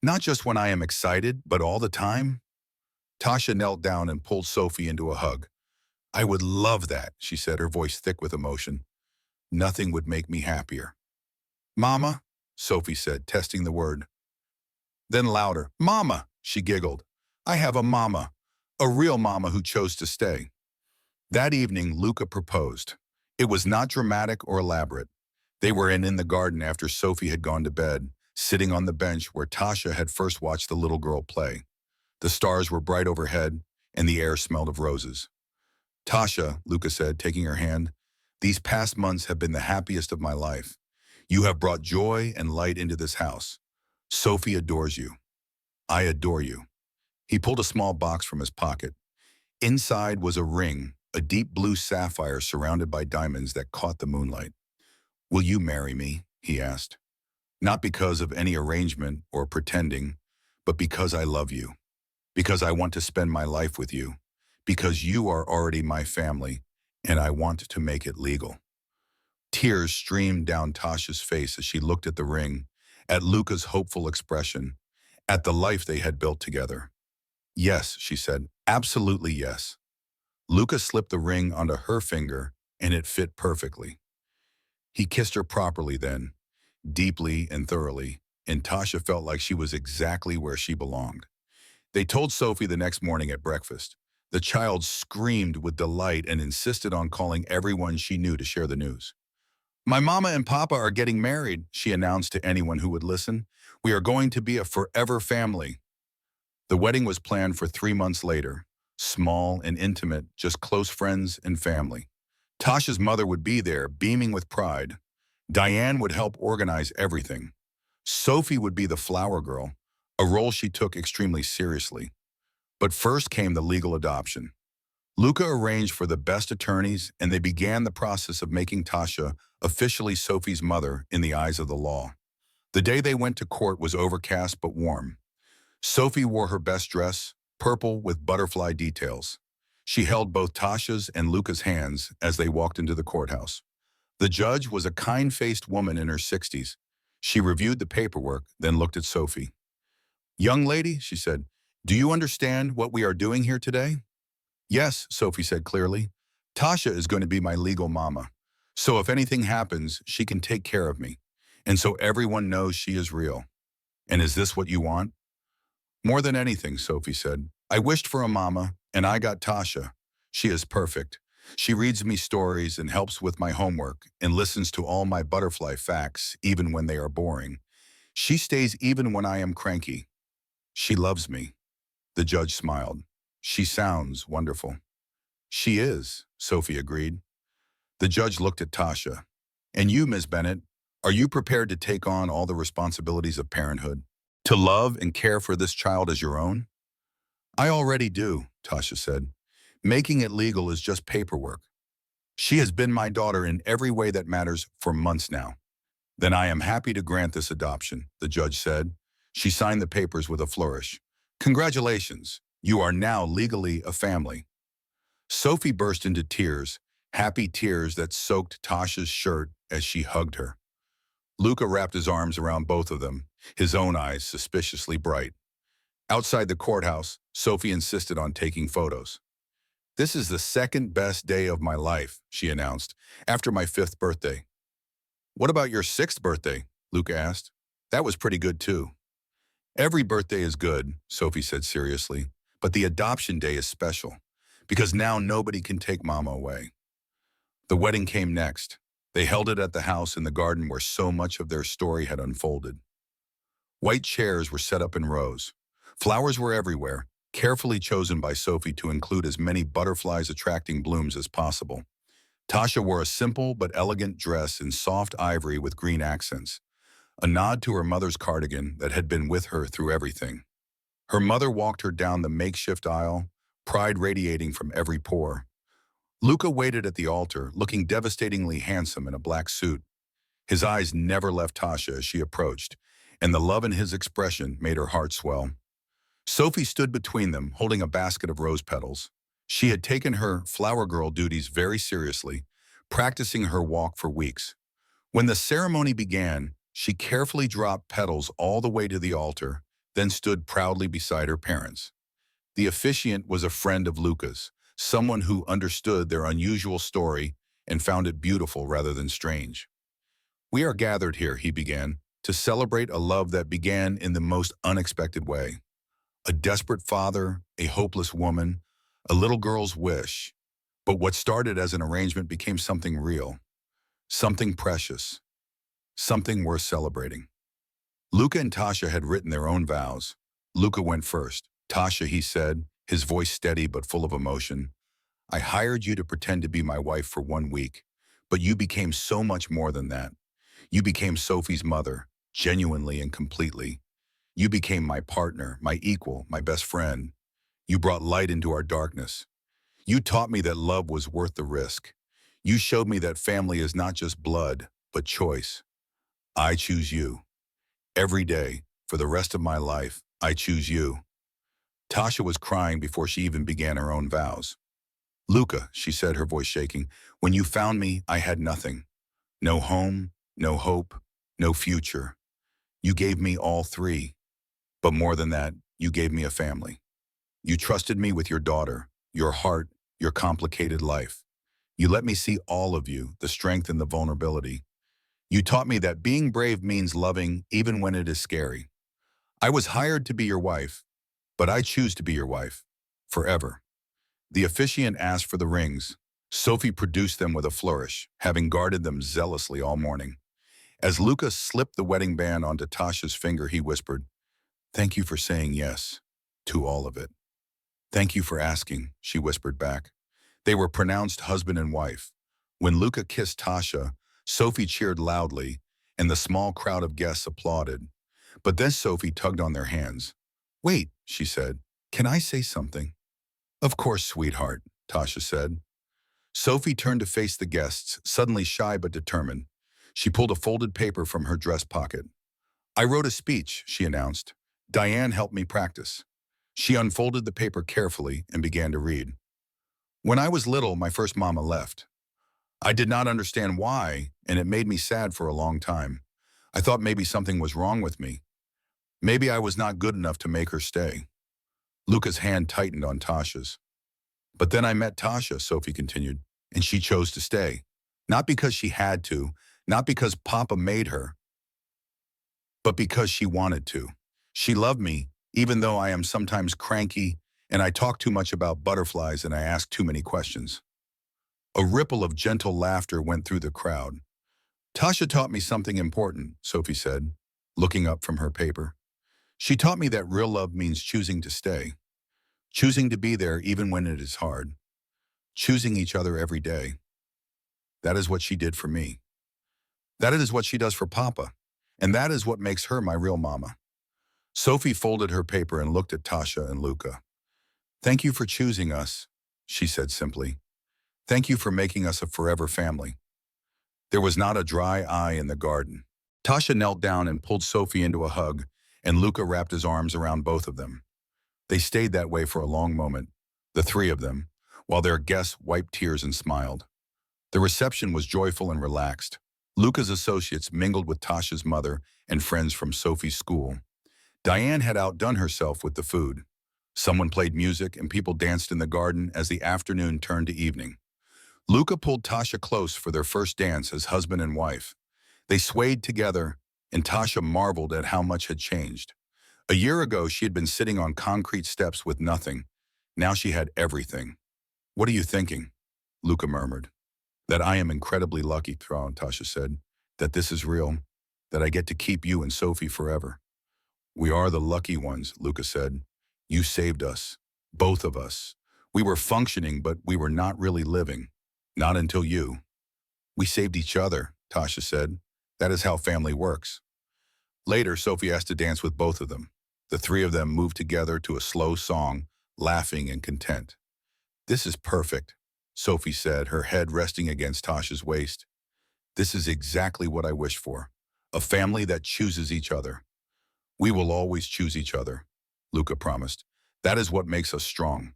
Not just when I am excited, but all the time? Tasha knelt down and pulled Sophie into a hug. I would love that, she said, her voice thick with emotion. Nothing would make me happier. Mama, Sophie said, testing the word. Then louder, Mama, she giggled. I have a mama, a real mama who chose to stay. That evening, Luca proposed. It was not dramatic or elaborate. They were in the garden after Sophie had gone to bed, sitting on the bench where Tasha had first watched the little girl play. The stars were bright overhead, and the air smelled of roses. Tasha, Luca said, taking her hand, these past months have been the happiest of my life. You have brought joy and light into this house. Sophie adores you. I adore you. He pulled a small box from his pocket. Inside was a ring, a deep blue sapphire surrounded by diamonds that caught the moonlight. Will you marry me? He asked. Not because of any arrangement or pretending, but because I love you. Because I want to spend my life with you. Because you are already my family, and I want to make it legal. Tears streamed down Tasha's face as she looked at the ring, at Luca's hopeful expression, at the life they had built together. Yes, she said, absolutely yes. Luca slipped the ring onto her finger, and it fit perfectly. He kissed her properly then, deeply and thoroughly, and Tasha felt like she was exactly where she belonged. They told Sophie the next morning at breakfast. The child screamed with delight and insisted on calling everyone she knew to share the news. My mama and papa are getting married, she announced to anyone who would listen. We are going to be a forever family. The wedding was planned for 3 months later, small and intimate, just close friends and family. Tasha's mother would be there, beaming with pride. Diane would help organize everything. Sophie would be the flower girl, a role she took extremely seriously. But first came the legal adoption. Luca arranged for the best attorneys, and they began the process of making Tasha officially Sophie's mother in the eyes of the law. The day they went to court was overcast but warm. Sophie wore her best dress, purple with butterfly details. She held both Tasha's and Luca's hands as they walked into the courthouse. The judge was a kind-faced woman in her 60s. She reviewed the paperwork, then looked at Sophie. "Young lady," she said, "do you understand what we are doing here today?" "Yes," Sophie said clearly. "Tasha is going to be my legal mama. So if anything happens, she can take care of me. And so everyone knows she is real. And is this what you want?" "More than anything," Sophie said. "I wished for a mama, and I got Tasha. She is perfect. She reads me stories and helps with my homework and listens to all my butterfly facts, even when they are boring. She stays even when I am cranky. She loves me." The judge smiled. "She sounds wonderful." "She is," Sophie agreed. The judge looked at Tasha. "And you, Ms. Bennett, are you prepared to take on all the responsibilities of parenthood? To love and care for this child as your own?" "I already do," Tasha said. "Making it legal is just paperwork. She has been my daughter in every way that matters for months now." "Then I am happy to grant this adoption," the judge said. She signed the papers with a flourish. "Congratulations, you are now legally a family." Sophie burst into tears, happy tears that soaked Tasha's shirt as she hugged her. Luca wrapped his arms around both of them, his own eyes suspiciously bright. Outside the courthouse, Sophie insisted on taking photos. "This is the second best day of my life," she announced, "after my 5th birthday." "What about your 6th birthday?" Luca asked. "That was pretty good too." "Every birthday is good," Sophie said seriously, "but the adoption day is special, because now nobody can take Mama away." The wedding came next. They held it at the house in the garden where so much of their story had unfolded. White chairs were set up in rows. Flowers were everywhere, carefully chosen by Sophie to include as many butterflies attracting blooms as possible. Tasha wore a simple but elegant dress in soft ivory with green accents, a nod to her mother's cardigan that had been with her through everything. Her mother walked her down the makeshift aisle, pride radiating from every pore. Luca waited at the altar, looking devastatingly handsome in a black suit. His eyes never left Tasha as she approached, and the love in his expression made her heart swell. Sophie stood between them, holding a basket of rose petals. She had taken her flower girl duties very seriously, practicing her walk for weeks. When the ceremony began, she carefully dropped petals all the way to the altar, then stood proudly beside her parents. The officiant was a friend of Luca's, someone who understood their unusual story and found it beautiful rather than strange. "We are gathered here," he began, "to celebrate a love that began in the most unexpected way. A desperate father, a hopeless woman, a little girl's wish. But what started as an arrangement became something real, something precious, something worth celebrating." Luca and Tasha had written their own vows. Luca went first. "Tasha," he said, his voice steady but full of emotion, "I hired you to pretend to be my wife for 1 week, but you became so much more than that. You became Sophie's mother, genuinely and completely. You became my partner, my equal, my best friend. You brought light into our darkness. You taught me that love was worth the risk. You showed me that family is not just blood, but choice. I choose you. Every day, for the rest of my life, I choose you." Tasha was crying before she even began her own vows. "Luca," she said, her voice shaking, "when you found me, I had nothing. No home, no hope, no future. You gave me all three. But more than that, you gave me a family. You trusted me with your daughter, your heart, your complicated life. You let me see all of you, the strength and the vulnerability. You taught me that being brave means loving even when it is scary. I was hired to be your wife, but I choose to be your wife, forever." The officiant asked for the rings. Sophie produced them with a flourish, having guarded them zealously all morning. As Lucas slipped the wedding band onto Tasha's finger, he whispered, "Thank you for saying yes to all of it." "Thank you for asking," she whispered back. They were pronounced husband and wife. When Luca kissed Tasha, Sophie cheered loudly, and the small crowd of guests applauded. But then Sophie tugged on their hands. "Wait," she said. "Can I say something?" "Of course, sweetheart," Tasha said. Sophie turned to face the guests, suddenly shy but determined. She pulled a folded paper from her dress pocket. "I wrote a speech," she announced. "Diane helped me practice." She unfolded the paper carefully and began to read. "When I was little, my first mama left. I did not understand why, and it made me sad for a long time. I thought maybe something was wrong with me. Maybe I was not good enough to make her stay." Luca's hand tightened on Tasha's. "But then I met Tasha," Sophie continued, "and she chose to stay. Not because she had to, not because Papa made her, but because she wanted to. She loved me, even though I am sometimes cranky and I talk too much about butterflies and I ask too many questions." A ripple of gentle laughter went through the crowd. "Tasha taught me something important," Sophie said, looking up from her paper. "She taught me that real love means choosing to stay, choosing to be there even when it is hard, choosing each other every day. That is what she did for me. That is what she does for Papa, and that is what makes her my real mama." Sophie folded her paper and looked at Tasha and Luca. "Thank you for choosing us," she said simply. "Thank you for making us a forever family." There was not a dry eye in the garden. Tasha knelt down and pulled Sophie into a hug, and Luca wrapped his arms around both of them. They stayed that way for a long moment, the three of them, while their guests wiped tears and smiled. The reception was joyful and relaxed. Luca's associates mingled with Tasha's mother and friends from Sophie's school. Diane had outdone herself with the food. Someone played music and people danced in the garden as the afternoon turned to evening. Luca pulled Tasha close for their first dance as husband and wife. They swayed together, and Tasha marveled at how much had changed. A year ago, she had been sitting on concrete steps with nothing. Now she had everything. "What are you thinking?" Luca murmured. "That I am incredibly lucky," Tasha said. "That this is real. That I get to keep you and Sophie forever." "We are the lucky ones," Luca said. "You saved us. Both of us. We were functioning, but we were not really living. Not until you." "We saved each other," Tasha said. "That is how family works." Later, Sophie asked to dance with both of them. The three of them moved together to a slow song, laughing and content. "This is perfect," Sophie said, her head resting against Tasha's waist. "This is exactly what I wish for. A family that chooses each other." "We will always choose each other," Luca promised. "That is what makes us strong."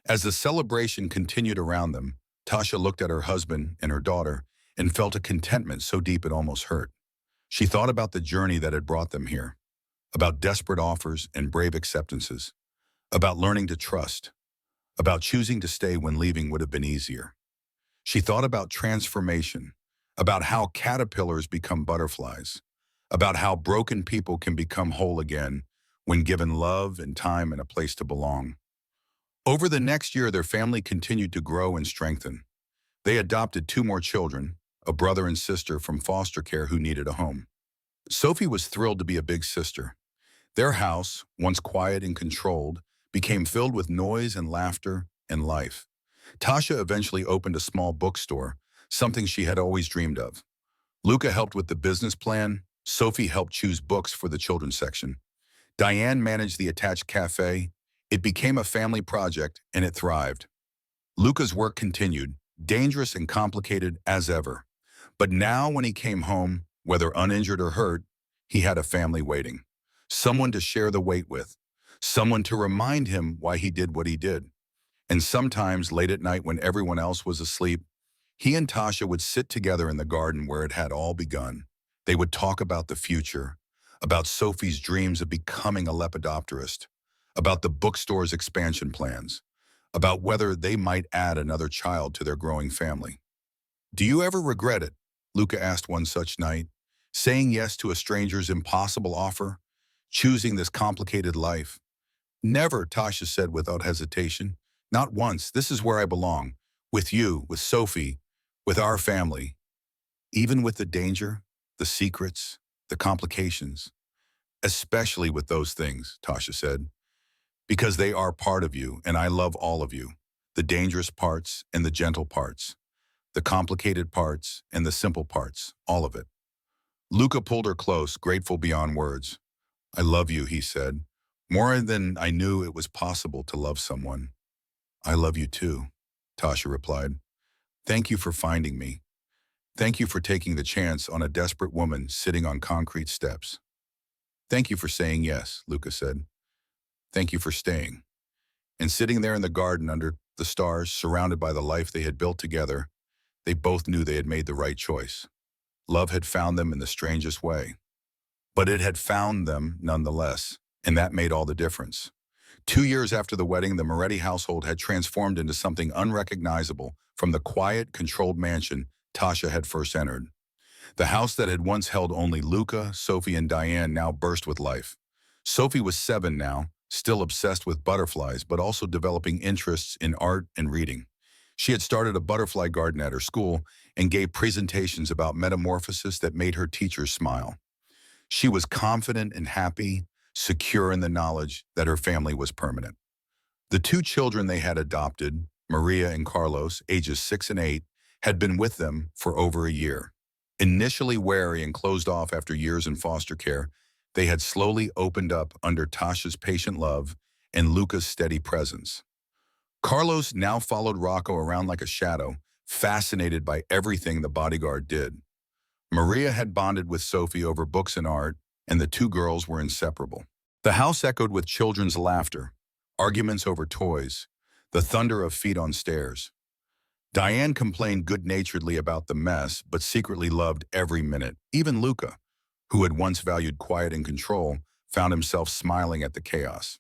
As the celebration continued around them, Tasha looked at her husband and her daughter and felt a contentment so deep it almost hurt. She thought about the journey that had brought them here, about desperate offers and brave acceptances, about learning to trust, about choosing to stay when leaving would have been easier. She thought about transformation, about how caterpillars become butterflies, about how broken people can become whole again when given love and time and a place to belong. Over the next year, their family continued to grow and strengthen. They adopted two more children, a brother and sister from foster care who needed a home. Sophie was thrilled to be a big sister. Their house, once quiet and controlled, became filled with noise and laughter and life. Tasha eventually opened a small bookstore, something she had always dreamed of. Luca helped with the business plan. Sophie helped choose books for the children's section. Diane managed the attached cafe. It became a family project, and it thrived. Luca's work continued, dangerous and complicated as ever. But now when he came home, whether uninjured or hurt, he had a family waiting. Someone to share the weight with. Someone to remind him why he did what he did. And sometimes, late at night when everyone else was asleep, he and Tasha would sit together in the garden where it had all begun. They would talk about the future, about Sophie's dreams of becoming a lepidopterist, about the bookstore's expansion plans, about whether they might add another child to their growing family. "Do you ever regret it?" Luca asked one such night, "saying yes to a stranger's impossible offer, choosing this complicated life?" "Never," Tasha said without hesitation. "Not once. This is where I belong. With you, with Sophie, with our family. Even with the danger, the secrets, the complications. Especially with those things," Tasha said. "Because they are part of you, and I love all of you. The dangerous parts and the gentle parts. The complicated parts and the simple parts. All of it." Luca pulled her close, grateful beyond words. I love you, he said, more than I knew it was possible to love someone. I love you too, Tasha replied. Thank you for finding me. Thank you for taking the chance on a desperate woman sitting on concrete steps. Thank you for saying yes, Luca said. Thank you for staying. And sitting there in the garden under the stars, surrounded by the life they had built together, they both knew they had made the right choice. Love had found them in the strangest way. But it had found them nonetheless, and that made all the difference. 2 years after the wedding, the Moretti household had transformed into something unrecognizable from the quiet, controlled mansion Tasha had first entered. The house that had once held only Luca, Sophie, and Diane now burst with life. Sophie was 7 now, still obsessed with butterflies, but also developing interests in art and reading. She had started a butterfly garden at her school and gave presentations about metamorphosis that made her teachers smile. She was confident and happy, secure in the knowledge that her family was permanent. The two children they had adopted, Maria and Carlos, ages 6 and 8, had been with them for over a year. Initially wary and closed off after years in foster care, they had slowly opened up under Tasha's patient love and Luca's steady presence. Carlos now followed Rocco around like a shadow, fascinated by everything the bodyguard did. Maria had bonded with Sophie over books and art, and the two girls were inseparable. The house echoed with children's laughter, arguments over toys, the thunder of feet on stairs. Diane complained good-naturedly about the mess, but secretly loved every minute. Even Luca, who had once valued quiet and control, found himself smiling at the chaos.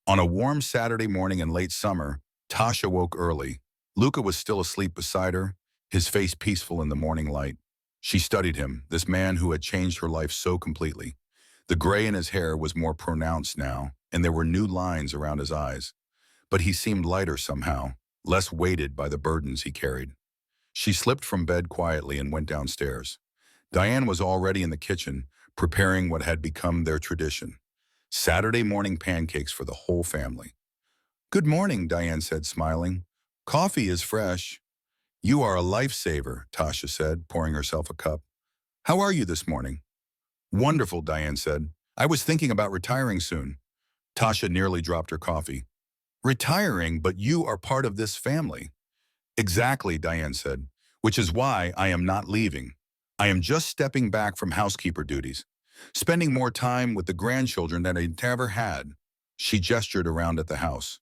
On a warm Saturday morning in late summer, Tasha woke early. Luca was still asleep beside her, his face peaceful in the morning light. She studied him, this man who had changed her life so completely. The gray in his hair was more pronounced now, and there were new lines around his eyes. But he seemed lighter somehow, less weighted by the burdens he carried. She slipped from bed quietly and went downstairs. Diane was already in the kitchen, preparing what had become their tradition: Saturday morning pancakes for the whole family. Good morning, Diane said, smiling. Coffee is fresh. You are a lifesaver, Tasha said, pouring herself a cup. How are you this morning? Wonderful, Diane said. I was thinking about retiring soon. Tasha nearly dropped her coffee. Retiring, but you are part of this family. Exactly, Diane said, which is why I am not leaving. I am just stepping back from housekeeper duties, spending more time with the grandchildren than I ever had. She gestured around at the house.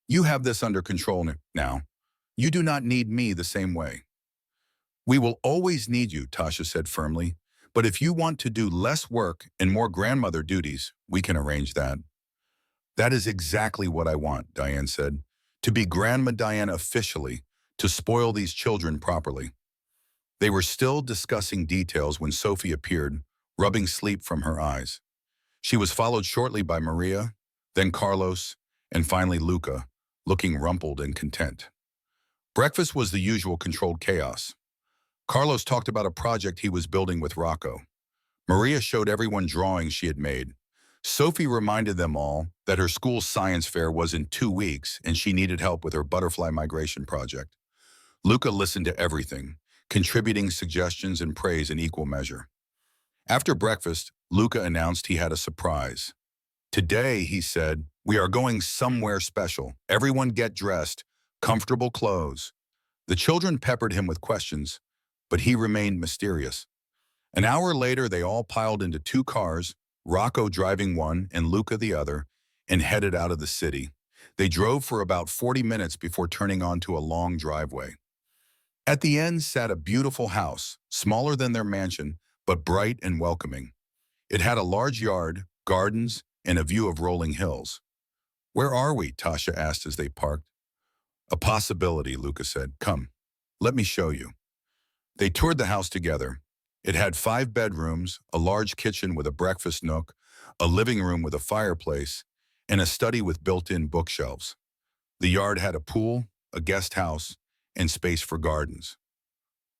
You have this under control now. You do not need me the same way. We will always need you, Tasha said firmly, but if you want to do less work and more grandmother duties, we can arrange that. That is exactly what I want, Diane said, to be Grandma Diane officially, to spoil these children properly. They were still discussing details when Sophie appeared, rubbing sleep from her eyes. She was followed shortly by Maria, then Carlos, and finally Luca, looking rumpled and content. Breakfast was the usual controlled chaos. Carlos talked about a project he was building with Rocco. Maria showed everyone drawings she had made. Sophie reminded them all that her school's science fair was in 2 weeks and she needed help with her butterfly migration project. Luca listened to everything, contributing suggestions and praise in equal measure. After breakfast, Luca announced he had a surprise. Today, he said, we are going somewhere special. Everyone get dressed, comfortable clothes. The children peppered him with questions, but he remained mysterious. An hour later, they all piled into 2 cars, Rocco driving one and Luca the other, and headed out of the city. They drove for about 40 minutes before turning onto a long driveway. At the end sat a beautiful house, smaller than their mansion, but bright and welcoming. It had a large yard, gardens, and a view of rolling hills. Where are we? Tasha asked as they parked. A possibility, Luca said. Come, let me show you. They toured the house together. It had 5 bedrooms, a large kitchen with a breakfast nook, a living room with a fireplace, and a study with built-in bookshelves. The yard had a pool, a guest house, and space for gardens.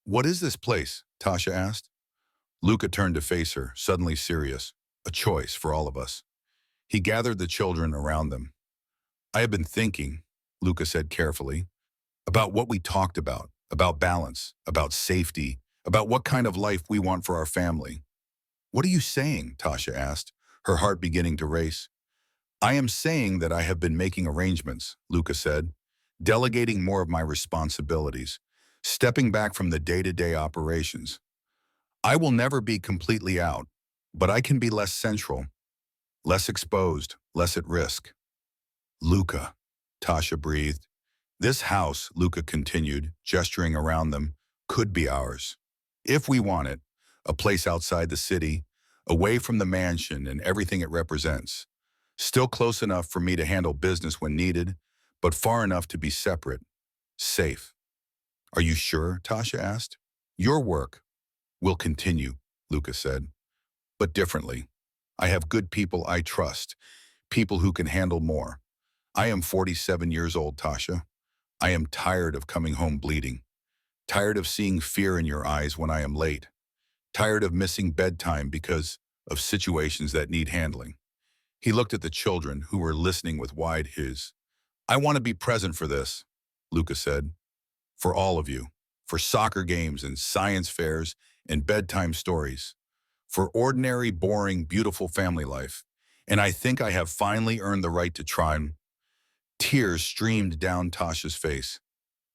What is this place? Tasha asked. Luca turned to face her, suddenly serious. A choice for all of us. He gathered the children around them. I have been thinking, Luca said carefully, about what we talked about balance, about safety, about what kind of life we want for our family. What are you saying? Tasha asked, her heart beginning to race. I am saying that I have been making arrangements, Luca said, delegating more of my responsibilities, stepping back from the day-to-day operations. I will never be completely out, but I can be less central, less exposed, less at risk. Luca, Tasha breathed. This house, Luca continued, gesturing around them, could be ours. If we want it, a place outside the city, away from the mansion and everything it represents. Still close enough for me to handle business when needed, but far enough to be separate, safe. Are you sure? Tasha asked. Your work will continue, Luca said, but differently. I have good people I trust, people who can handle more. I am 47 years old, Tasha. I am tired of coming home bleeding, tired of seeing fear in your eyes when I am late, tired of missing bedtime because of situations that need handling. He looked at the children who were listening with wide eyes. I want to be present for this, Luca said, for all of you, for soccer games and science fairs and bedtime stories, for ordinary, boring, beautiful family life. And I think I have finally earned the right to try. Tears streamed down Tasha's face.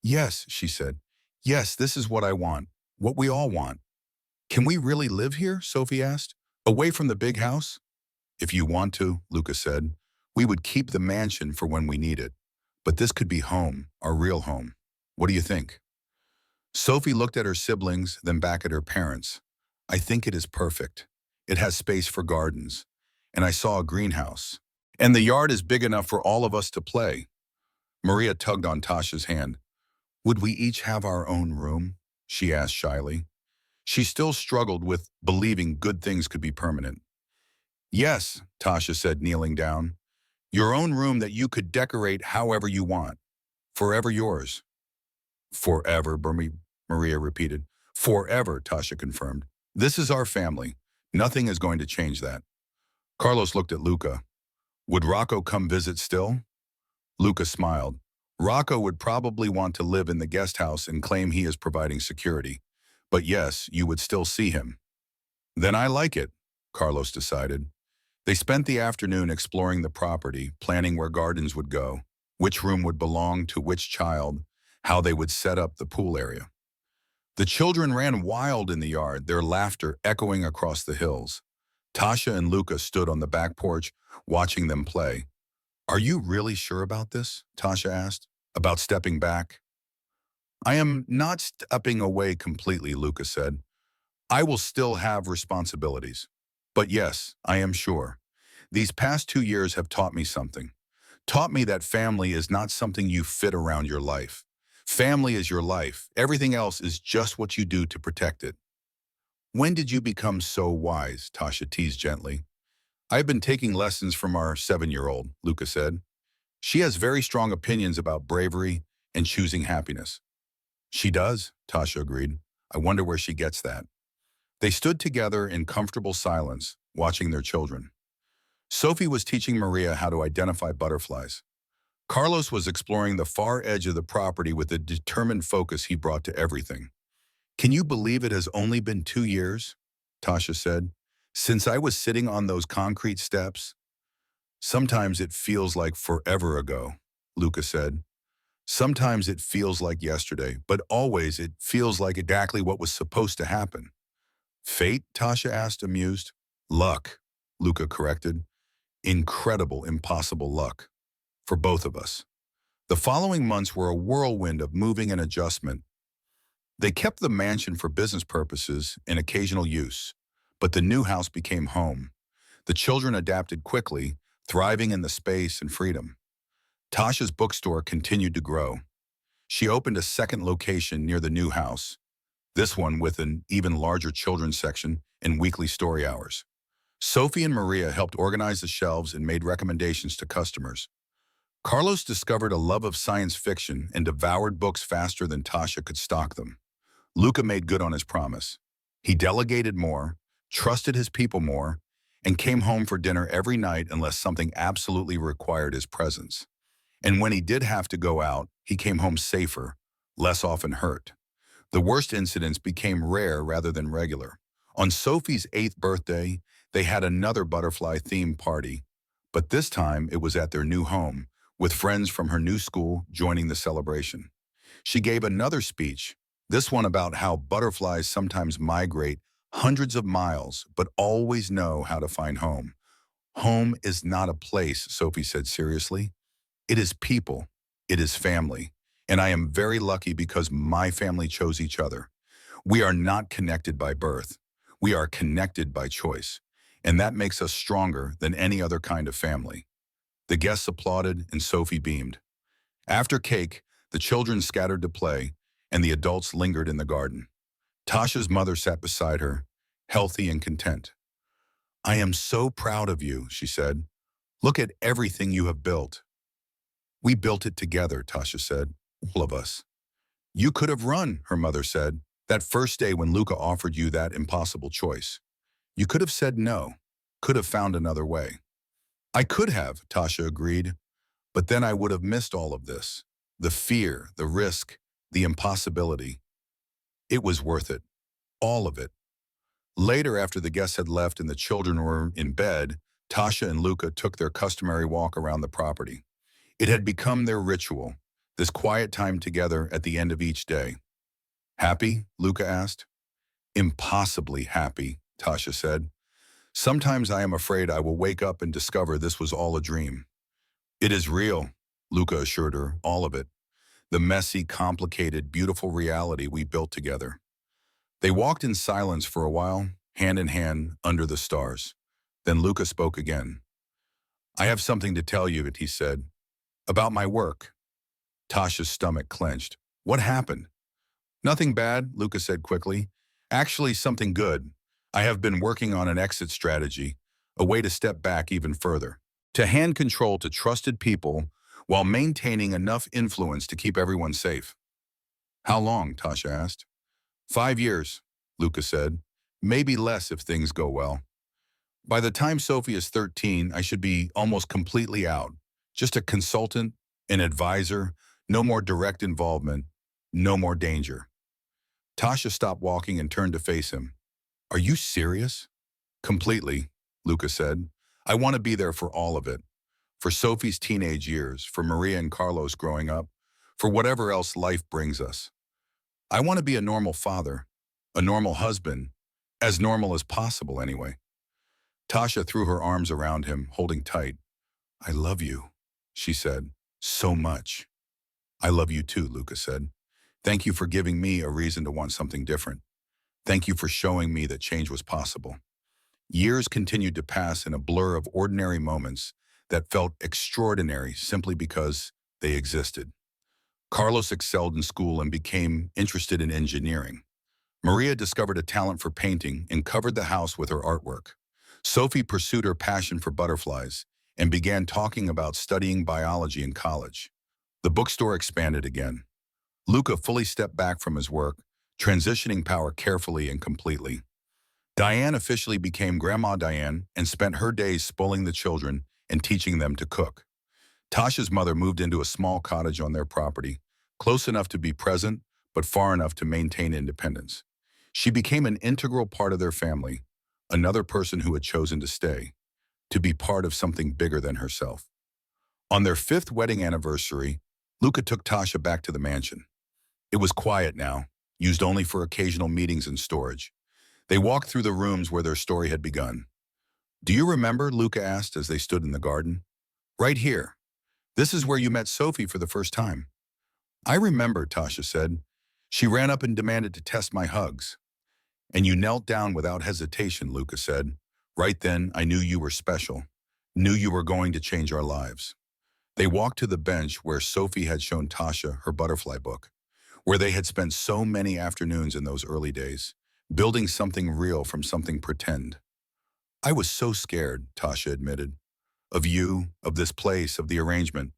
Yes, she said. Yes, this is what I want, what we all want. Can we really live here? Sophie asked. Away from the big house? If you want to, Luca said. We would keep the mansion for when we need it. But this could be home, our real home. What do you think? Sophie looked at her siblings, then back at her parents. I think it is perfect. It has space for gardens. And I saw a greenhouse. And the yard is big enough for all of us to play. Maria tugged on Tasha's hand. Would we each have our own room? She asked shyly. She still struggled with believing good things could be permanent. Yes, Tasha said, kneeling down. Your own room that you could decorate however you want. Forever yours. Forever, Maria repeated. Forever, Tasha confirmed. This is our family. Nothing is going to change that. Carlos looked at Luca. Would Rocco come visit still? Luca smiled. Rocco would probably want to live in the guest house and claim he is providing security. But yes, you would still see him. Then I like it, Carlos decided. They spent the afternoon exploring the property, planning where gardens would go, which room would belong to which child, how they would set up the pool area. The children ran wild in the yard, their laughter echoing across the hills. Tasha and Luca stood on the back porch, watching them play. Are you really sure about this? Tasha asked. About stepping back? I am not stepping away completely, Luca said. I will still have responsibilities. But yes, I am sure. These past 2 years have taught me something. Taught me that family is not something you fit around your life. Family is your life. Everything else is just what you do to protect it. When did you become so wise? Tasha teased gently. I've been taking lessons from our 7-year-old, Luca said. She has very strong opinions about bravery and choosing happiness. She does, Tasha agreed. I wonder where she gets that. They stood together in comfortable silence, watching their children. Sophie was teaching Maria how to identify butterflies. Carlos was exploring the far edge of the property with the determined focus he brought to everything. Can you believe it has only been 2 years? Tasha said. Since I was sitting on those concrete steps? Sometimes it feels like forever ago, Luca said. Sometimes it feels like yesterday, but always it feels like exactly what was supposed to happen. Fate? Tasha asked, amused. Luck, Luca corrected. Incredible, impossible luck. For both of us. The following months were a whirlwind of moving and adjustment. They kept the mansion for business purposes and occasional use, but the new house became home. The children adapted quickly, thriving in the space and freedom. Tasha's bookstore continued to grow. She opened a second location near the new house, this one with an even larger children's section and weekly story hours. Sophie and Maria helped organize the shelves and made recommendations to customers. Carlos discovered a love of science fiction and devoured books faster than Tasha could stock them. Luca made good on his promise. He delegated more, trusted his people more, and came home for dinner every night unless something absolutely required his presence. And when he did have to go out, he came home safer, less often hurt. The worst incidents became rare rather than regular. On Sophie's 8th birthday, they had another butterfly-themed party, but this time it was at their new home, with friends from her new school joining the celebration. She gave another speech, this one about how butterflies sometimes migrate hundreds of miles, but always know how to find home. Home is not a place, Sophie said seriously. It is people. It is family. And I am very lucky because my family chose each other. We are not connected by birth. We are connected by choice. And that makes us stronger than any other kind of family. The guests applauded and Sophie beamed. After cake, the children scattered to play, and the adults lingered in the garden. Tasha's mother sat beside her, healthy and content. I am so proud of you, she said. Look at everything you have built. We built it together, Tasha said. All of us. You could have run, her mother said, that first day when Luca offered you that impossible choice. You could have said no, could have found another way. I could have, Tasha agreed, but then I would have missed all of this. The fear, the risk, the impossibility. It was worth it. All of it. Later, after the guests had left and the children were in bed, Tasha and Luca took their customary walk around the property. It had become their ritual, this quiet time together at the end of each day. Happy? Luca asked. Impossibly happy, Tasha said. Sometimes I am afraid I will wake up and discover this was all a dream. It is real, Luca assured her, all of it. The messy, complicated, beautiful reality we built together. They walked in silence for a while, hand in hand, under the stars. Then Luca spoke again. I have something to tell you, he said. About my work. Tasha's stomach clenched. What happened? Nothing bad, Luca said quickly. Actually, something good. I have been working on an exit strategy, a way to step back even further, to hand control to trusted people while maintaining enough influence to keep everyone safe. How long? Tasha asked. 5 years, Luca said. Maybe less if things go well. By the time Sophie is 13, I should be almost completely out. Just a consultant, an advisor, no more direct involvement, no more danger. Tasha stopped walking and turned to face him. Are you serious? Completely, Luca said. I want to be there for all of it. For Sophie's teenage years, for Maria and Carlos growing up, for whatever else life brings us. I want to be a normal father, a normal husband, as normal as possible anyway. Tasha threw her arms around him, holding tight. I love you, she said, so much. I love you too, Luca said. Thank you for giving me a reason to want something different. Thank you for showing me that change was possible. Years continued to pass in a blur of ordinary moments that felt extraordinary simply because they existed. Carlos excelled in school and became interested in engineering. Maria discovered a talent for painting and covered the house with her artwork. Sophie pursued her passion for butterflies and began talking about studying biology in college. The bookstore expanded again. Luca fully stepped back from his work, transitioning power carefully and completely. Diane officially became Grandma Diane and spent her days spoiling the children and teaching them to cook. Tasha's mother moved into a small cottage on their property, close enough to be present, but far enough to maintain independence. She became an integral part of their family, another person who had chosen to stay, to be part of something bigger than herself. On their 5th wedding anniversary, Luca took Tasha back to the mansion. It was quiet now, used only for occasional meetings and storage. They walked through the rooms where their story had begun. Do you remember? Luca asked as they stood in the garden. Right here. This is where you met Sophie for the first time. I remember, Tasha said. She ran up and demanded to test my hugs. And you knelt down without hesitation, Luca said. Right then, I knew you were special, knew you were going to change our lives. They walked to the bench where Sophie had shown Tasha her butterfly book, where they had spent so many afternoons in those early days, building something real from something pretend. I was so scared, Tasha admitted, of you, of this place, of the arrangement,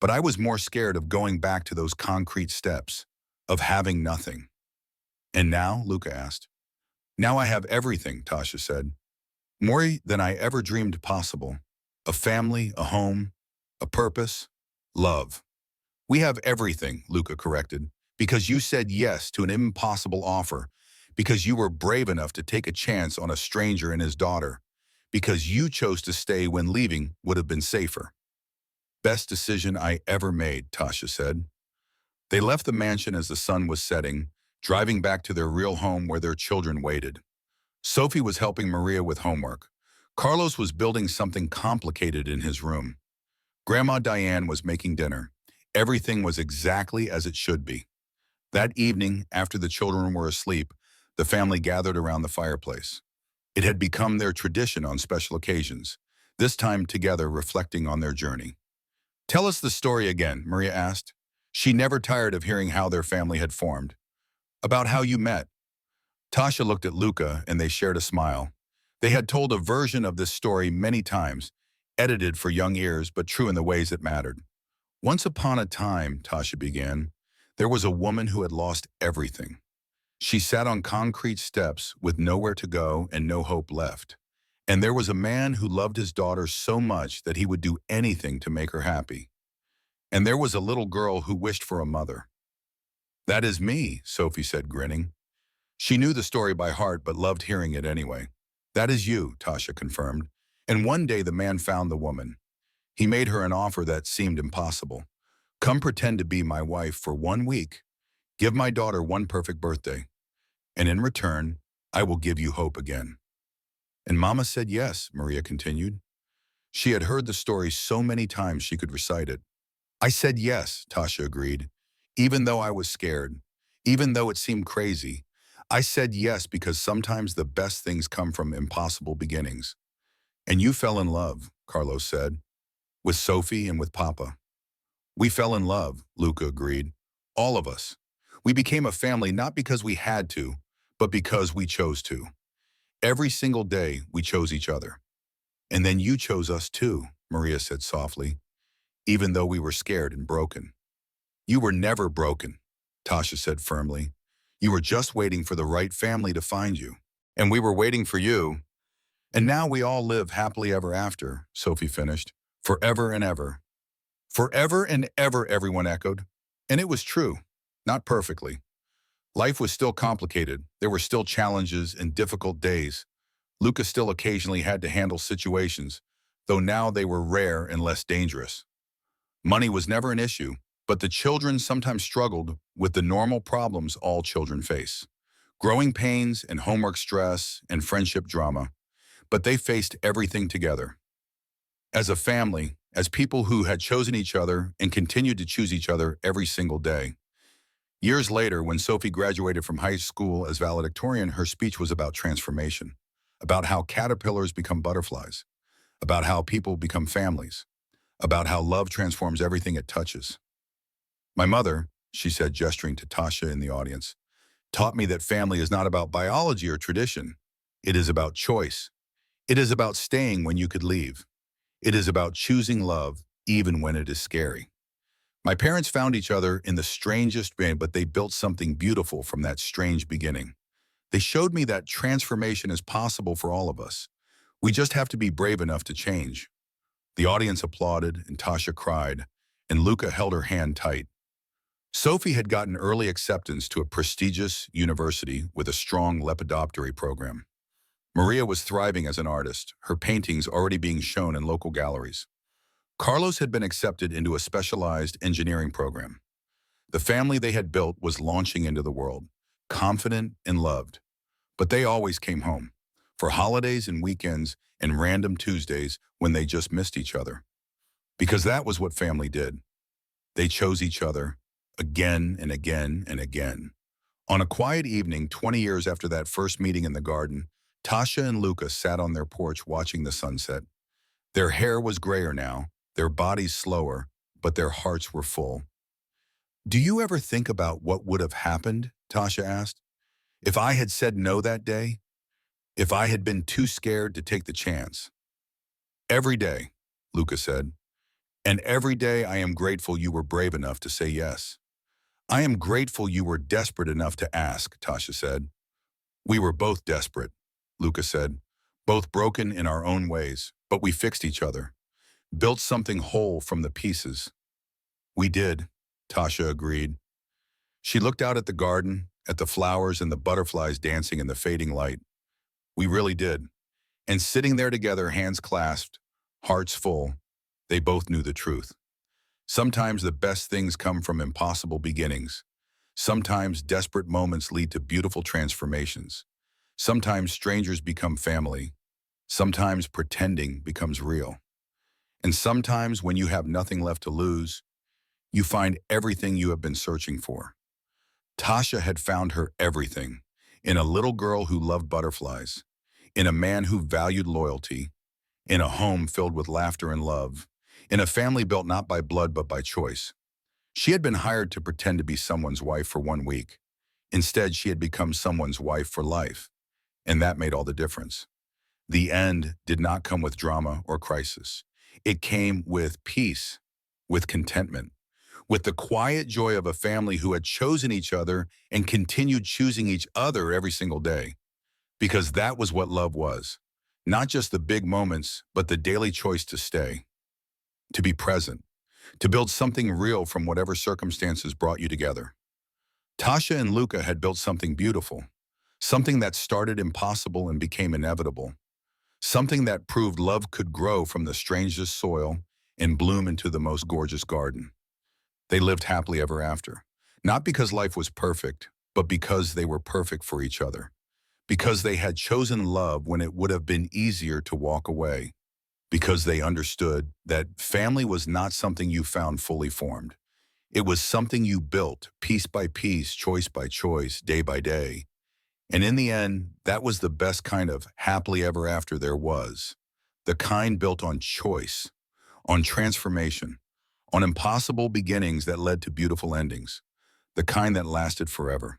but I was more scared of going back to those concrete steps, of having nothing. And now, Luca asked. Now I have everything, Tasha said. More than I ever dreamed possible. A family, a home, a purpose, love. We have everything, Luca corrected, because you said yes to an impossible offer, because you were brave enough to take a chance on a stranger and his daughter, because you chose to stay when leaving would have been safer. Best decision I ever made, Tasha said. They left the mansion as the sun was setting, driving back to their real home where their children waited. Sophie was helping Maria with homework. Carlos was building something complicated in his room. Grandma Diane was making dinner. Everything was exactly as it should be. That evening, after the children were asleep, the family gathered around the fireplace. It had become their tradition on special occasions, this time together reflecting on their journey. Tell us the story again, Maria asked. She never tired of hearing how their family had formed. About how you met. Tasha looked at Luca and they shared a smile. They had told a version of this story many times, edited for young ears but true in the ways that mattered. Once upon a time, Tasha began, there was a woman who had lost everything. She sat on concrete steps with nowhere to go and no hope left. And there was a man who loved his daughter so much that he would do anything to make her happy. And there was a little girl who wished for a mother. That is me, Sophie said, grinning. She knew the story by heart but loved hearing it anyway. That is you, Tasha confirmed. And one day the man found the woman. He made her an offer that seemed impossible. Come pretend to be my wife for 1 week. Give my daughter one perfect birthday. And in return, I will give you hope again. And Mama said yes, Maria continued. She had heard the story so many times she could recite it. I said yes, Tasha agreed. Even though I was scared, even though it seemed crazy, I said yes because sometimes the best things come from impossible beginnings. And you fell in love, Carlos said, with Sophie and with Papa. We fell in love, Luca agreed. All of us. We became a family not because we had to, but because we chose to. Every single day, we chose each other. And then you chose us too, Maria said softly, even though we were scared and broken. You were never broken, Tasha said firmly. You were just waiting for the right family to find you. And we were waiting for you. And now we all live happily ever after, Sophie finished. Forever and ever. Forever and ever, everyone echoed. And it was true. Not perfectly. Life was still complicated. There were still challenges and difficult days. Luca still occasionally had to handle situations, though now they were rare and less dangerous. Money was never an issue, but the children sometimes struggled with the normal problems all children face. Growing pains and homework stress and friendship drama, but they faced everything together. As a family, as people who had chosen each other and continued to choose each other every single day. Years later, when Sophie graduated from high school as valedictorian, her speech was about transformation, about how caterpillars become butterflies, about how people become families, about how love transforms everything it touches. My mother, she said, gesturing to Tasha in the audience, taught me that family is not about biology or tradition. It is about choice. It is about staying when you could leave. It is about choosing love, even when it is scary. My parents found each other in the strangest way, but they built something beautiful from that strange beginning. They showed me that transformation is possible for all of us. We just have to be brave enough to change. The audience applauded and Tasha cried, and Luca held her hand tight. Sophie had gotten early acceptance to a prestigious university with a strong lepidoptery program. Maria was thriving as an artist, her paintings already being shown in local galleries. Carlos had been accepted into a specialized engineering program. The family they had built was launching into the world, confident and loved. But they always came home, for holidays and weekends and random Tuesdays when they just missed each other. Because that was what family did. They chose each other, again and again and again. On a quiet evening, 20 years after that first meeting in the garden, Tasha and Luca sat on their porch watching the sunset. Their hair was grayer now, their bodies slower, but their hearts were full. Do you ever think about what would have happened, Tasha asked, if I had said no that day? If I had been too scared to take the chance? Every day, Luca said, and every day I am grateful you were brave enough to say yes. I am grateful you were desperate enough to ask, Tasha said. We were both desperate, Luca said, both broken in our own ways, but we fixed each other, built something whole from the pieces. We did, Tasha agreed. She looked out at the garden, at the flowers and the butterflies dancing in the fading light. We really did. And sitting there together, hands clasped, hearts full, they both knew the truth. Sometimes the best things come from impossible beginnings. Sometimes desperate moments lead to beautiful transformations. Sometimes strangers become family. Sometimes pretending becomes real. And sometimes when you have nothing left to lose, you find everything you have been searching for. Tasha had found her everything in a little girl who loved butterflies, in a man who valued loyalty, in a home filled with laughter and love, in a family built not by blood but by choice. She had been hired to pretend to be someone's wife for 1 week. Instead, she had become someone's wife for life, and that made all the difference. The end did not come with drama or crisis. It came with peace, with contentment, with the quiet joy of a family who had chosen each other and continued choosing each other every single day. Because that was what love was. Not just the big moments, but the daily choice to stay, to be present, to build something real from whatever circumstances brought you together. Tasha and Luca had built something beautiful, something that started impossible and became inevitable, something that proved love could grow from the strangest soil and bloom into the most gorgeous garden. They lived happily ever after, not because life was perfect, but because they were perfect for each other, because they had chosen love when it would have been easier to walk away, because they understood that family was not something you found fully formed. It was something you built piece by piece, choice by choice, day by day. And in the end, that was the best kind of happily ever after there was. The kind built on choice, on transformation, on impossible beginnings that led to beautiful endings. The kind that lasted forever.